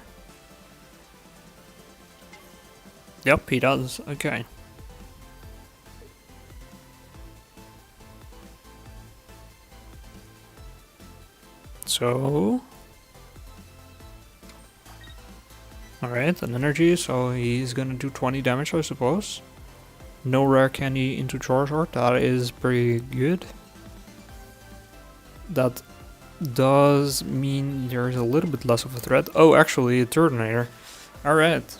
Yep, he does. Okay. So... alright, an energy, so he's gonna do 20 damage, I suppose. No rare candy into Charizard, that is pretty good. That does mean there's a little bit less of a threat. Oh, actually, a Turtonator. Alright.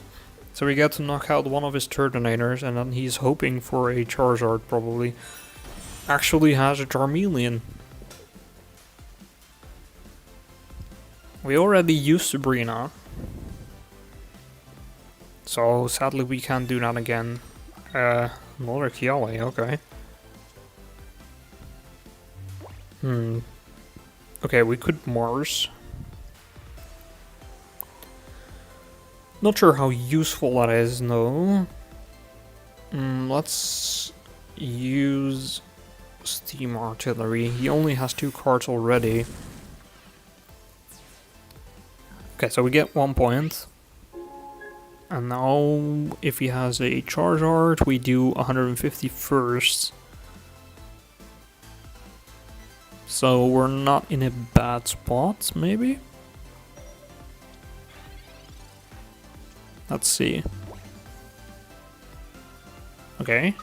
So we get to knock out one of his Turtonators, and then he's hoping for a Charizard, probably. Actually has a Charmeleon. We already used Sabrina. So, sadly we can't do that again. Another Kiawe, okay. Okay, we could Mars. Not sure how useful that is, no. Let's use Steam Artillery. He only has 2 cards already. Okay, so we get 1 point. And now, if he has a Charizard, we do 150 first. So we're not in a bad spot, maybe? Let's see. Okay.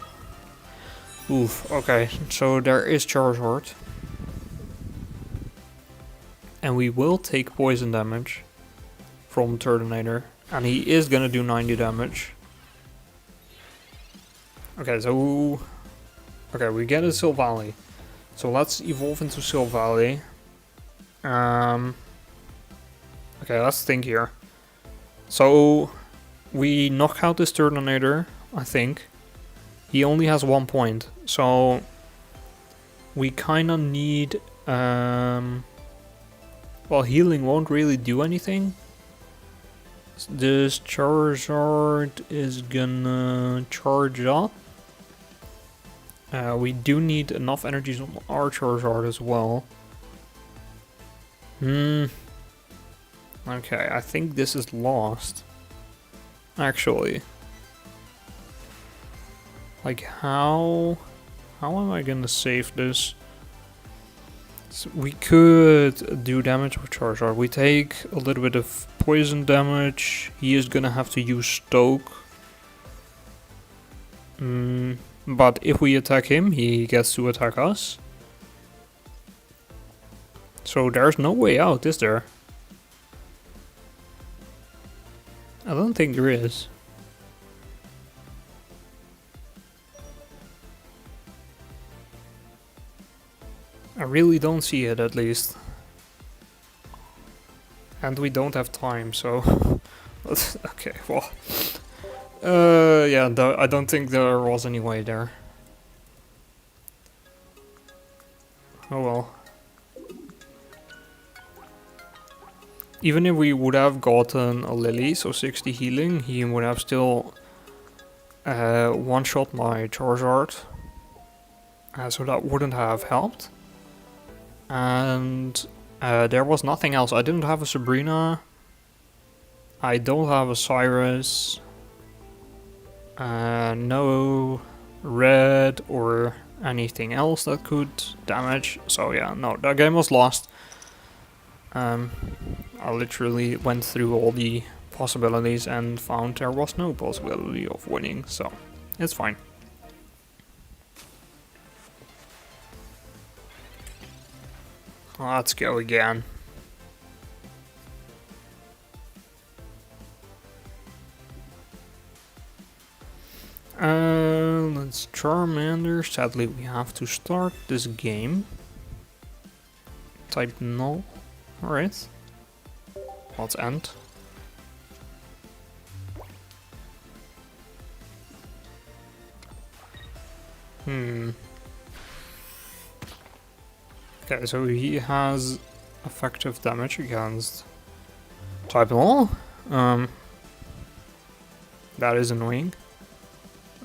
Oof, okay, so there is Charizard. And we will take poison damage from Turtonator. And he is gonna do 90 damage. Okay, so... Okay, we get a Silvally. So let's evolve into Silvally. Okay, let's think here. So... We knock out this Turtonator, I think. He only has 1 point. So... We kinda need... Well, healing won't really do anything. This Charizard is gonna charge up. We do need enough energies on our Charizard as well. Okay, I think this is lost. Actually. Like, how am I gonna save this? So we could do damage with Charizard. We take a little bit of poison damage. He is gonna have to use Stoke. But if we attack him, he gets to attack us. So there's no way out, is there? I don't think there is. I really don't see it, at least. And we don't have time, so... Okay, well... yeah, I don't think there was any way there. Oh well. Even if we would have gotten a Lily, so 60 healing, he would have still one-shot my Charizard. So that wouldn't have helped. And there was nothing else. I didn't have a Sabrina. I don't have a Cyrus. No red or anything else that could damage. So yeah, no, that game was lost. I literally went through all the possibilities and found there was no possibility of winning, so it's fine. Let's go again. Let's Charmander. Sadly, we have to start this game. Type no. Alright. Let's end. Okay, so he has effective damage against type null. That is annoying.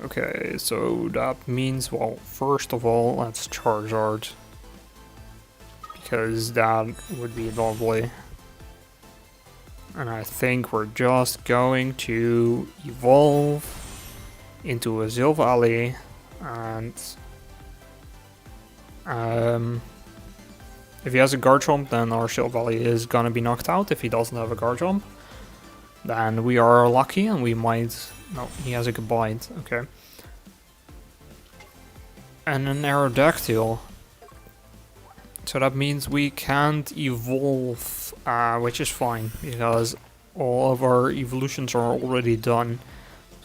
Okay, so that means, well, first of all, let's Charizard. Because that would be lovely. And I think we're just going to evolve into a Silvally. And if he has a Garchomp, then our Silvally is gonna be knocked out. If he doesn't have a Garchomp, then we are lucky and we might... No, he has a Goodbite, okay. And an Aerodactyl. So that means we can't evolve, which is fine, because all of our evolutions are already done.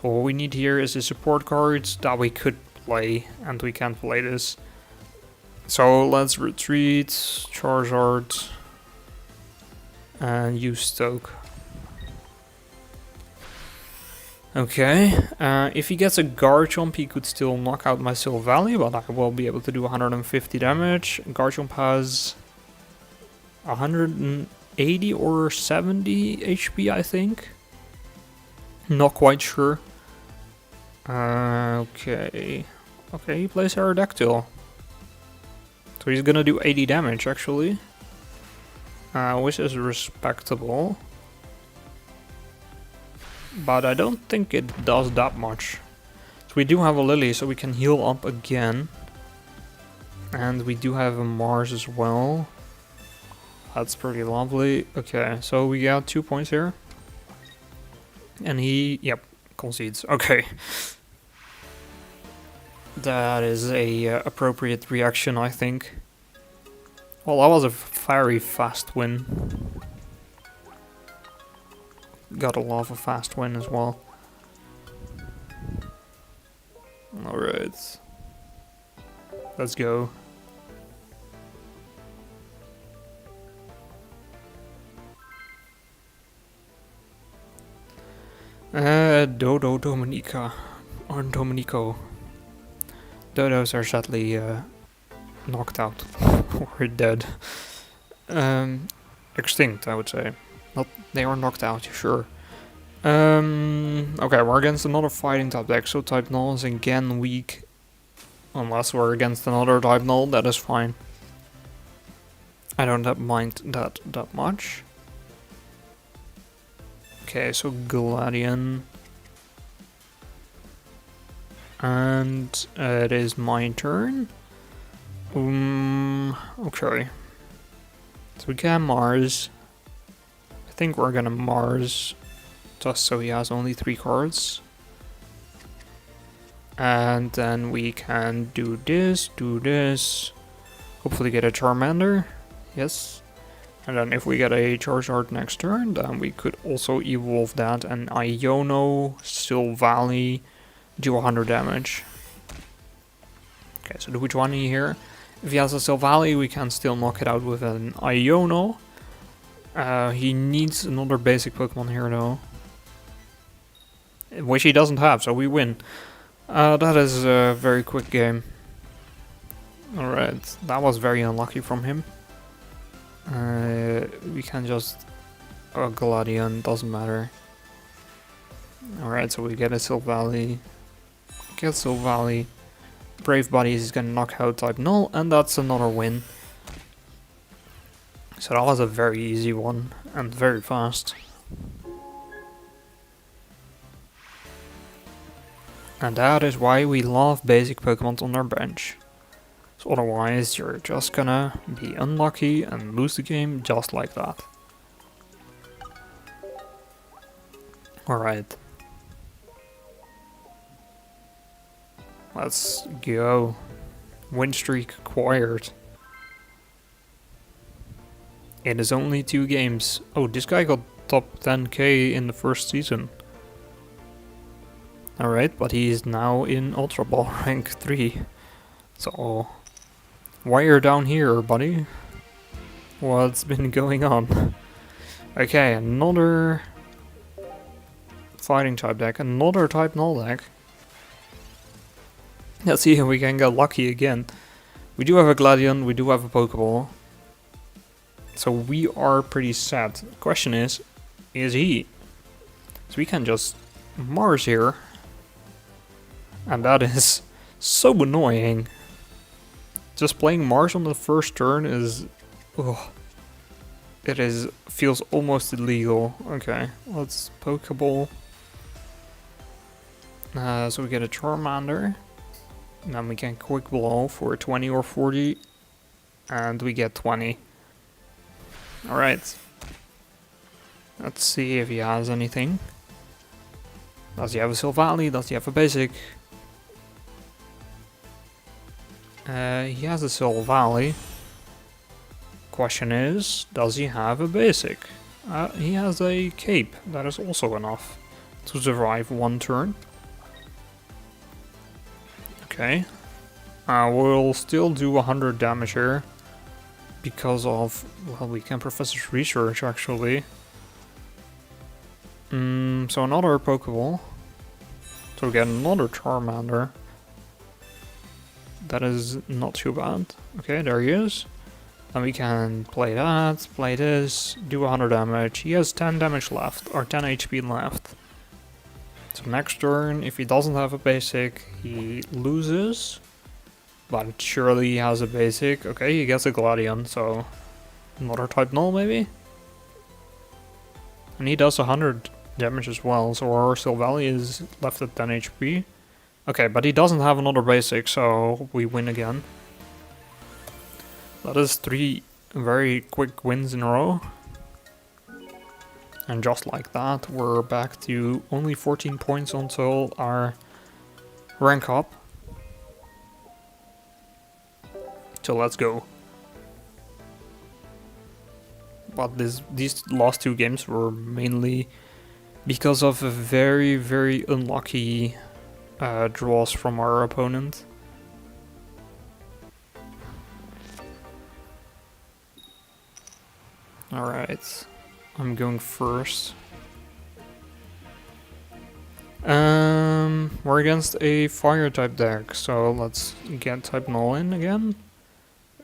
So all we need here is the support cards that we could play, and we can't play this. So let's retreat, Charizard, and use Stoke. Okay, if he gets a Garchomp, he could still knock out my Silvally, but I will be able to do 150 damage. Garchomp has 180 or 70 HP, I think. Not quite sure. Okay. Okay, he plays Aerodactyl. So he's gonna do 80 damage actually, which is respectable. But I don't think it does that much. So we do have a Lily, so we can heal up again. And we do have a Mars as well. That's pretty lovely. Okay, so we got 2 points here. And he, yep, concedes. Okay. That is a appropriate reaction, I think. Well, that was a very fast win. Gotta love a fast win as well. Alright. Let's go. Dodo Dominica. Or Dominico. Dodos are sadly knocked out. Or dead. Extinct, I would say. Not, they are knocked out, sure. Okay, we're against another fighting type deck, so type null is again weak. Unless we're against another type null, that is fine. I don't mind that much. Okay, so Gladion. And it is my turn. Okay. So we can Mars. I think we're gonna Mars. Just so he has only 3 cards. And then we can do this. Hopefully get a Charmander. Yes. And then if we get a Charizard next turn, then we could also evolve that. And Iono, Silvally, do 100 damage. Okay, so do we 20 here? If he has a Silvally, we can still knock it out with an Iono. He needs another basic Pokemon here though. Which he doesn't have, so we win. That is a very quick game. Alright, that was very unlucky from him. We can just... Gladion, doesn't matter. Alright, so we get a Silvally. Get Silvally. Brave Buddies is gonna knock out type null, and that's another win. So that was a very easy one, and very fast. And that is why we love basic Pokemon on our bench. So otherwise you're just gonna be unlucky and lose the game just like that. Alright. Let's go. Win streak acquired. It is only 2 games. Oh, this guy got top 10k in the first season. Alright, but he is now in Ultra Ball rank 3. So, why are you down here, buddy? What's been going on? Okay, another fighting type deck, another type null deck. Let's see if we can get lucky again. We do have a Gladion, we do have a Pokeball. So we are pretty set. The question is he? So we can just Mars here. And that is so annoying. Just playing Mars on the first turn is... Ugh. It is... feels almost illegal. Okay, let's Pokeball. So we get a Charmander. And then we can Quick Blow for 20 or 40. And we get 20. Alright. Let's see if he has anything. Does he have a Silvally? Does he have a basic? He has a Silvally. Question is, does he have a basic? He has a cape. That is also enough to survive 1 turn. Okay. We'll still do 100 damage here. Because of, well, we can Professor's Research actually. So another Pokeball. So we get another Charmander. That is not too bad. Okay, there he is. And we can play that, play this, do 100 damage. He has 10 damage left, or 10 HP left. So next turn, if he doesn't have a basic, he loses. But surely he has a basic. Okay, he gets a Gladion, so another type null maybe? And he does 100 damage as well, so our Silvally is left at 10 HP. Okay, but he doesn't have another basic, so we win again. That is 3 very quick wins in a row. And just like that, we're back to only 14 points until our rank up. So let's go. But these last 2 games were mainly because of a very, very unlucky draws from our opponent. Alright, I'm going first. We're against a fire type deck, so let's get type null in again.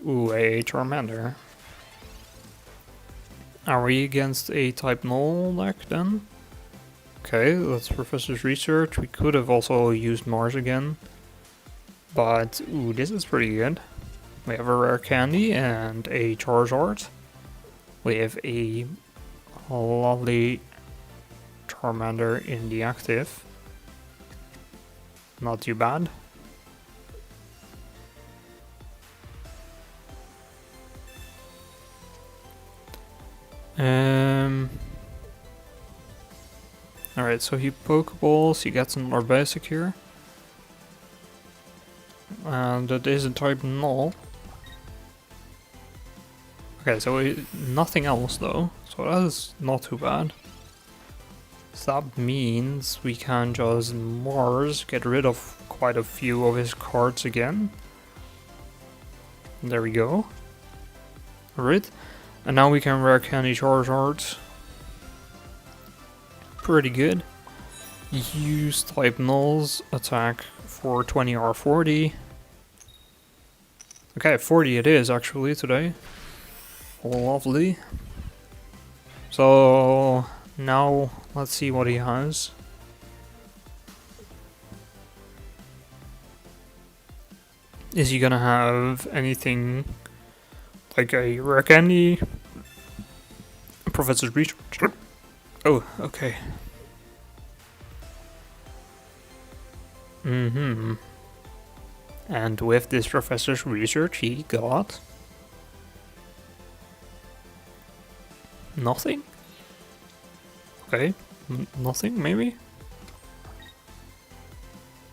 Ooh, a Charmander. Are we against a type null deck then? Okay, that's Professor's Research. We could have also used Mars again. But, ooh, this is pretty good. We have a rare candy and a Charizard. We have a lovely Charmander in the active. Not too bad. Alright, so he Pokeballs, he gets another basic here. And that is a type null. Okay, so nothing else though, so that is not too bad. So that means we can just Mars, get rid of quite a few of his cards again. There we go. Alright, and now we can rare candy Charizard. Pretty good. Use type nulls, attack for 20 or 40. Okay, 40 it is actually today. Lovely. So now let's see what he has. Is he gonna have anything like a rare candy? Professor's Research. Oh, okay. And with this Professor's Research he got nothing? Okay, nothing maybe?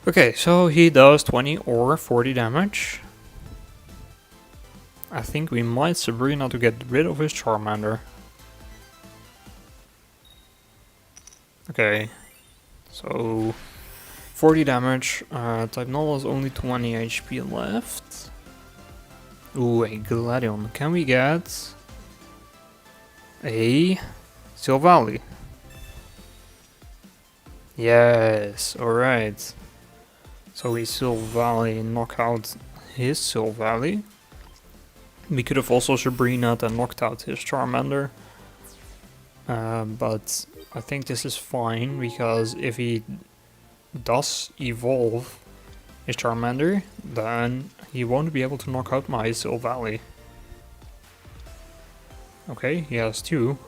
Okay, so he does 20 or 40 damage. I think we might Sabrina to get rid of his Charmander. Okay, so 40 damage, type null is only 20 HP left. Ooh, a Gladion. Can we get a Silvally? Yes, alright. So we Silvally knock out his Silvally. We could have also Sabrina and knocked out his Charmander. But I think this is fine, because if he does evolve his Charmander, then he won't be able to knock out my Silvally. Okay, he has 2.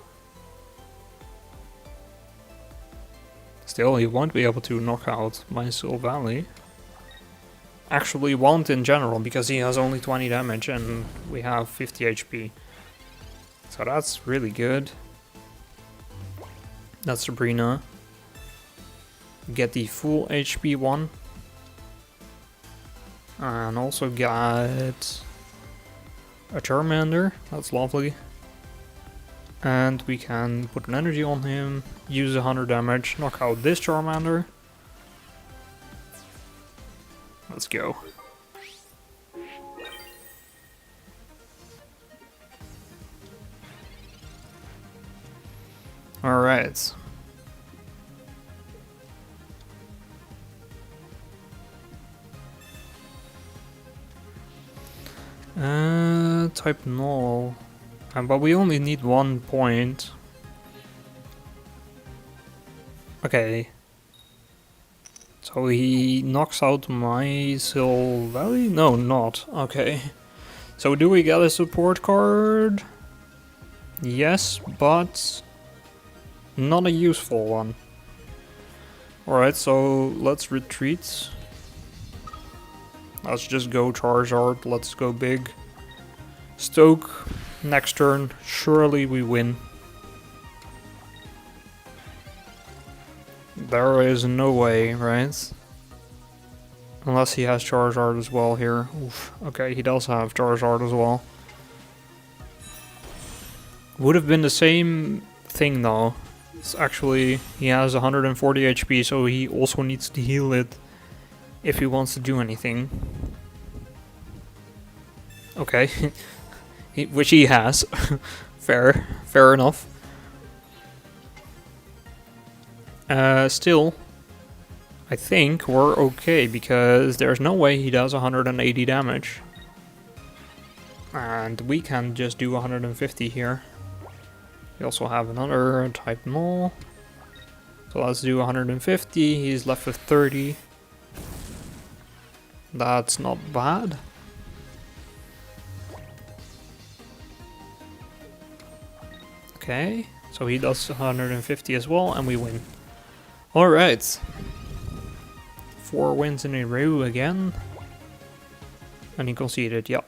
Still, he won't be able to knock out my Silvally. Actually won't in general, because he has only 20 damage and we have 50 HP. So that's really good. That's Sabrina. Get the full HP one. And also get a Charmander. That's lovely. And we can put an energy on him, use 100 damage, knock out this Charmander. Let's go. Alright. Type null. But we only need 1 point. So he knocks out my Solgaleo? No, not. Okay. So do we get a support card? Yes, but not a useful one. Alright, so let's retreat. Let's just go Charizard, let's go big. Stoke, next turn, surely we win. There is no way, right? Unless he has Charizard as well here. Oof. Okay, he does have Charizard as well. Would have been the same thing though. It's actually, he has 140 HP, so he also needs to heal it if he wants to do anything. Okay, which he has. fair enough. Still, I think we're okay because there's no way he does 180 damage. And we can just do 150 here. We also have another type null. So let's do 150, he's left with 30. That's not bad. Okay, so he does 150 as well and we win. Alright. 4 wins in a row again. And he conceded, yep.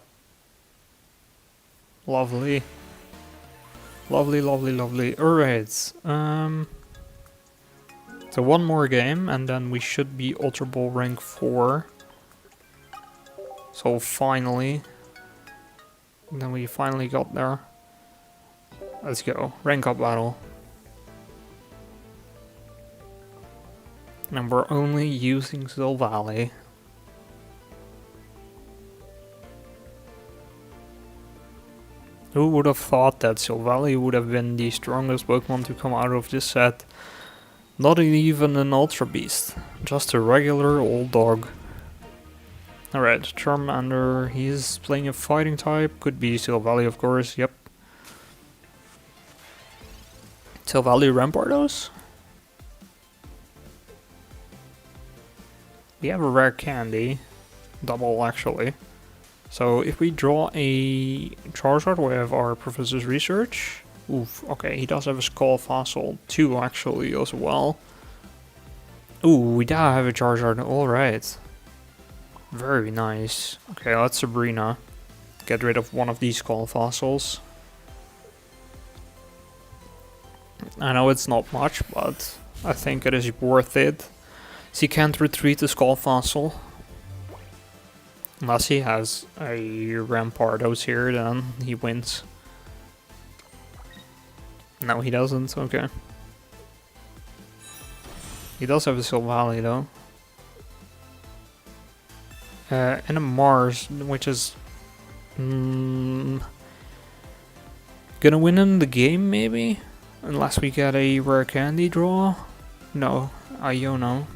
Lovely. Lovely, lovely, lovely. Alright. So one more game and then we should be Ultra Ball rank 4. So finally. And then we finally got there. Let's go. Rank up battle. And we're only using Solgaleo. Who would have thought that Solgaleo would have been the strongest Pokemon to come out of this set? Not even an Ultra Beast, just a regular old dog. Alright, Charmander, he's playing a fighting type, could be Solgaleo of course, yep. Solgaleo Rampardos? We have a rare candy, double actually. So if we draw a Charizard with our Professor's Research, oof, okay, he does have a Skull Fossil too actually as well. Ooh, we do have a Charizard, alright. Very nice. Okay, let's Sabrina. Get rid of one of these Skull Fossils. I know it's not much, but I think it is worth it. So he can't retreat the Skull Fossil. Unless he has a Rampardos here, then he wins. No, he doesn't, okay. He does have a Solgaleo though. And a Mars, which is... gonna win him the game, maybe? Unless we get a rare candy draw? No, Iono.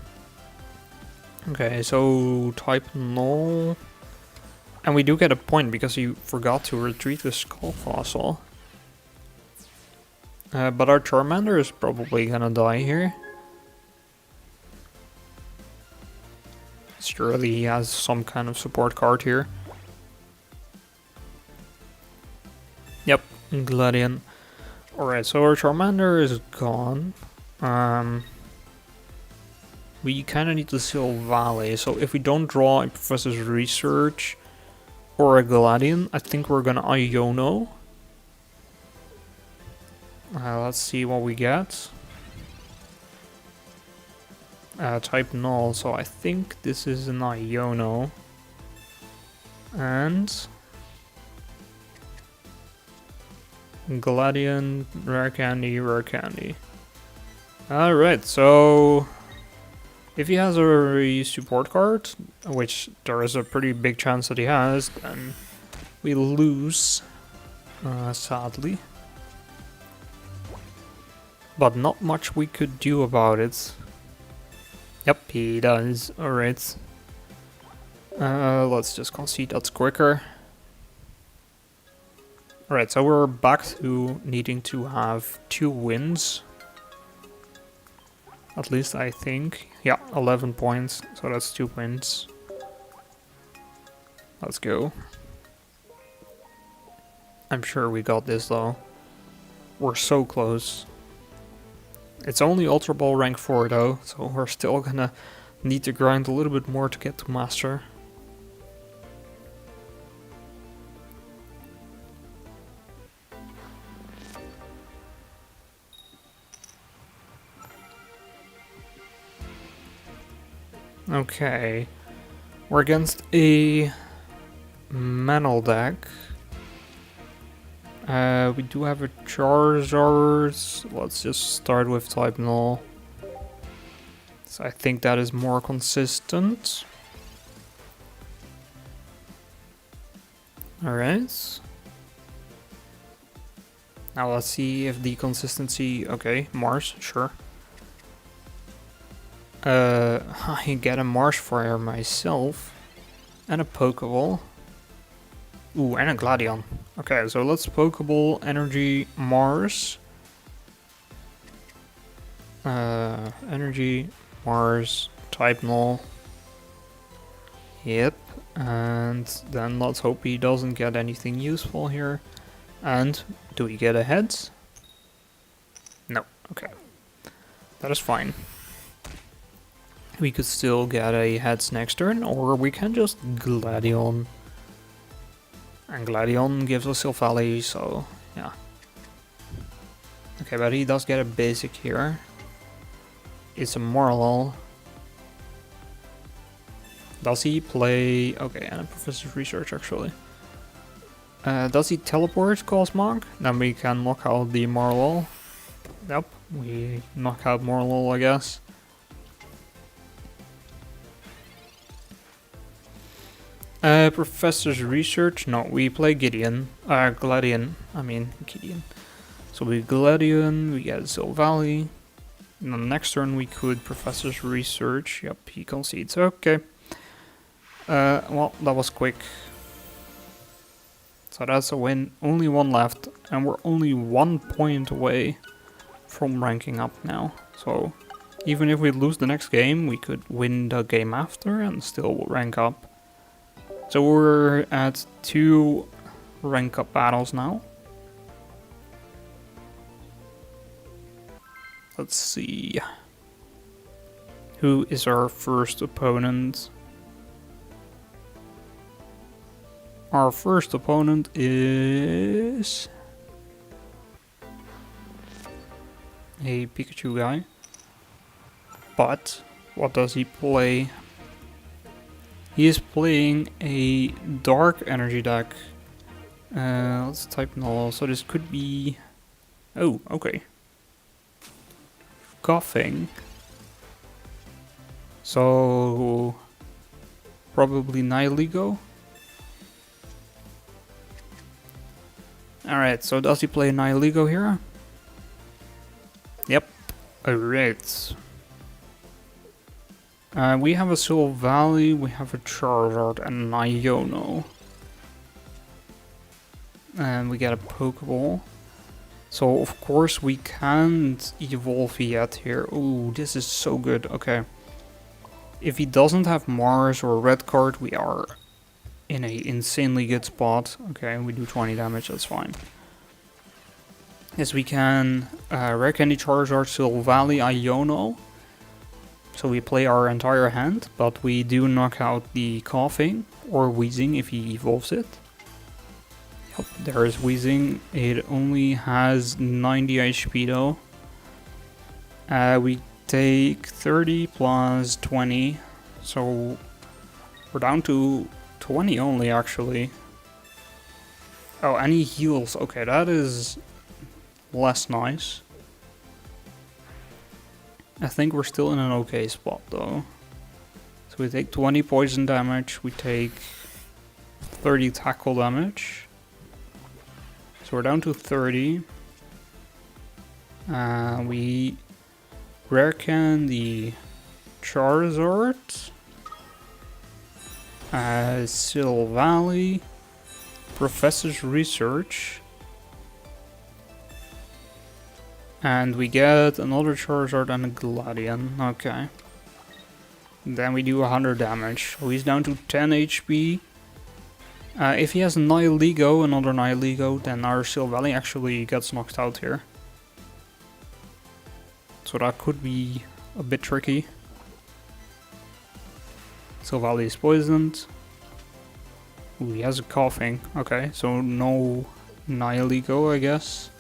Okay, so type null. And we do get a point because he forgot to retreat the Skull Fossil. But our Charmander is probably gonna die here. Surely he has some kind of support card here. Yep, Gladian. Alright, so our Charmander is gone. We kind of need to Solgaleo, so if we don't draw a Professor's Research or a Gladian, I think we're gonna Iono. Let's see what we get. Type null, so I think this is an Iono. And Gladian, rare candy, rare candy. Alright, so if he has a support card, which there is a pretty big chance that he has, then we lose, sadly. But not much we could do about it. Yep, he does. Alright. Let's just concede that's quicker. Alright, so we're back to needing to have 2 wins. At least I think. Yeah, 11 points, so that's 2 wins. Let's go. I'm sure we got this though. We're so close. It's only Ultra Ball rank 4 though, so we're still gonna need to grind a little bit more to get to Master. Okay. We're against a Mantle deck. We do have a Charizard. Let's just start with type Null. So I think that is more consistent. Alright. Now let's see if the consistency... Okay, Mars, sure. I get a Mars Fire myself. And a Pokeball. Ooh, and a Gladion. Okay, so let's Pokeball, Energy, Mars. Energy, Mars, type Null. Yep. And then let's hope he doesn't get anything useful here. And do we get a heads? No. Okay. That is fine. We could still get a heads next turn, or we can just Gladion. And Gladion gives us Silvally, so yeah. Okay, but he does get a basic here. It's a Marlol. Does he play... Okay, and a Professor's Research actually. Does he teleport Cosmog? Then we can knock out the Marlol. Yep, we knock out Marlol, I guess. Professor's Research? No, we play Gideon. Gladion. I mean, Gideon. So we Gladion, we get Silvally. And the next turn we could Professor's Research. Yep, he concedes. Okay. Well, that was quick. So that's a win. Only one left. And we're only 1 point away from ranking up now. So even if we lose the next game, we could win the game after and still rank up. So we're at 2 rank up battles now. Let's see. Who is our first opponent? Our first opponent is a Pikachu guy. But what does he play? He is playing a dark energy deck. Let's type Null. So this could be... Oh, okay. Coughing. So... Probably Nihilego. Alright, so does he play Nihilego here? Yep. Alright. We have a Silvally, we have a Charizard, and an Iono. And we get a Pokeball. So, of course, we can't evolve yet here. Ooh, this is so good. Okay. If he doesn't have Mars or a red card, we are in an insanely good spot. Okay, we do 20 damage, that's fine. Yes, we can Rare Candy, Charizard, Silvally, Iono. So we play our entire hand, but we do knock out the Coughing or Wheezing if he evolves it. Yep, there is Wheezing. It only has 90 HP though. We take 30 plus 20, so we're down to 20 only actually. Oh, and he heals. Okay, that is less nice. I think we're still in an okay spot though. So we take 20 poison damage, we take 30 tackle damage. So we're down to 30. We Rare Candy Charizard. Silvally. Professor's Research. And we get another Charizard and a Gladion. Okay. Then we do 100 damage. So he's down to 10 HP. If he has Nihilego, another Nihilego, then our Silvally actually gets knocked out here. So that could be a bit tricky. Silvally is poisoned. Ooh, he has a coughing. Okay, so no Nihilego, I guess.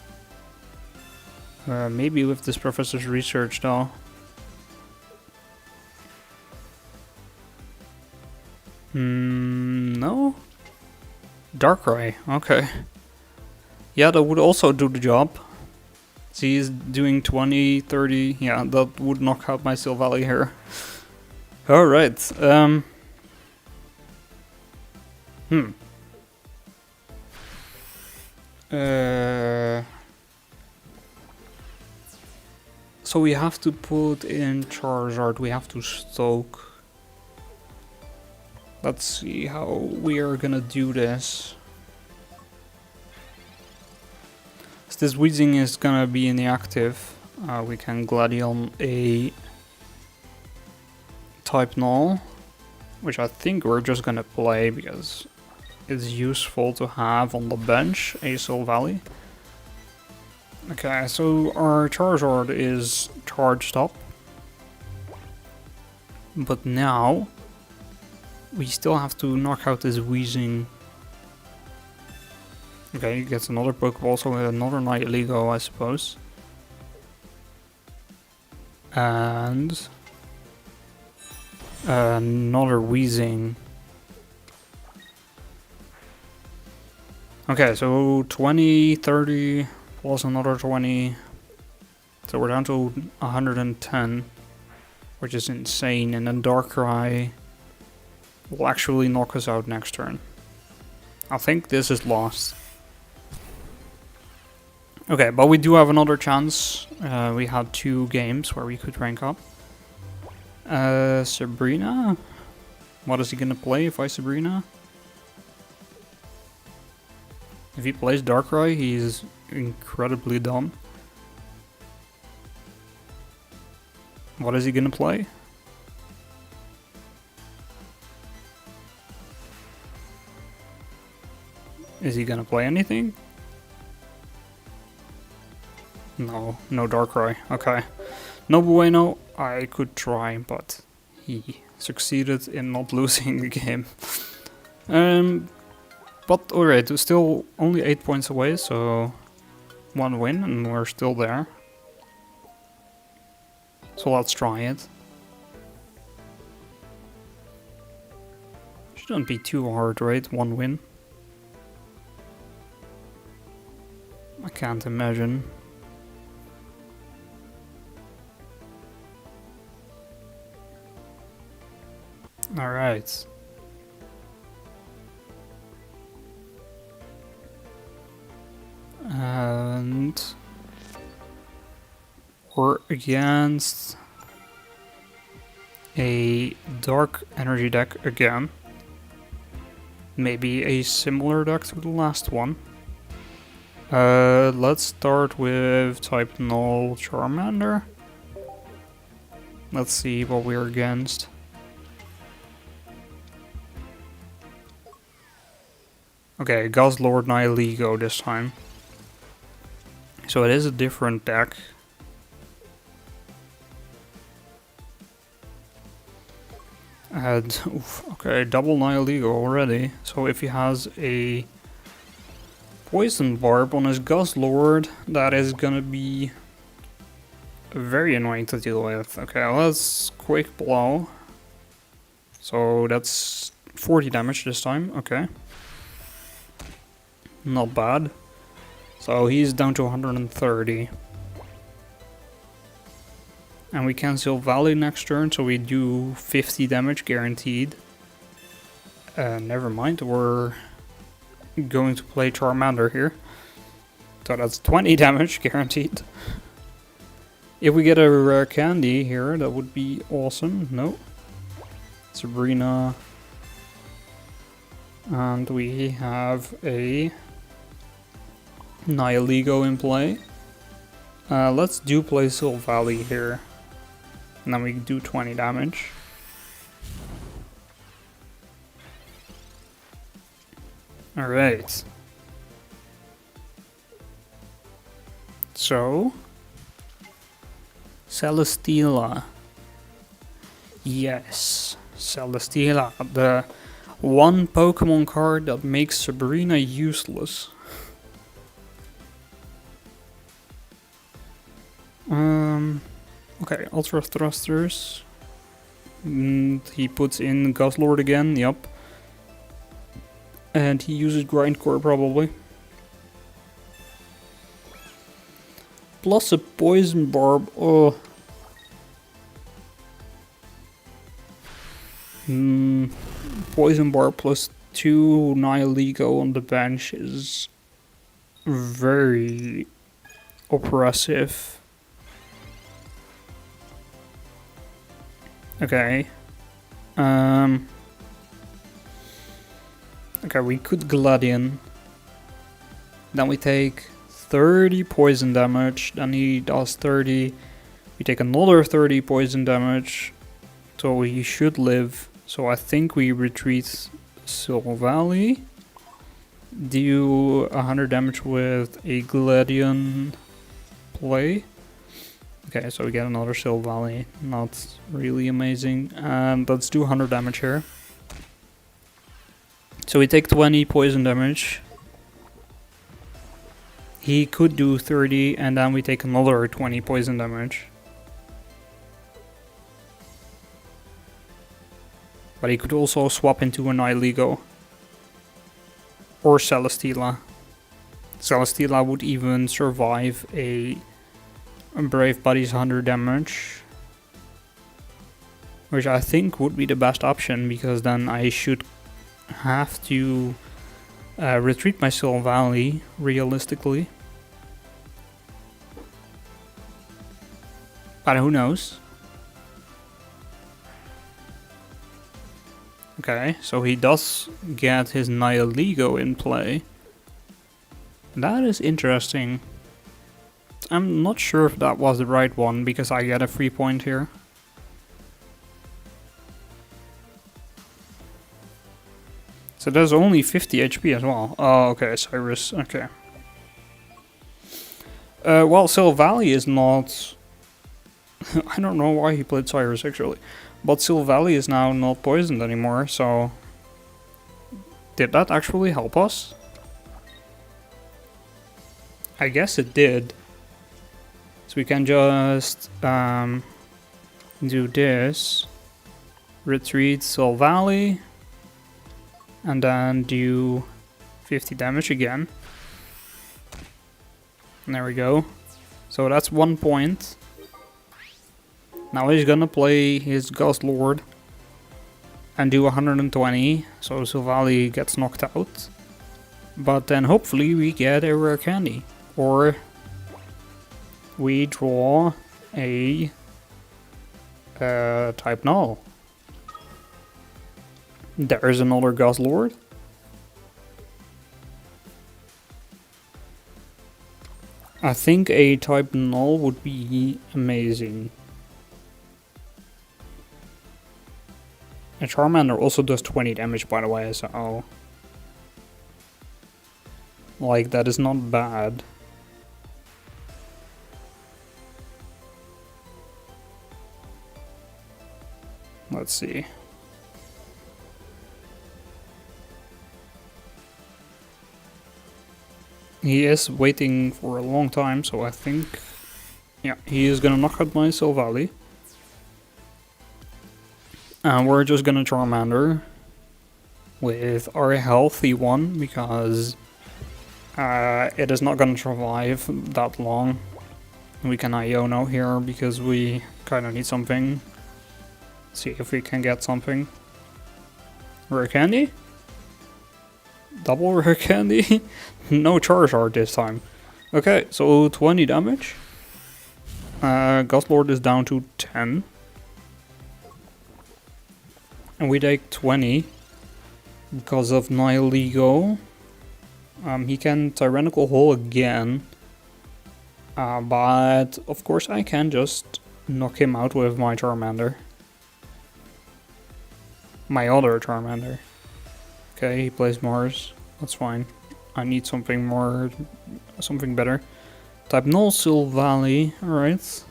Maybe with this professor's research though. No? Darkrai, okay. Yeah, that would also do the job. See, he's doing 20, 30. Yeah, that would knock out my Silvally here. Alright, so we have to put in Charizard, we have to stoke. Let's see how we are gonna do this. As this Weezing is gonna be inactive, we can Gladion a type Null, which I think we're just gonna play because it's useful to have on the bench a Silvally. Okay, so our Charizard is charged up. But now we still have to knock out this Weezing. Okay, he gets another Pokeball, so another Nihilego, I suppose. And another Weezing. Okay, so 20, 30, plus another 20. So we're down to 110, which is insane. And then Darkrai will actually knock us out next turn. I think this is lost. Okay, but we do have another chance. We had 2 games where we could rank up. Sabrina? What is he gonna play if I Sabrina? If he plays Darkrai, he's incredibly dumb. What is he gonna play? Is he gonna play anything? No, no Darkrai. Okay. No bueno. I could try, but he succeeded in not losing the game. But alright, we're still only 8 points away, so 1 win and we're still there. So let's try it. Shouldn't be too hard, right? 1 win. I can't imagine. Alright. And we're against a dark energy deck again. Maybe a similar deck to the last one. Let's start with type Null Charmander. Let's see what we're against. Okay, Guzzlord Nihilego this time. So it is a different deck. And, okay, double Nihilego already. So if he has a Poison Barb on his Guzzlord, that is gonna be very annoying to deal with. Okay, let's Quick Blow. So that's 40 damage this time, okay. Not bad. So he's down to 130. And we cancel Valley next turn, so we do 50 damage guaranteed. Never mind, we're going to play Charmander here. So that's 20 damage guaranteed. If we get a rare candy here, that would be awesome. No. Sabrina. And we have a Nihilego in play. Let's do play Soul Valley here. And then we do 20 damage. Alright. So, Celesteela. Yes, Celesteela, the one Pokemon card that makes Sabrina useless. Okay, Ultra Thrusters. He puts in Guzzlord again, yep. And he uses Grindcore probably. Plus a Poison Barb, oh. Poison Barb plus 2 Nihilego on the bench is very oppressive. Okay. Okay, we could Gladion. Then we take 30 poison damage. Then he does 30. We take another 30 poison damage. So he should live. So I think we retreat Soul Valley. Do 100 damage with a Gladion play. Okay, so we get another Soul Valley. Not really amazing. And let's do 100 damage here. So we take 20 poison damage. He could do 30 and then we take another 20 poison damage. But he could also swap into a Nihilego. Or Celesteela. Celesteela would even survive a Brave Buddy's 100 damage. Which I think would be the best option, because then I should have to retreat my Soul Valley, realistically. But who knows? Okay, so he does get his Nihilego in play. That is interesting. I'm not sure if that was the right one, because I get a free point here. So there's only 50 HP as well. Oh, okay, Cyrus, okay. Well, Soul Valley is not... I don't know why he played Cyrus, actually. But Soul Valley is now not poisoned anymore, so... Did that actually help us? I guess it did. So we can just do this. Retreat Soul Valley. And then do 50 damage again. And there we go. So that's 1 point. Now he's gonna play his Guzzlord and do 120, so Soul Valley gets knocked out. But then hopefully we get a rare candy, or we draw a type null. There's another Guzzlord. I think a type null would be amazing. And Charmander also does 20 damage, by the way, so... Like, that is not bad. Let's see. He is waiting for a long time, so I think... Yeah, he is gonna knock out my Soul Valley. And we're just gonna Charmander with our healthy one, because it is not gonna survive that long. We can Iono here because we kinda need something. See if we can get something. Rare candy? Double rare candy? No Charizard this time. Okay, so 20 damage. Guzzlord is down to 10. And we take 20 because of Nihilego. He can Tyrannical Hole again. But of course I can just knock him out with my Charmander. My other Charmander. Okay, he plays Mars. That's fine. I need something more, something better. Type Null Silvally, alright.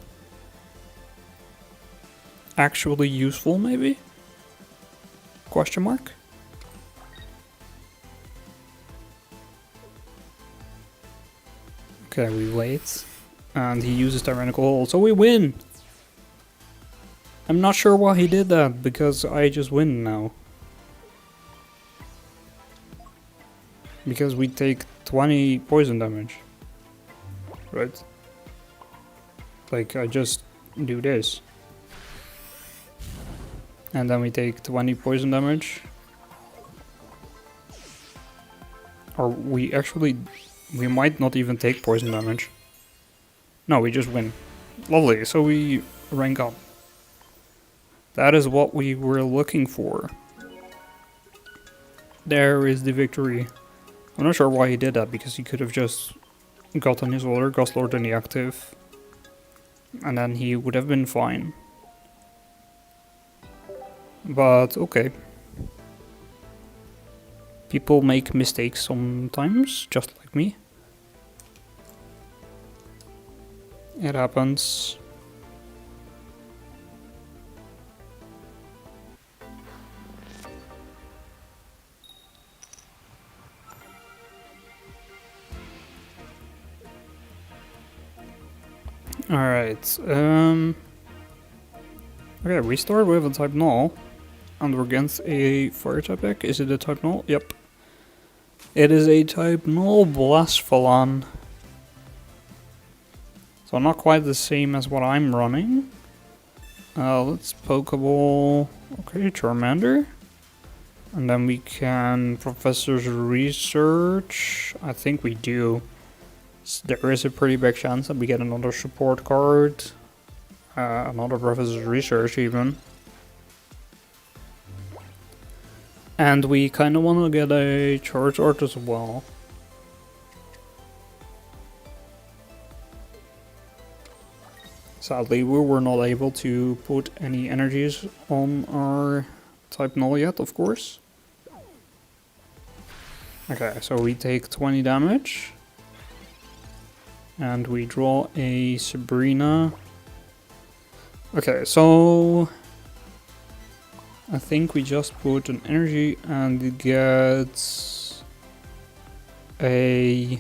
Actually useful, maybe? Question mark? Okay, we wait. And he uses Tyrannical Hold, so we win! I'm not sure why he did that, because I just win now. Because we take 20 poison damage. Right? Like, I just do this. And then we take 20 poison damage. Or we actually... we might not even take poison damage. No, we just win. Lovely, so we rank up. That is what we were looking for. There is the victory. I'm not sure why he did that, because he could have just gotten his order, Goslord in the active. And then he would have been fine. But okay. People make mistakes sometimes, just like me. It happens. Alright, okay, we start with a type Null. And we're against a fire type deck. Is it a type Null? Yep. It is a type Null Blastphalon. So not quite the same as what I'm running. Let's Pokeball. Okay, Charmander. And then we can Professor's Research. I think we do. So there is a pretty big chance that we get another support card. Another Professor's Research even. And we kind of want to get a Charizard as well. Sadly, we were not able to put any energies on our type Null yet, of course. Okay, so we take 20 damage. And we draw a Sabrina. Okay, so I think we just put an energy and get a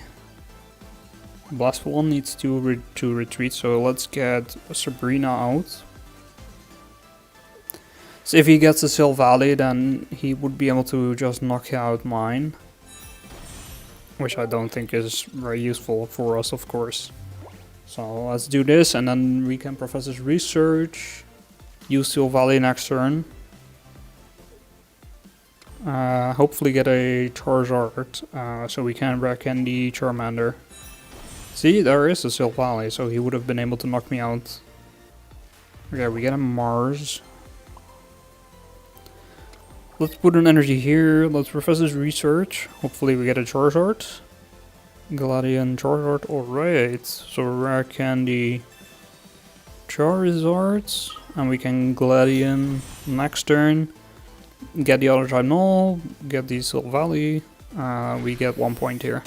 Blastphalon needs to retreat, so let's get Sabrina out. So if he gets a Silvally, then he would be able to just knock out mine. Which I don't think is very useful for us, of course. So let's do this, and then we can Professor's Research. Use Silvally next turn. Hopefully get a Charizard, so we can reckon the Charmander. See, there is a Silvally, so he would have been able to knock me out. Okay, we get a Mars. Let's put an energy here. Let's Professor's Research. Hopefully we get a Charizard. Gladion Charizard. Alright. So rare candy Charizards. And we can Gladion next turn. Get the other type Null. Get the Silvally. We get 1 point here.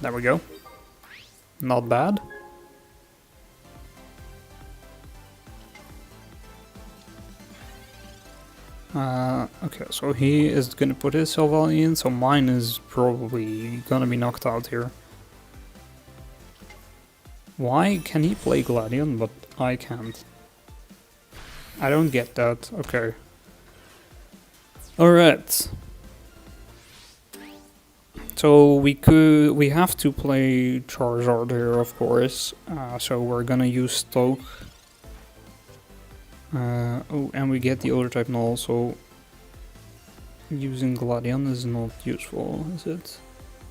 There we go. Not bad. Okay, so he is gonna put his Silvally in, so mine is probably gonna be knocked out here. Why can he play Gladion, but I can't? I don't get that. Okay. Alright. So we have to play Charizard here, of course. So we're gonna use Stoke. Oh, and we get the other type Null, so using Gladion is not useful, is it?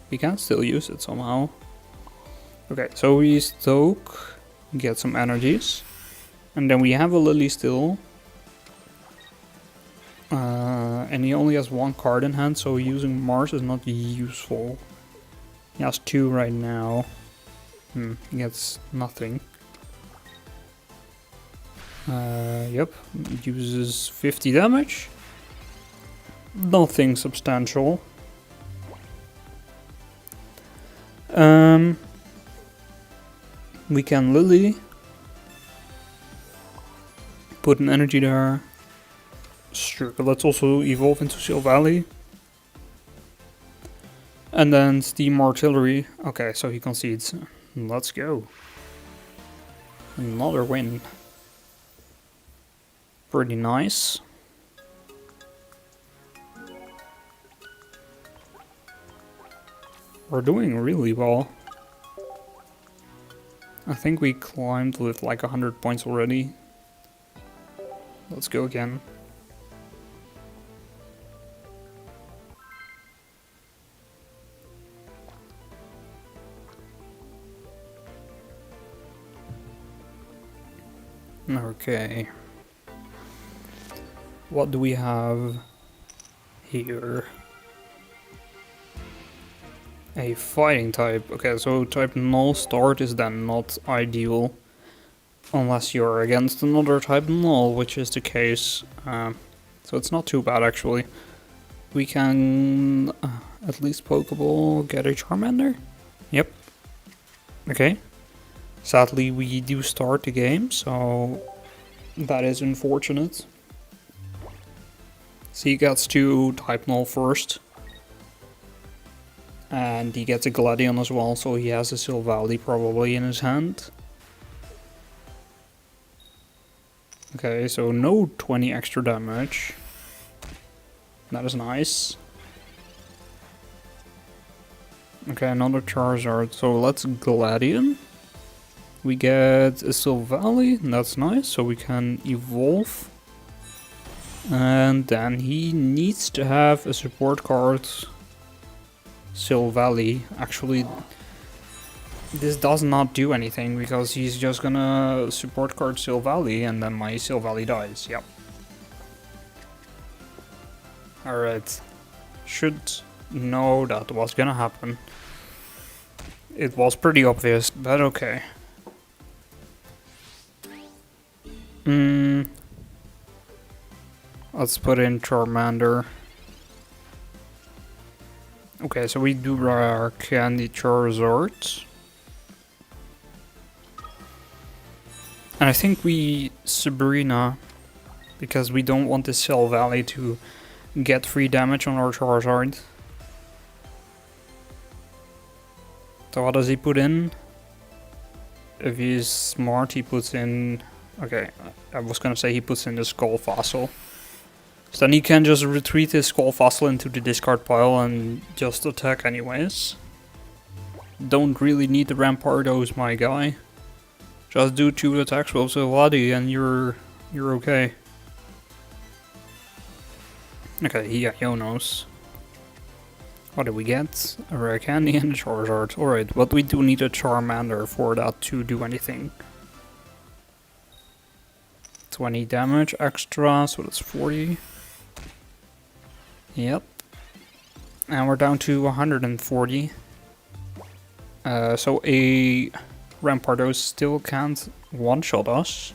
We can still use it somehow. Okay, so we Stoke, get some energies, and then we have a Lily still. And he only has 1 card in hand, so using Mars is not useful. He has 2 right now. He gets nothing. Yep, uses 50 damage. Nothing substantial. We can Lily. Put an energy there. Sure, let's also evolve into Silvally. And then Steam Artillery. Okay, so he concedes. Let's go. Another win. Pretty nice. We're doing really well. I think we climbed with like 100 points already. Let's go again. Okay. What do we have here? A fighting type. Okay, so type null start is then not ideal. Unless you're against another type null, which is the case. So it's not too bad actually. We can at least Pokeball get a Charmander? Yep. Okay. Sadly we do start the game, so that is unfortunate. So he gets to type null first. And he gets a Gladion as well, so he has a Silvally probably in his hand. Okay, so no 20 extra damage. That is nice. Okay, another Charizard, so let's Gladion. We get a Silvally, that's nice, so we can evolve. And then he needs to have a support card. Silvally. Actually, this does not do anything because he's just gonna support card Silvally and then my Silvally dies. Yep. Alright. Should know that was gonna happen. It was pretty obvious, but okay. Let's put in Charmander. Okay, so we do our Candy Charizard. And I think we Sabrina, because we don't want the Silvally to get free damage on our Charizard. So what does he put in? If he's smart, he puts in... Okay, I was gonna say he puts in the Skull Fossil. So then he can just retreat his Skull Fossil into the discard pile and just attack anyways. Don't really need the Rampardos, my guy. Just do 2 attacks with Silvally and you're okay. Okay, he got Yonos. What did we get? A rare candy and a Charizard. Alright, but we do need a Charmander for that to do anything. 20 damage extra, so that's 40. Yep. And we're down to 140. So a Rampardos still can't one-shot us.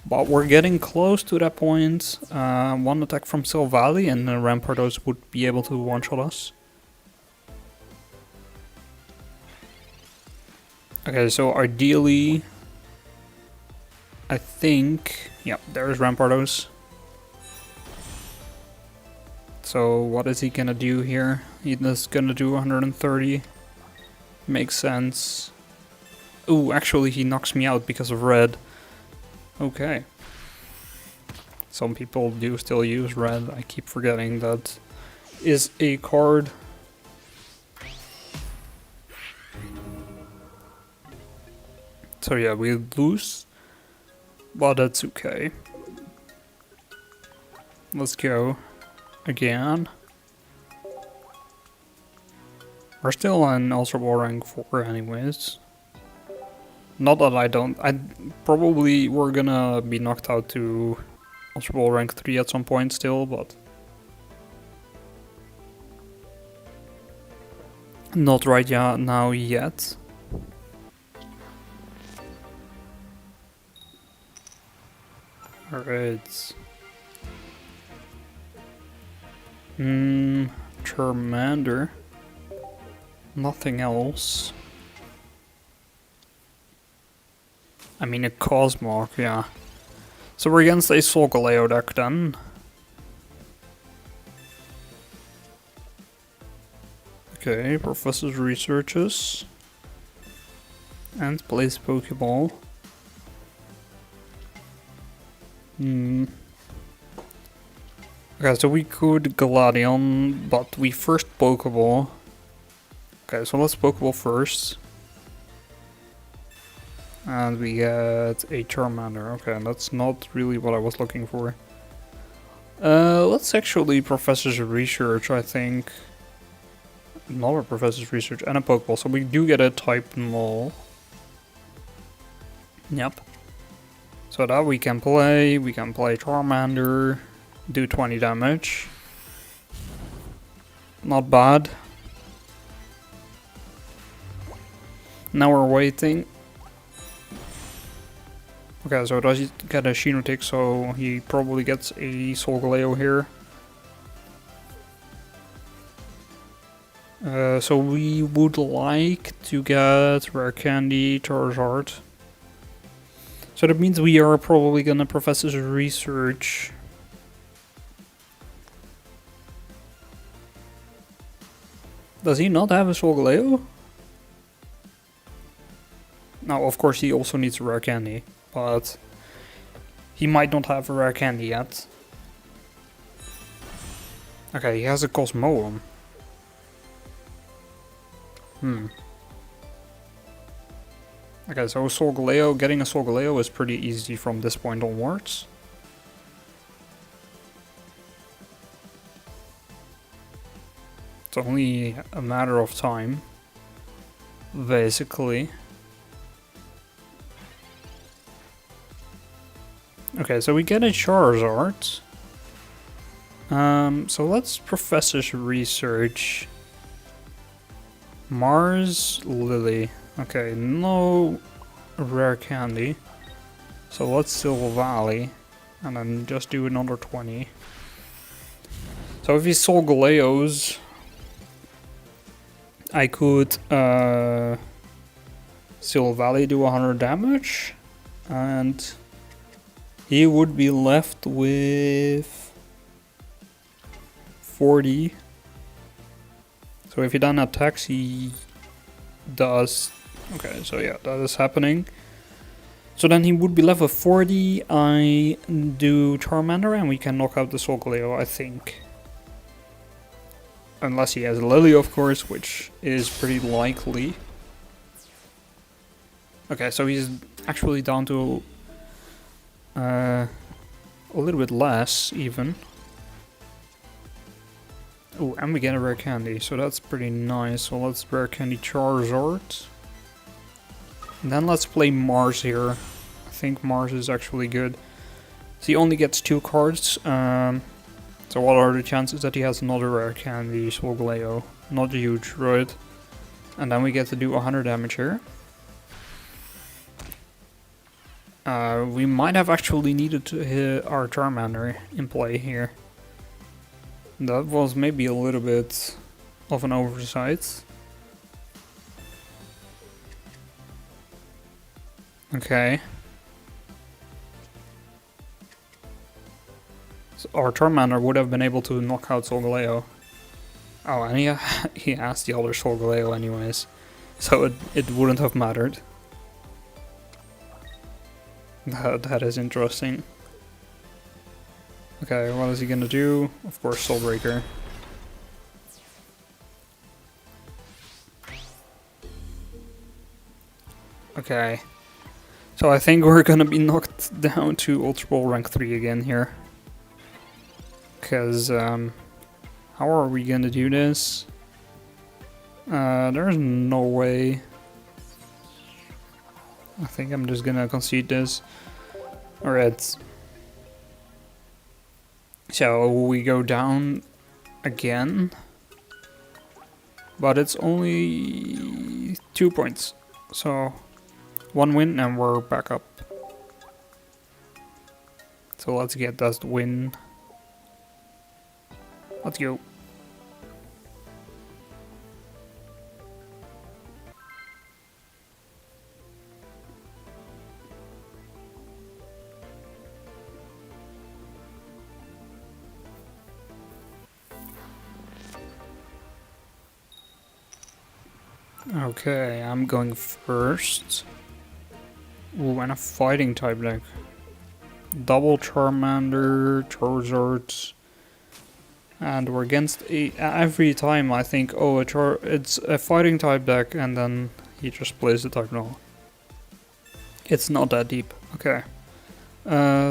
But we're getting close to that point. One attack from Silvally and the Rampardos would be able to one-shot us. Okay, so ideally... I think... Yep, there's Rampardos. So what is he gonna do here? He's gonna do 130. Makes sense. Ooh, actually he knocks me out because of red. Okay. Some people do still use red. I keep forgetting that is a card. So yeah, we lose. But that's okay. Let's go. Again. We're still on Ultra Ball rank 4 anyways. Not that I don't... probably we're gonna be knocked out to Ultra Ball rank 3 at some point still, but... Not right now yet. Alright. Charmander. Nothing else. I mean a Cosmog, yeah. So we're against a solgaleo deck then. Okay, Professor's researches. And plays Pokeball. Okay, so we could Galadion, but we first Pokeball. Okay, so let's Pokeball first. And we get a Charmander. Okay, that's not really what I was looking for. Let's actually Professor's Research, I think. Another Professor's Research and a Pokeball, so we do get a type null. Yep. So that we can play Charmander, do 20 damage. Not bad. Now we're waiting. Okay, so does he get a Shinotic, so he probably gets a solgaleo here. So we would like to get Rare Candy, Charizard. So that means we are probably gonna Professor's Research. Does he not have a solgaleo? No, of course he also needs a Rare Candy, but he might not have a Rare Candy yet. Okay, he has a Cosmoem. Okay, so solgaleo, getting a solgaleo is pretty easy from this point onwards. It's only a matter of time, basically. Okay, so we get a Charizard. So let's Professor's Research. Mars Lily. Okay, no Rare Candy. So let's Silver Valley. And then just do another 20. So if he solgaleos, I could Silver Valley do 100 damage. And he would be left with 40. So if he then attacks, he does. Okay, so yeah, that is happening. So then he would be left with 40. I do Charmander and we can knock out the solgaleo, I think. Unless he has Lily, of course, which is pretty likely. Okay, so he's actually down to a little bit less, even. Oh, and we get a Rare Candy, so that's pretty nice. So let's Rare Candy Charizard. And then let's play Mars here. I think Mars is actually good. So he only gets 2 cards. So what are the chances that he has another Rare Candy solgaleo? Not huge, right? And then we get to do 100 damage here. We might have actually needed to hit our Charmander in play here. That was maybe a little bit of an oversight. Okay. So our Charmander would have been able to knock out Solgaleo. Oh, and he has the other Solgaleo anyways. So it wouldn't have mattered. That is interesting. Okay, what is he gonna do? Of course, Soul Breaker. Okay. So I think we're gonna be knocked down to Ultra Ball rank 3 again here. Because, how are we gonna do this? There's no way. I think I'm just gonna concede this. Alright. So we go down again. But it's only 2 points. So 1 win and we're back up. So let's get that win. Let's go. Okay, I'm going first. Ooh, and a fighting type deck. Double Charmander, Charizard. And we're against every time I think, oh, it's a fighting type deck, and then he just plays the type null. It's not that deep. Okay.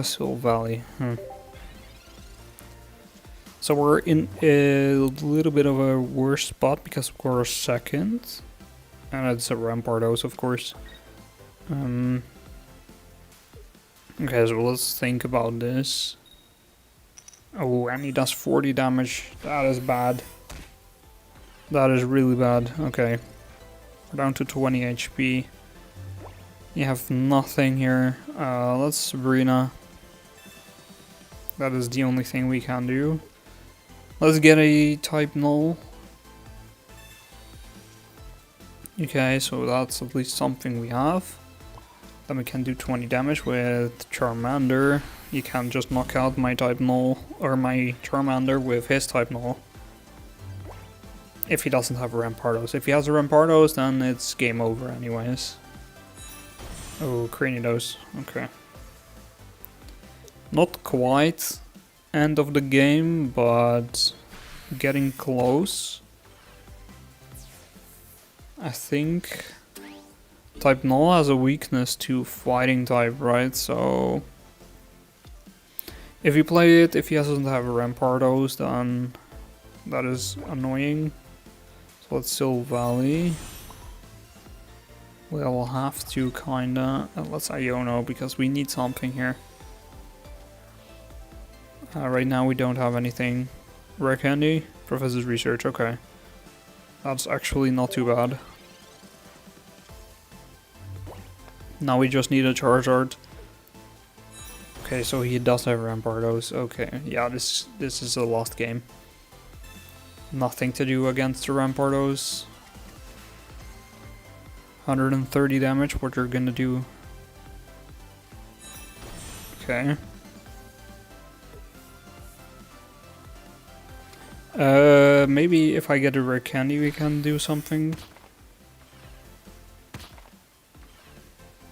Soul Valley. So we're in a little bit of a worse spot because we're second. And it's a rampardos, of course. Okay, so let's think about this. Oh, and he does 40 damage. That is bad. That is really bad. Okay. We're down to 20 HP. You have nothing here. Let's Sabrina. That is the only thing we can do. Let's get a type null. Okay, so that's at least something we have. Then we can do 20 damage with Charmander. You can just knock out my type null, or my Charmander with his type null. If he doesn't have a Rampardos. If he has a Rampardos, then it's game over anyways. Oh, Cranidos. Okay. Not quite end of the game, but getting close. I think type null has a weakness to fighting type, right? So if you play it, if he doesn't have a Rampardos, then that is annoying. So let's Soul Valley. We'll have to kinda let's Iono because we need something here. Right now we don't have anything. Rare Candy, Professor's Research, okay. That's actually not too bad. Now we just need a Charizard. Okay, so he does have Rampardos. Okay, yeah, this is a lost game. Nothing to do against the Rampardos. 130 damage, what you're gonna do. Okay. Maybe if I get a Rare Candy we can do something.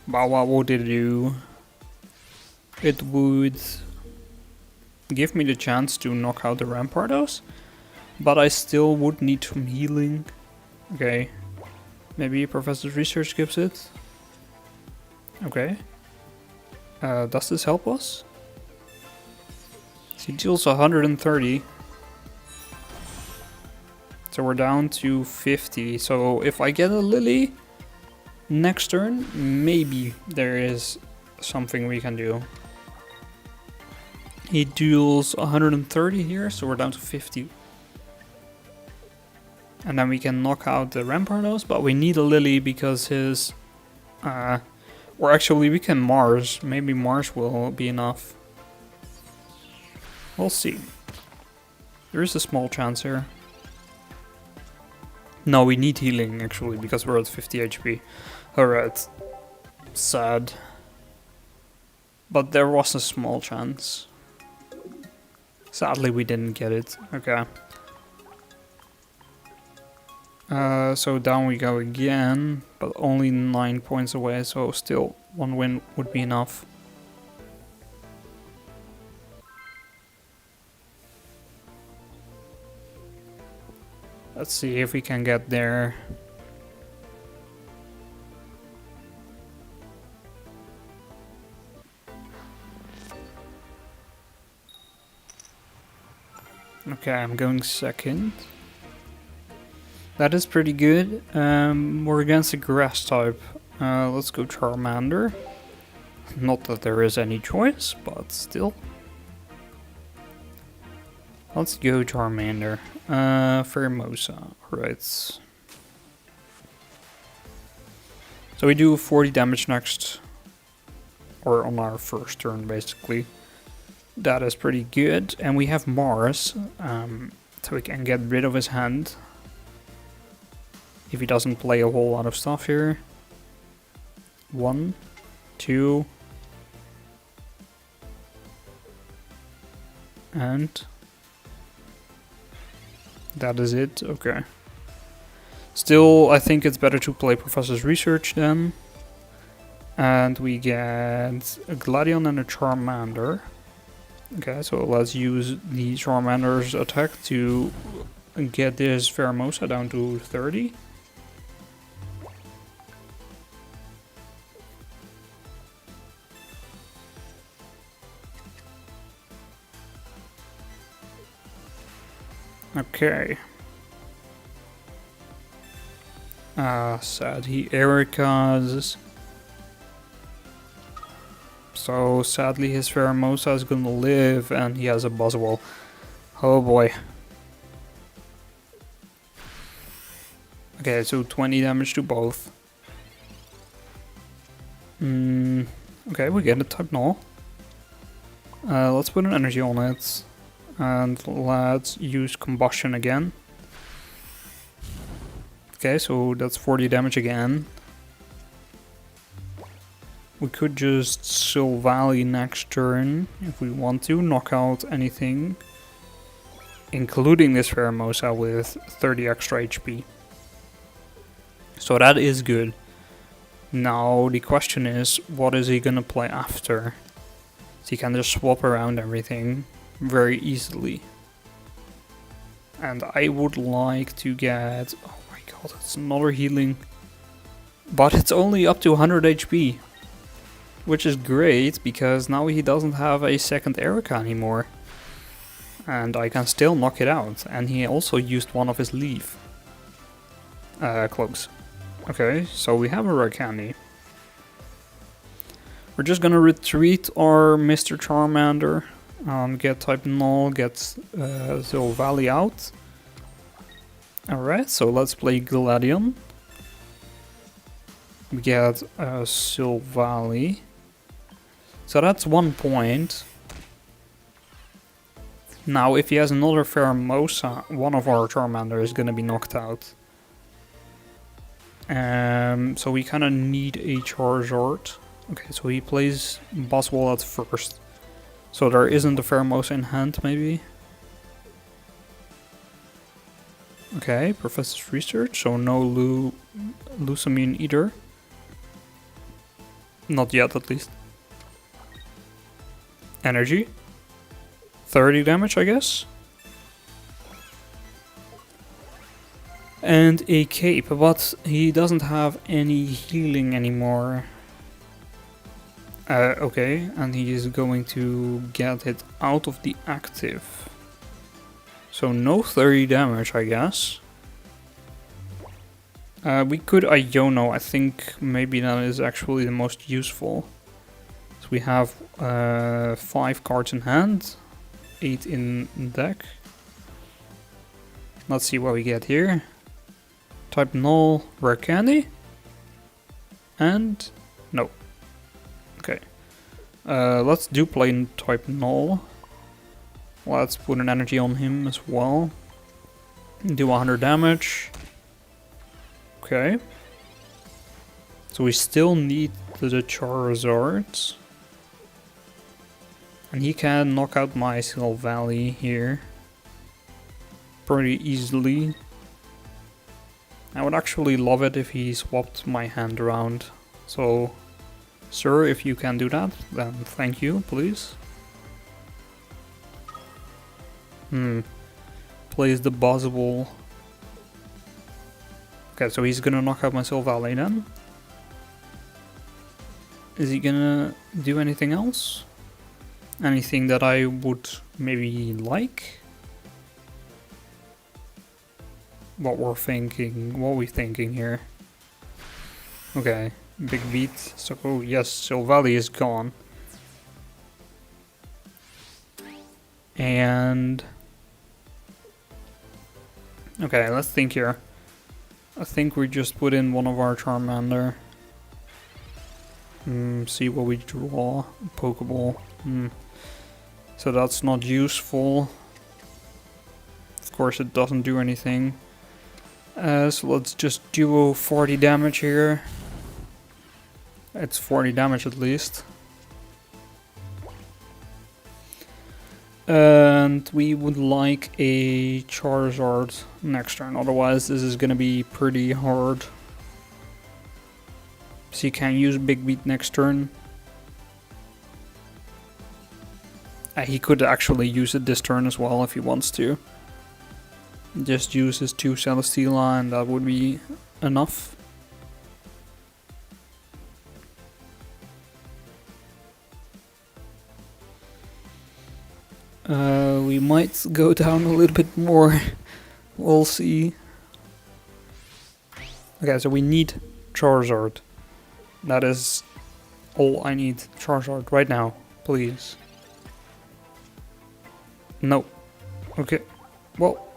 But what would it do? It would give me the chance to knock out the Rampardos, but I still would need some healing. Okay. Maybe Professor's Research gives it. Okay. Does this help us? He deals 130. So we're down to 50. So if I get a Lily next turn, maybe there is something we can do. He deals 130 here, so we're down to 50. And then we can knock out the Rampardos, but we need a Lily because his... or actually we can Mars. Maybe Mars will be enough. We'll see. There is a small chance here. No, we need healing actually, because we're at 50 HP. Alright. Sad. But there was a small chance. Sadly we didn't get it. Okay. So down we go again, but only 9 points away, so still 1 win would be enough. Let's see if we can get there. Okay, I'm going second. That is pretty good. We're against a grass type. Let's go Charmander. Not that there is any choice, but still. Let's go Charmander. Pheromosa. Right. So we do 40 damage next, or on our first turn basically. That is pretty good. And we have Mars, so we can get rid of his hand. If he doesn't play a whole lot of stuff here. 1, 2, and that is it. Okay. Still, I think it's better to play Professor's Research then. And we get a Gladion and a Charmander. Okay, so let's use the Charmander's attack to get this Pheromosa down to 30. Okay. Sad he Erika's. So sadly his Pheromosa is gonna live and he has a Buzzwole. Oh boy. Okay, so 20 damage to both. Okay, we get a type null. Let's put an energy on it. And let's use combustion again. Okay, so that's 40 damage again. We could just Silvally next turn if we want to, knock out anything, including this Pheromosa with 30 extra HP. So that is good. Now the question is, what is he gonna play after? So he can just swap around everything very easily. And I would like to get... oh my god, it's another healing. But it's only up to 100 HP. Which is great, because now he doesn't have a second Erika anymore. And I can still knock it out. And he also used one of his leaf cloaks. Okay, so we have a rare candy. We're just gonna retreat our Mr. Charmander. Get type null, get Silvally out. Alright, so let's play Gladion. We get Silvally. So that's 1 point. Now if he has another Pheromosa, one of our Charmander is gonna be knocked out. So we kinda need a Charizard. Okay, so he plays Buzzwole at first. So there isn't a Pheromosa in hand, maybe? Okay, Professor's Research, so no Lusamine either. Not yet, at least. Energy. 30 damage, I guess? And a cape, but he doesn't have any healing anymore. Okay, and he is going to get it out of the active. So no 30 damage, I guess. We could Iono, I think maybe that is actually the most useful. So we have 5 cards in hand, 8 in deck. Let's see what we get here. Type null, rare candy. And no. Okay. Let's do play type null. Let's put an energy on him as well. Do 100 damage. Okay. So we still need the Charizard. And he can knock out my Silvally here pretty easily. I would actually love it if he swapped my hand around. So, sir, if you can do that, then thank you, please. Plays the Buzzwole. Okay, so he's gonna knock out my Silvally then. Is he gonna do anything else? Anything that I would maybe like? What we're thinking here. Okay, big beat. So yes, Silvally is gone. And okay, let's think here. I think we just put in one of our Charmander. See what we draw. Pokeball. So that's not useful. Of course it doesn't do anything. So let's just duo 40 damage here. It's 40 damage at least. And we would like a Charizard next turn, otherwise this is gonna be pretty hard. So you can use Big Beat next turn. He could actually use it this turn as well if he wants to. Just use his 2 Celesteela and that would be enough. We might go down a little bit more. We'll see. Okay, so we need Charizard. That is all I need. Charizard right now, please. No. Okay. Well.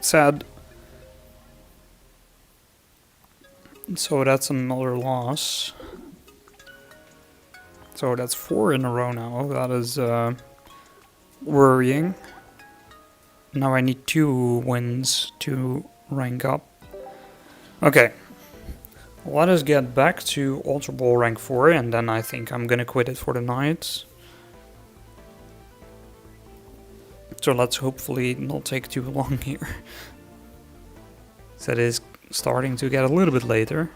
Sad. So that's another loss. So that's 4 in a row now. That is worrying. Now I need 2 wins to rank up. Okay. Let us get back to Ultra Ball rank 4 and then I think I'm gonna quit it for the night. So let's hopefully not take too long here. So it is starting to get a little bit later.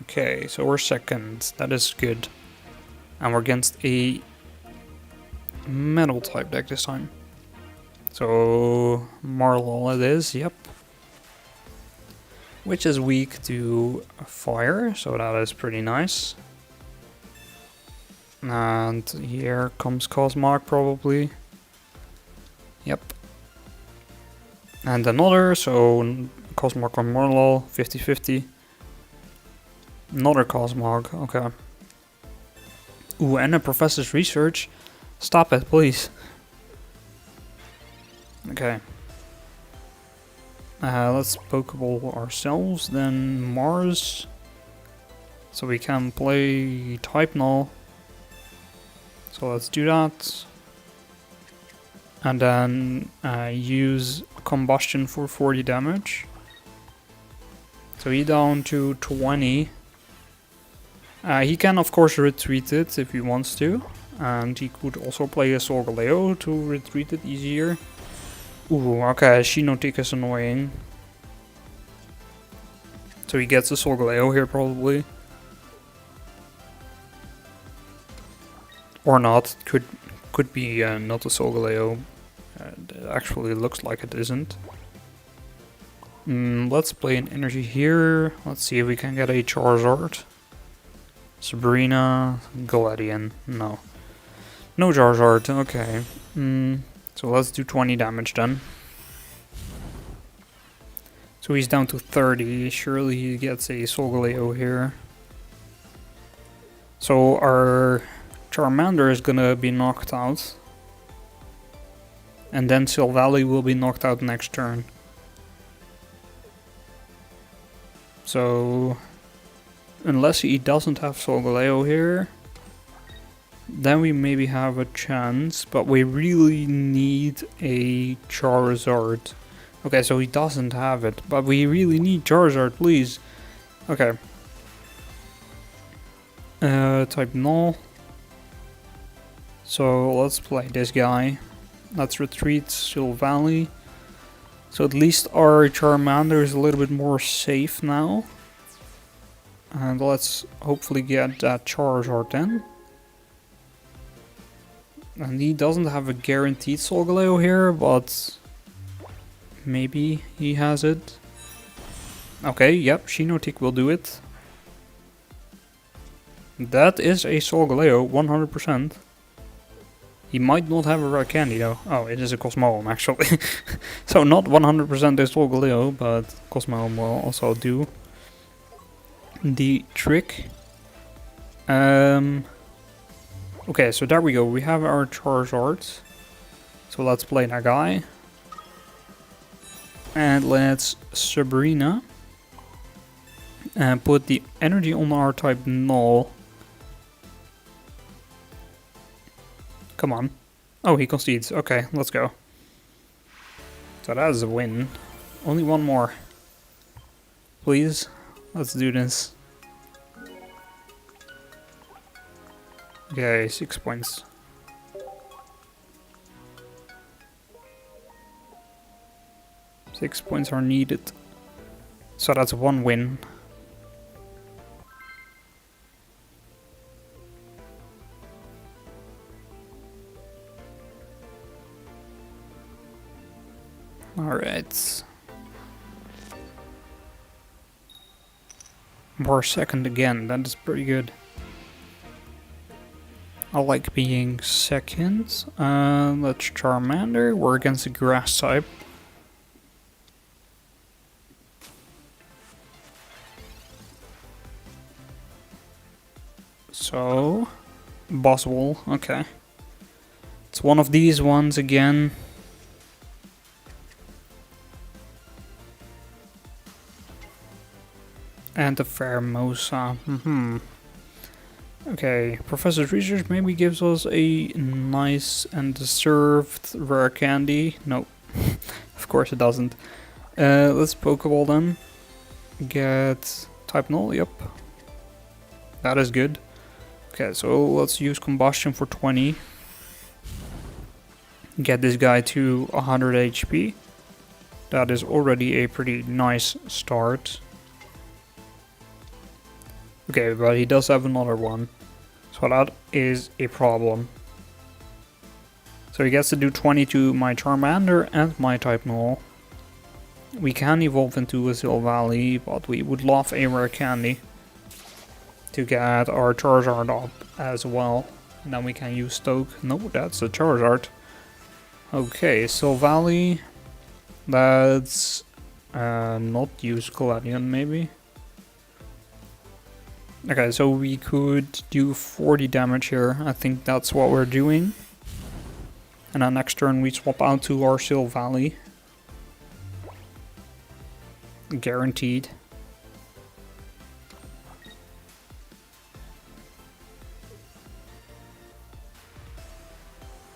Okay, so we're second. That is good. And we're against a metal type deck this time. So Marlol it is, yep. Which is weak to fire, so that is pretty nice. And here comes Cosmog probably. Yep. And another, so Cosmog or Marlol, 50-50. Another Cosmog, okay. Ooh, and a Professor's Research. Stop it, please. Okay. Let's Pokeball ourselves, then Mars. So we can play Type Null. So let's do that. And then use Combustion for 40 damage. So he down to 20. He can of course retreat it if he wants to. And he could also play a solgaleo to retreat it easier. Ooh, okay, Shinotic is annoying. So he gets a solgaleo here probably. Or not, could be not a solgaleo. It actually looks like it isn't. Let's play an energy here. Let's see if we can get a Charizard. Sabrina, Galadian, no. No Charizard, okay. So let's do 20 damage then. So he's down to 30, surely he gets a Solgaleo here. So our Charmander is gonna be knocked out. And then Silvally will be knocked out next turn. So unless he doesn't have Solgaleo here, then we maybe have a chance, but we really need a Charizard. Okay, so he doesn't have it, but we really need Charizard, please. Okay. Type null. So let's play this guy. Let's retreat Silvally. So at least our Charmander is a little bit more safe now. And let's hopefully get that Charizard then. And he doesn't have a guaranteed Solgaleo here, but maybe he has it. Okay, yep, Shinotic will do it. That is a Solgaleo, 100%. He might not have a rare candy though. Oh, it is a Cosmoem actually. So not 100% a Solgaleo, but Cosmoem will also do the trick. Okay, so there we go. We have our Charizard. So let's play that guy. And let's Sabrina. and put the energy on our type null. Come on. Oh, he concedes. Okay, let's go. So that is a win. Only one more. Please, let's do this. Okay, 6 points. Six points are needed. So that's one win. Alright. We're second again, that is pretty good. I like being second. Let's Charmander. We're against the grass type. So, Boswell, okay. It's one of these ones again. And the Pheromosa. Okay, Professor's research maybe gives us a nice and deserved rare candy. No, of course it doesn't. Let's Pokeball then. Get type null, yep. That is good. Okay, so let's use combustion for 20. Get this guy to 100 HP. That is already a pretty nice start. Okay, but he does have another one. So that is a problem. So he gets to do 20 to my Charmander and my type null. We can evolve into a Silvally, but we would love a rare candy to get our Charizard up as well. And then we can use Stoke. No, that's a Charizard. Okay, Silvally. Let's not use Galarian maybe. Okay, so we could do 40 damage here. I think that's what we're doing. And then next turn we swap out to our Silvally. Guaranteed.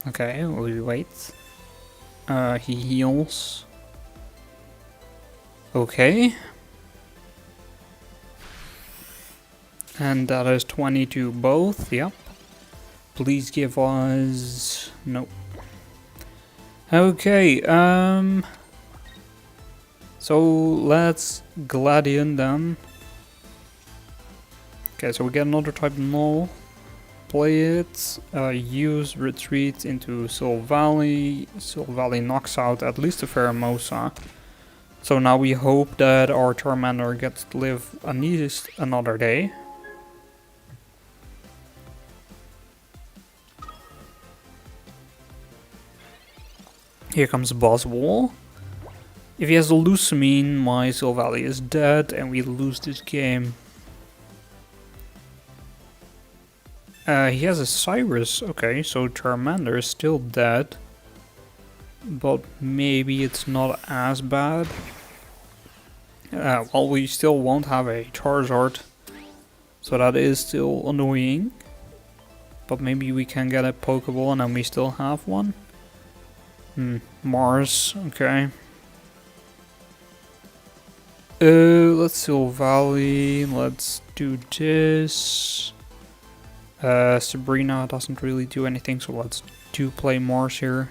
Okay, we wait. He heals. Okay. And that is 20 to both, yep. Please give us... Nope. Okay, so let's Gladion then. Okay, so we get another type null. Play it, use retreat into Silvally. Silvally knocks out at least a Pheromosa. So now we hope that our Charmander gets to live at least another day. Here comes Boswell. If he has a Lucamine, my Silvally is dead and we lose this game. He has a Cyrus, okay, so Charmander is still dead. But maybe it's not as bad. Well, we still won't have a Charizard. So that is still annoying. But maybe we can get a Pokeball and then we still have one. Mars, okay. Let's Silvally, let's do this. Sabrina doesn't really do anything, so let's play Mars here.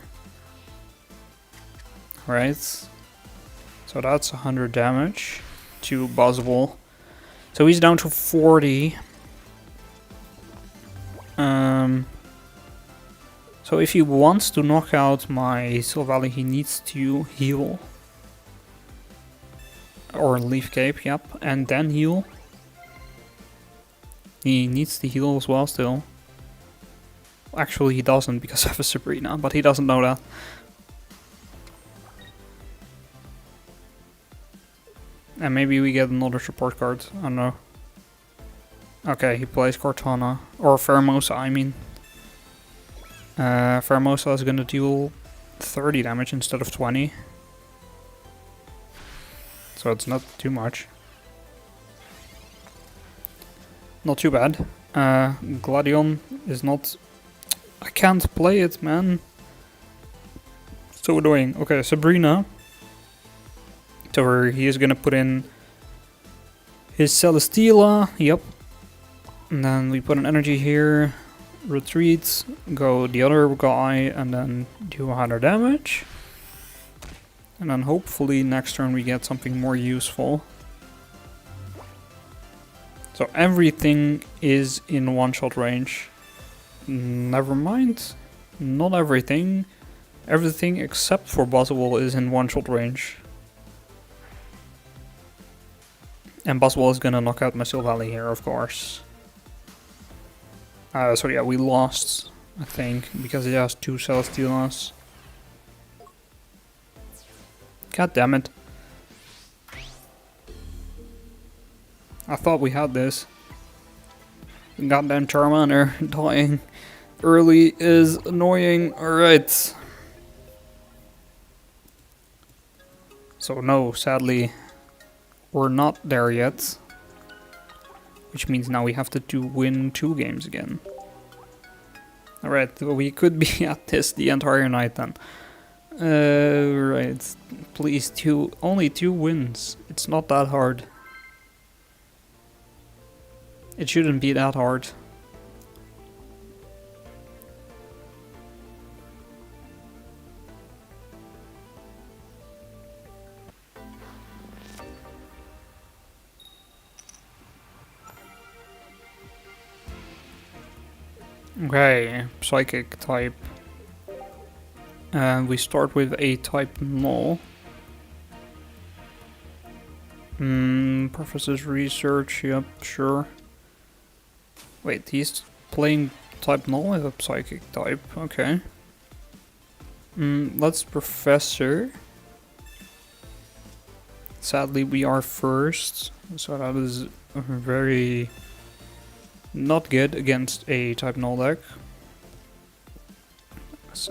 Right. So that's 100 damage to Boswell. So he's down to 40. So if he wants to knock out my Silvally, he needs to heal. Or Leaf Cape, yep, and then heal. He needs to heal as well still. Actually he doesn't because I have a Sabrina, but he doesn't know that. And maybe we get another support card, I don't know. Okay, he plays Cortana, or Pheromosa I mean. Pheromosa is gonna deal 30 damage instead of 20. So it's not too much. Not too bad. Gladion is not... I can't play it, man. So annoying. Okay, Sabrina. So he is gonna put in his Celesteela. Yep. And then we put an energy here. Retreat. Go the other guy and then do 100 damage. And then hopefully next turn we get something more useful. So everything is in one-shot range. Never mind. Not everything. Everything except for Buzzwole is in one-shot range. And Buzzwole is gonna knock out my Silvally here, of course. So yeah, we lost, I think, because he has 2 Celesteelas. God damn it. I thought we had this. Goddamn Charmander dying early is annoying. Alright. So no, sadly, we're not there yet. Which means now we have to win 2 games again. Alright, we could be at this the entire night then. Right, please, only 2 wins. It's not that hard. It shouldn't be that hard. Okay, Psychic type. And we start with a type null. Prefaces research, yep, sure. Wait, he's playing type null with a psychic type, okay. Let's Professor. Sadly, we are first, so that is very not good against a type null deck.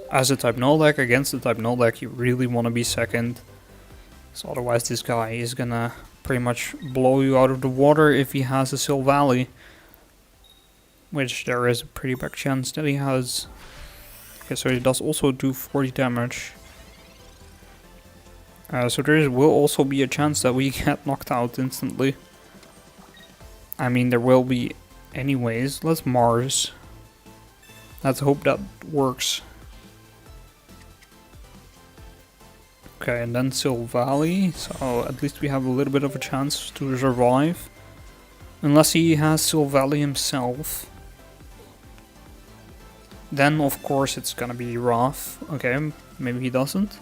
As a type null deck, against a type null deck, you really want to be second. So otherwise this guy is gonna pretty much blow you out of the water if he has a Silvally. Which there is a pretty big chance that he has. Okay, so he does also do 40 damage. So there will also be a chance that we get knocked out instantly. I mean, there will be anyways. Let's Mars. Let's hope that works. Okay, and then Silvally. So at least we have a little bit of a chance to survive. Unless he has Silvally himself. Then, of course, it's gonna be rough. Okay, maybe he doesn't.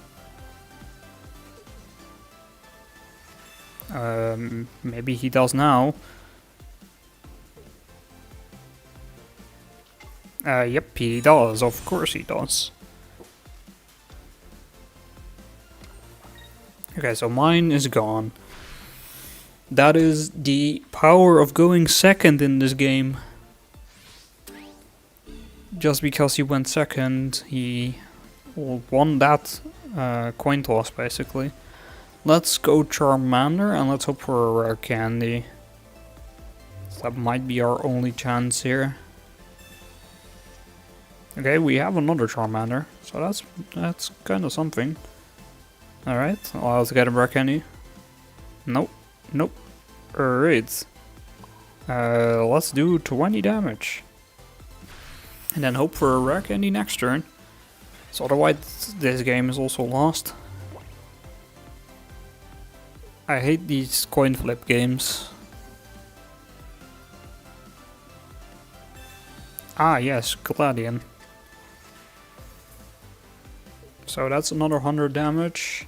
Maybe he does now. Yep, he does. Of course he does. Okay, so mine is gone. That is the power of going second in this game. Just because he went second, he won that coin toss, basically. Let's go Charmander, and let's hope for a rare candy. So that might be our only chance here. Okay, we have another Charmander, so that's kind of something. Alright, let's get a rare candy. Nope, nope. Alright. Let's do 20 damage. And then hope for a rare candy next turn. So otherwise this game is also lost. I hate these coin flip games. Ah yes, Gladion. So that's another 100 damage.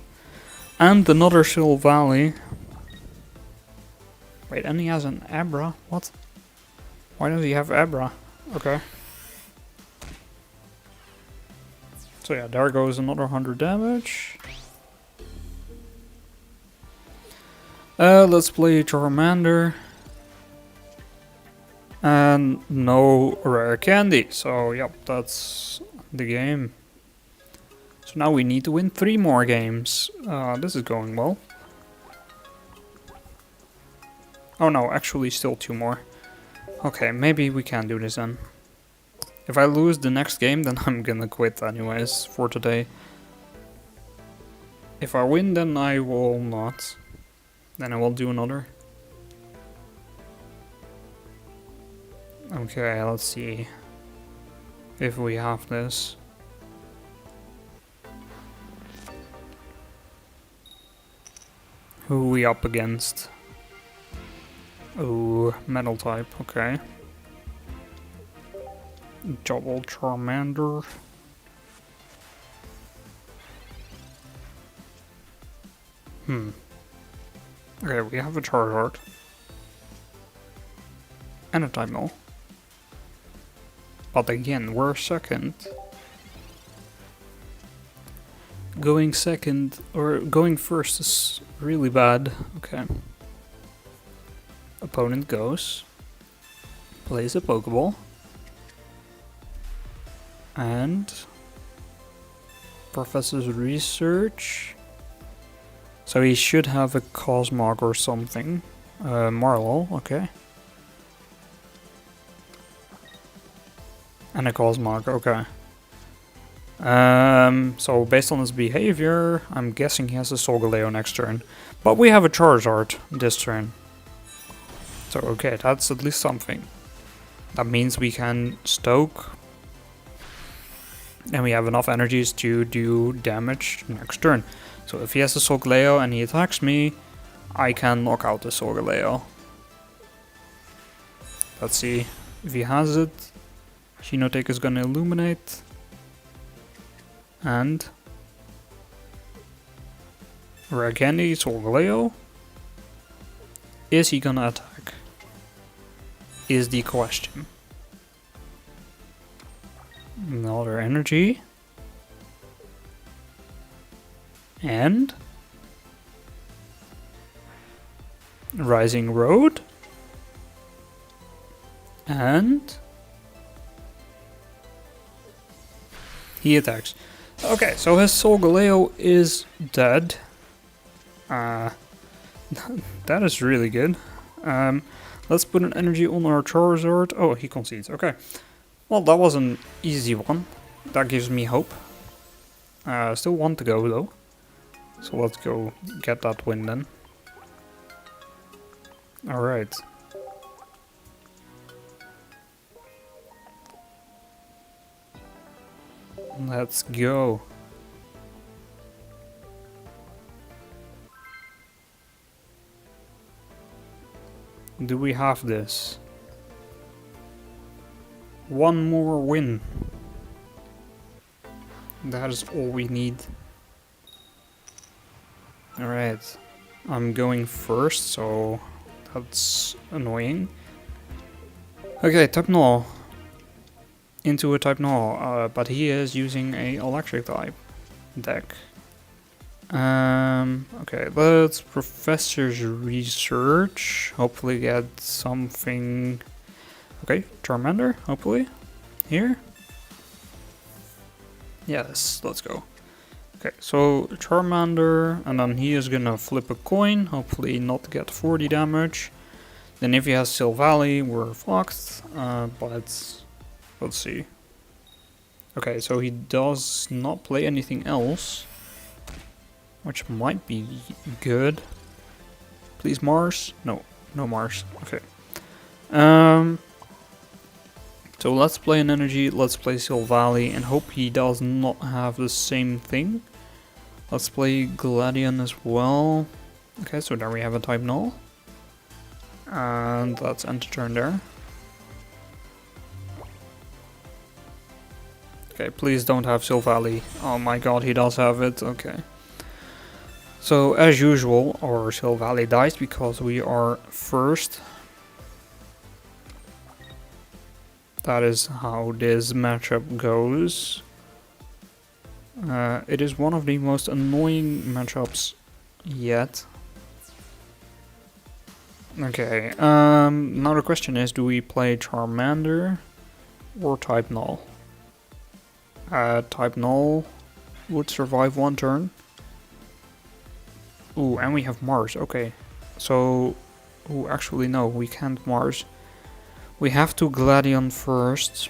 And another Silvally. Wait, and he has an Abra? What? Why does he have Abra? Okay. So yeah, there goes another 100 damage. Let's play Charmander. And no rare candy. So yep, that's the game. So now we need to win 3 more games. This is going well. Oh no, actually still 2 more. Okay, maybe we can do this then. If I lose the next game, then I'm gonna quit anyways for today. If I win, then I will not. Then I will do another. Okay, let's see if we have this. Who are we up against? Oh, metal type, okay. Double Charmander. Okay, we have a Charizard. And a Type Null. But again, we're second. Going second, or going first is really bad. Okay. Opponent goes. Plays a Pokeball. And Professor's Research. So he should have a Cosmog or something. Marlow, okay. And a Cosmog, okay. So based on his behavior, I'm guessing he has a solgaleo next turn. But we have a Charizard this turn. So okay, that's at least something. That means we can stoke. And we have enough energies to do damage next turn. So if he has a solgaleo and he attacks me, I can knock out the solgaleo. Let's see if he has it. Shinotake is gonna illuminate. And Ragani solgaleo. Is he gonna attack? Is the question. Another energy. And Rising Road. And he attacks. Okay, so his solgaleo is dead. That is really good. Let's put an energy on our Charizard. Oh, he concedes. Okay. Well, that was an easy one. That gives me hope. Still one to go though. So let's go get that win then. Alright. Let's go. Do we have this? One more win. That is all we need. Alright. I'm going first, so that's annoying. Okay, Type Null. Into a Type Null, but he is using a electric type deck. Okay, let's Professor's Research. Hopefully get something. Okay, Charmander, hopefully. Here. Yes, let's go. Okay, so Charmander, and then he is gonna flip a coin, hopefully not get 40 damage. Then if he has Silvally, we're fucked, but let's see. Okay, so he does not play anything else, which might be good. Please Mars? No, no Mars. Okay. So let's play an energy, let's play Silvally, and hope he does not have the same thing. Let's play Gladion as well. Okay, so there we have a Type Null. And let's end the turn there. Okay, please don't have Silvally. Oh my god, he does have it, okay. So, as usual, our Silvally dies because we are first. That is how this matchup goes. It is one of the most annoying matchups yet. Okay, now the question is, do we play Charmander or Type Null? Type Null would survive one turn. Ooh, and we have Mars, okay. So, ooh, actually no, we can't Mars. We have to Gladion first.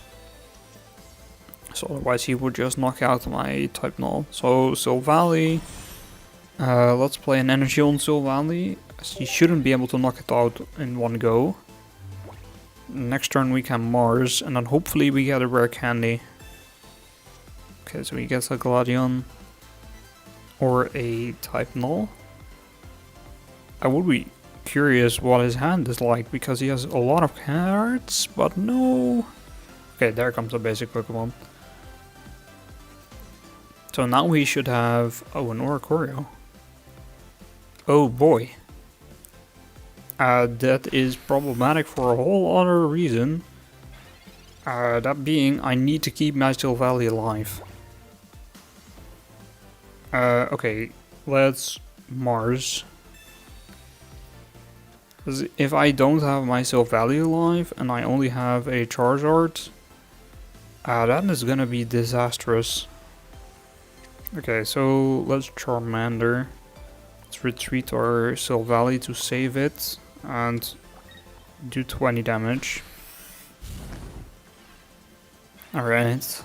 So otherwise he would just knock out my type null. So Silvally. Let's play an energy on Silvally. He shouldn't be able to knock it out in one go. Next turn we can Mars, and then hopefully we get a rare candy. Okay, so he gets a Gladion or a type null. I would be curious what his hand is like, because he has a lot of cards, but no. Okay, there comes a basic Pokemon. So now we should have, an oricorio. Oh boy. That is problematic for a whole other reason. That being, I need to keep my Silvally alive. Okay, let's Mars. If I don't have my Silvally alive and I only have a Charizard, that is gonna be disastrous. Okay, so let's Charmander. Let's retreat our Silvally to save it and do 20 damage. Alright.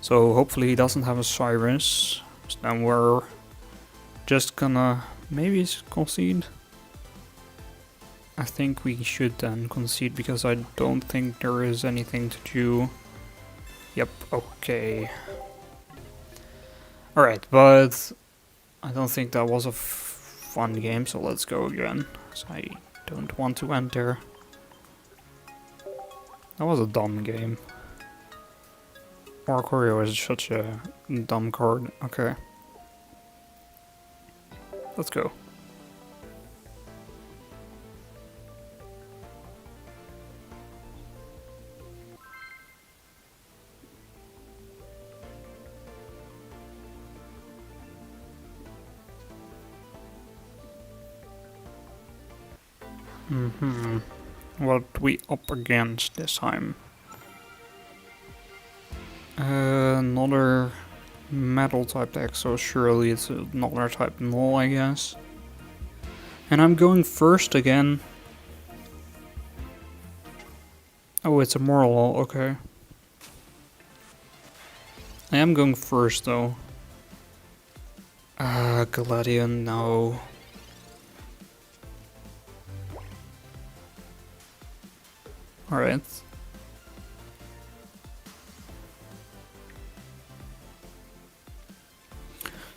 So hopefully he doesn't have a Cyrus. So then we're just gonna maybe concede. I think we should then concede because I don't think there is anything to do. Yep, okay. Alright, but I don't think that was a fun game, so let's go again. So I don't want to enter. That was a dumb game. Oricorio is such a dumb card. Okay. Let's go. What we up against this time? Another metal type deck, so surely it's another type null, I guess. And I'm going first again. Oh, it's a moral, okay. I am going first though. Gladion, no. Alright.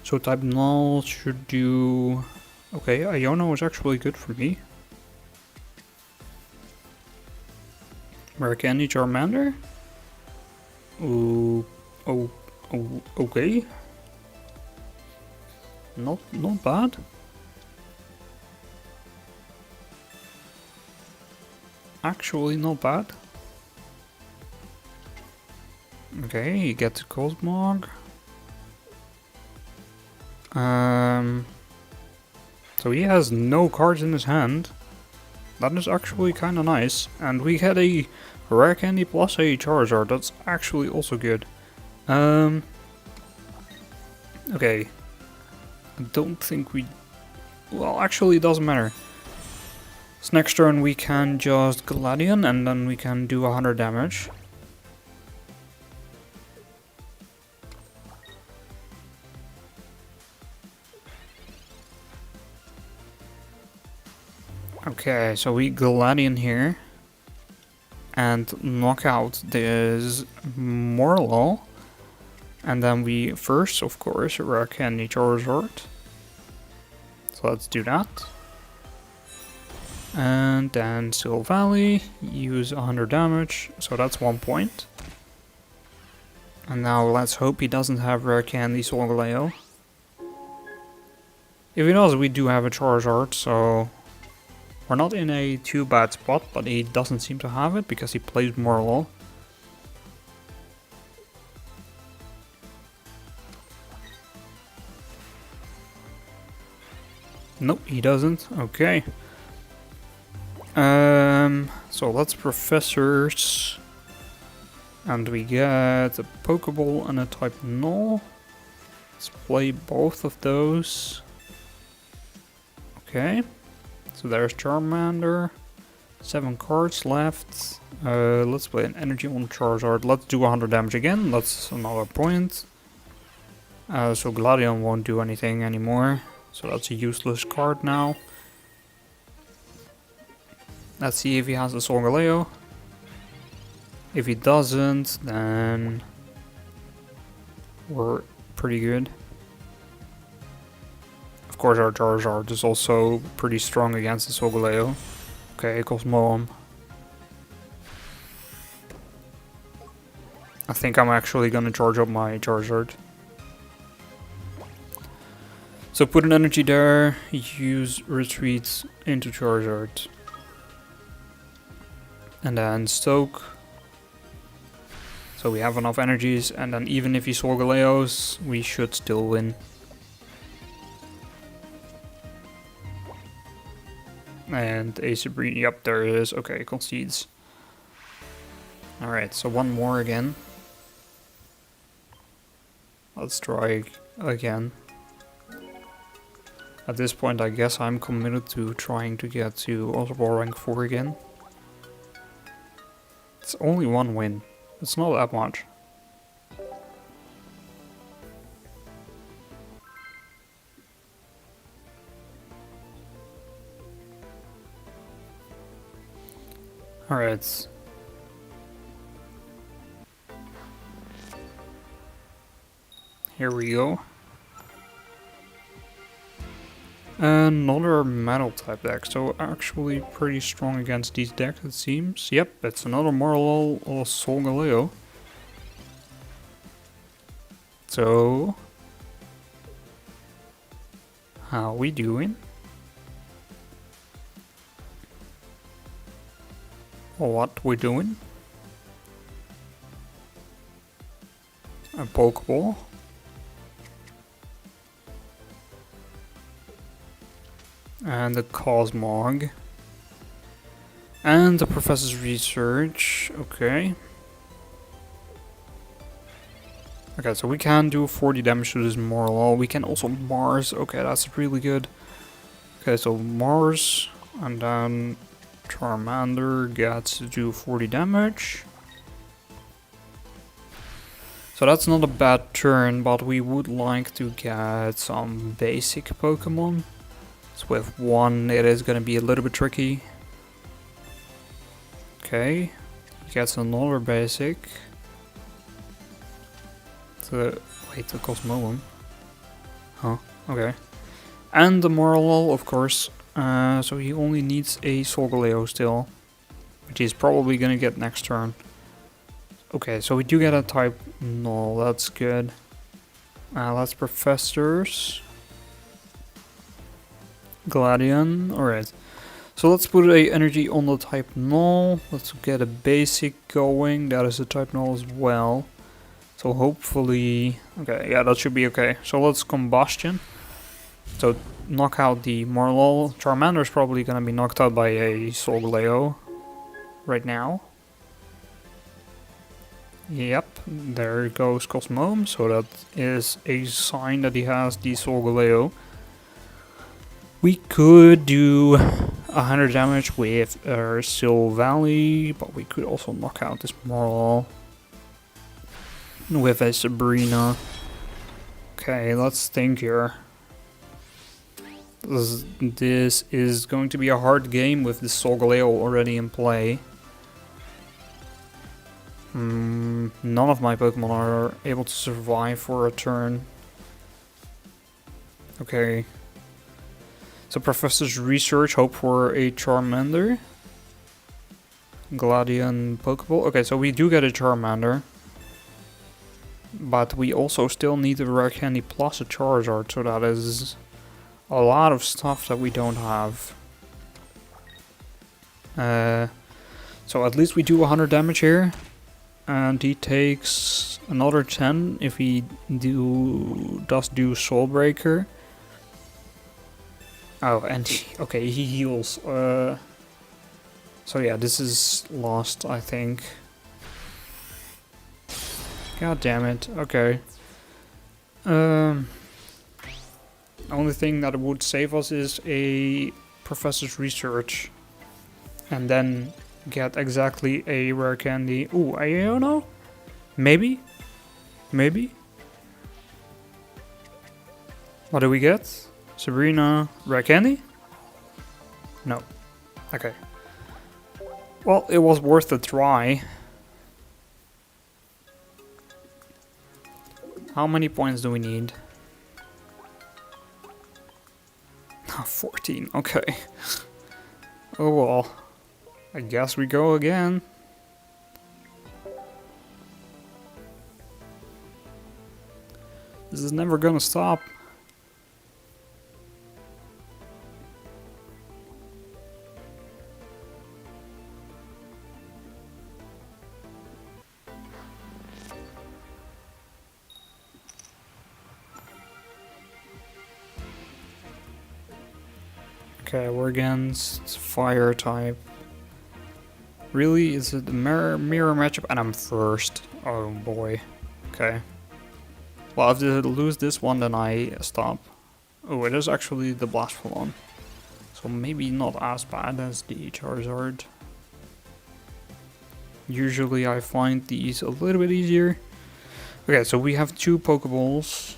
So type null should do... Okay, Iono is actually good for me. Rare Candy Charmander? Ooh, okay. Not bad. Actually not bad. Okay, you get the Cosmog. So he has no cards in his hand. That is actually kinda nice. And we get a Rare Candy plus a Charizard. That's actually also good. Okay. I don't think we... Well, actually it doesn't matter. So next turn we can just Gladion and then we can do 100 damage. Okay, so we Gladion here and knock out this Morlo. And then we first, of course, Rare Candy Charizard. So let's do that. And then Silvally, use 100 damage, so that's 1 point. And now let's hope he doesn't have Rare Candy solgaleo. If he does, we do have a Charizard, so we're not in a too bad spot, but he doesn't seem to have it because he plays Morlo. Nope, he doesn't. Okay. So let's Professors. And we get a Pokeball and a type null. Let's play both of those. Okay. So there's Charmander. 7 cards left. Let's play an energy on Charizard. Let's do 100 damage again. That's another point. So Gladion won't do anything anymore. So that's a useless card now. Let's see if he has a solgaleo. If he doesn't, then we're pretty good. Of course, our Charizard is also pretty strong against the solgaleo. Okay, Cosmoem. I think I'm actually gonna charge up my Charizard. So put an energy there, use retreat into Charizard. And then Stoke. So we have enough energies, and then even if he Solgaleos, we should still win. And a Sabrina, yep, there it is. Okay, concedes. Alright, so one more again. Let's try again. At this point, I guess I'm committed to trying to get to Masterball rank 4 again. It's only one win. It's not that much. Alright. Here we go. Another metal type deck, so actually pretty strong against these decks it seems. Yep, it's another Marlol or Solgaleo. So, how we doing? What we doing? A Pokeball. And the Cosmog. And the Professor's Research. Okay. Okay, so we can do 40 damage to this Morlul. We can also Mars. Okay, that's really good. Okay, so Mars. And then Charmander gets to do 40 damage. So that's not a bad turn, but we would like to get some basic Pokemon. So with one, it is going to be a little bit tricky. Okay, gets another basic. Wait, the Cosmoem. Huh, okay. And the Morlul, of course. So he only needs a Solgaleo still, which he's probably going to get next turn. Okay, so we do get a type null, that's good. That's Professors. Gladion, alright. So let's put a energy on the type null. Let's get a basic going. That is a type null as well. So hopefully, okay, yeah, that should be okay. So let's combustion. So knock out the Marlul. Charmander is probably gonna be knocked out by a Solgaleo right now. Yep, there goes Cosmoem. So that is a sign that he has the Solgaleo. We could do 100 damage with Sil Valley, but we could also knock out this Marlul with a Sabrina. Okay, let's think here. This is going to be a hard game with the Solgaleo already in play. None of my Pokemon are able to survive for a turn. Okay. So Professor's Research, hope for a Charmander. Gladion Pokeball. Okay, so we do get a Charmander. But we also still need a Rare Candy plus a Charizard, so that is a lot of stuff that we don't have. So at least we do 100 damage here. And he takes another 10 if he does do Soul Breaker. Oh, and okay, he heals. So yeah, this is lost, I think. God damn it. Okay. Only thing that would save us is a Professor's Research. and then get exactly a rare candy. Ooh, I don't know. Maybe? Maybe? What do we get? Sabrina, rare candy? No. Okay. Well, it was worth a try. How many points do we need? 14, okay. Oh well. I guess we go again. This is never gonna stop. Okay, we're against fire type. Really? Is it the mirror matchup? And I'm first. Oh boy. Okay. Well, if I lose this one, then I stop. Oh, it is actually the blastful one. So maybe not as bad as the Charizard. Usually I find these a little bit easier. Okay, so we have 2 Pokeballs.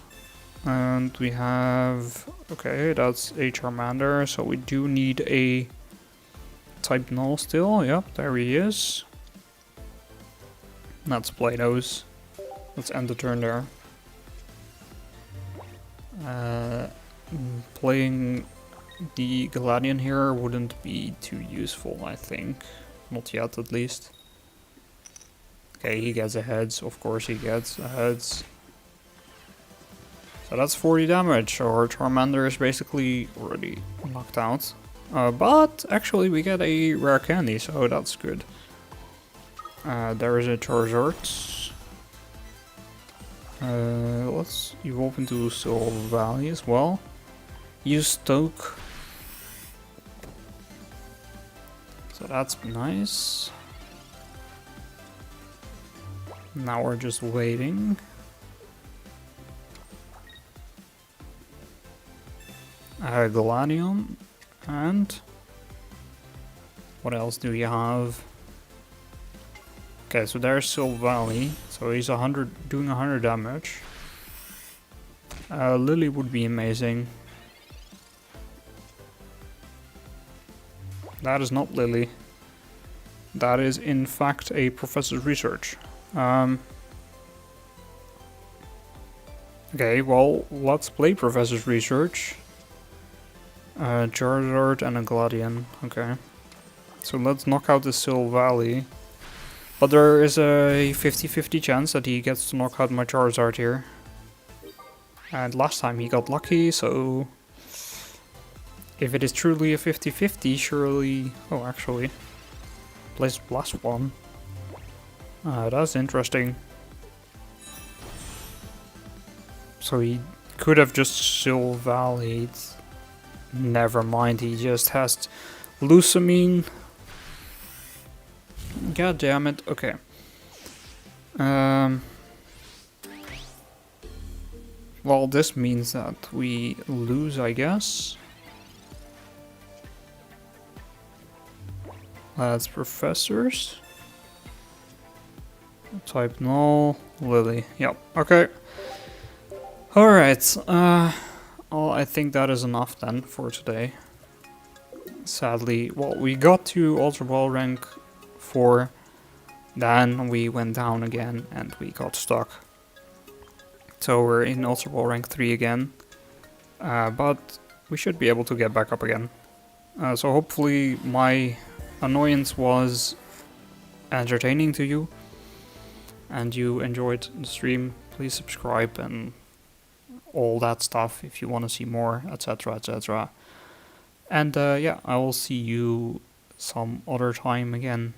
And we have... Okay, that's a Charmander, so we do need a type null still. Yep, there he is. Let's play those. Let's end the turn there. Playing the Galadian here wouldn't be too useful, I think. Not yet, at least. Okay, he gets a heads. Of course he gets a heads. So that's 40 damage. Our Charmander is basically already knocked out. But actually we get a rare candy, so that's good. There is a Charizard. Let's evolve into Soul Valley as well. Use Stoke. So that's nice. Now we're just waiting. Galadium. And what else do we have? Okay, so there's Soul Valley. So he's doing 100 damage. Lily would be amazing. That is not Lily. That is in fact a Professor's Research. Okay, well, let's play Professor's Research. Charizard and a Galadian. Okay. So let's knock out the Soul Valley. But there is a 50-50 chance that he gets to knock out my Charizard here. And last time he got lucky, so... If it is truly a 50-50, surely... Oh, actually... Plays Blast one. That's interesting. So he could have just Soul Valleyed. Never mind, he just has Lucamine. God damn it. Okay. Well, this means that we lose, I guess. That's Professors. Type null. Lily. Yep. Okay. Alright. Well, I think that is enough then for today. Sadly, well, we got to Ultra Ball rank 4, then we went down again and we got stuck. So we're in Ultra Ball rank 3 again, but we should be able to get back up again. So hopefully my annoyance was entertaining to you and you enjoyed the stream. Please subscribe and all that stuff if you want to see more, etc, etc. And yeah, I will see you some other time again.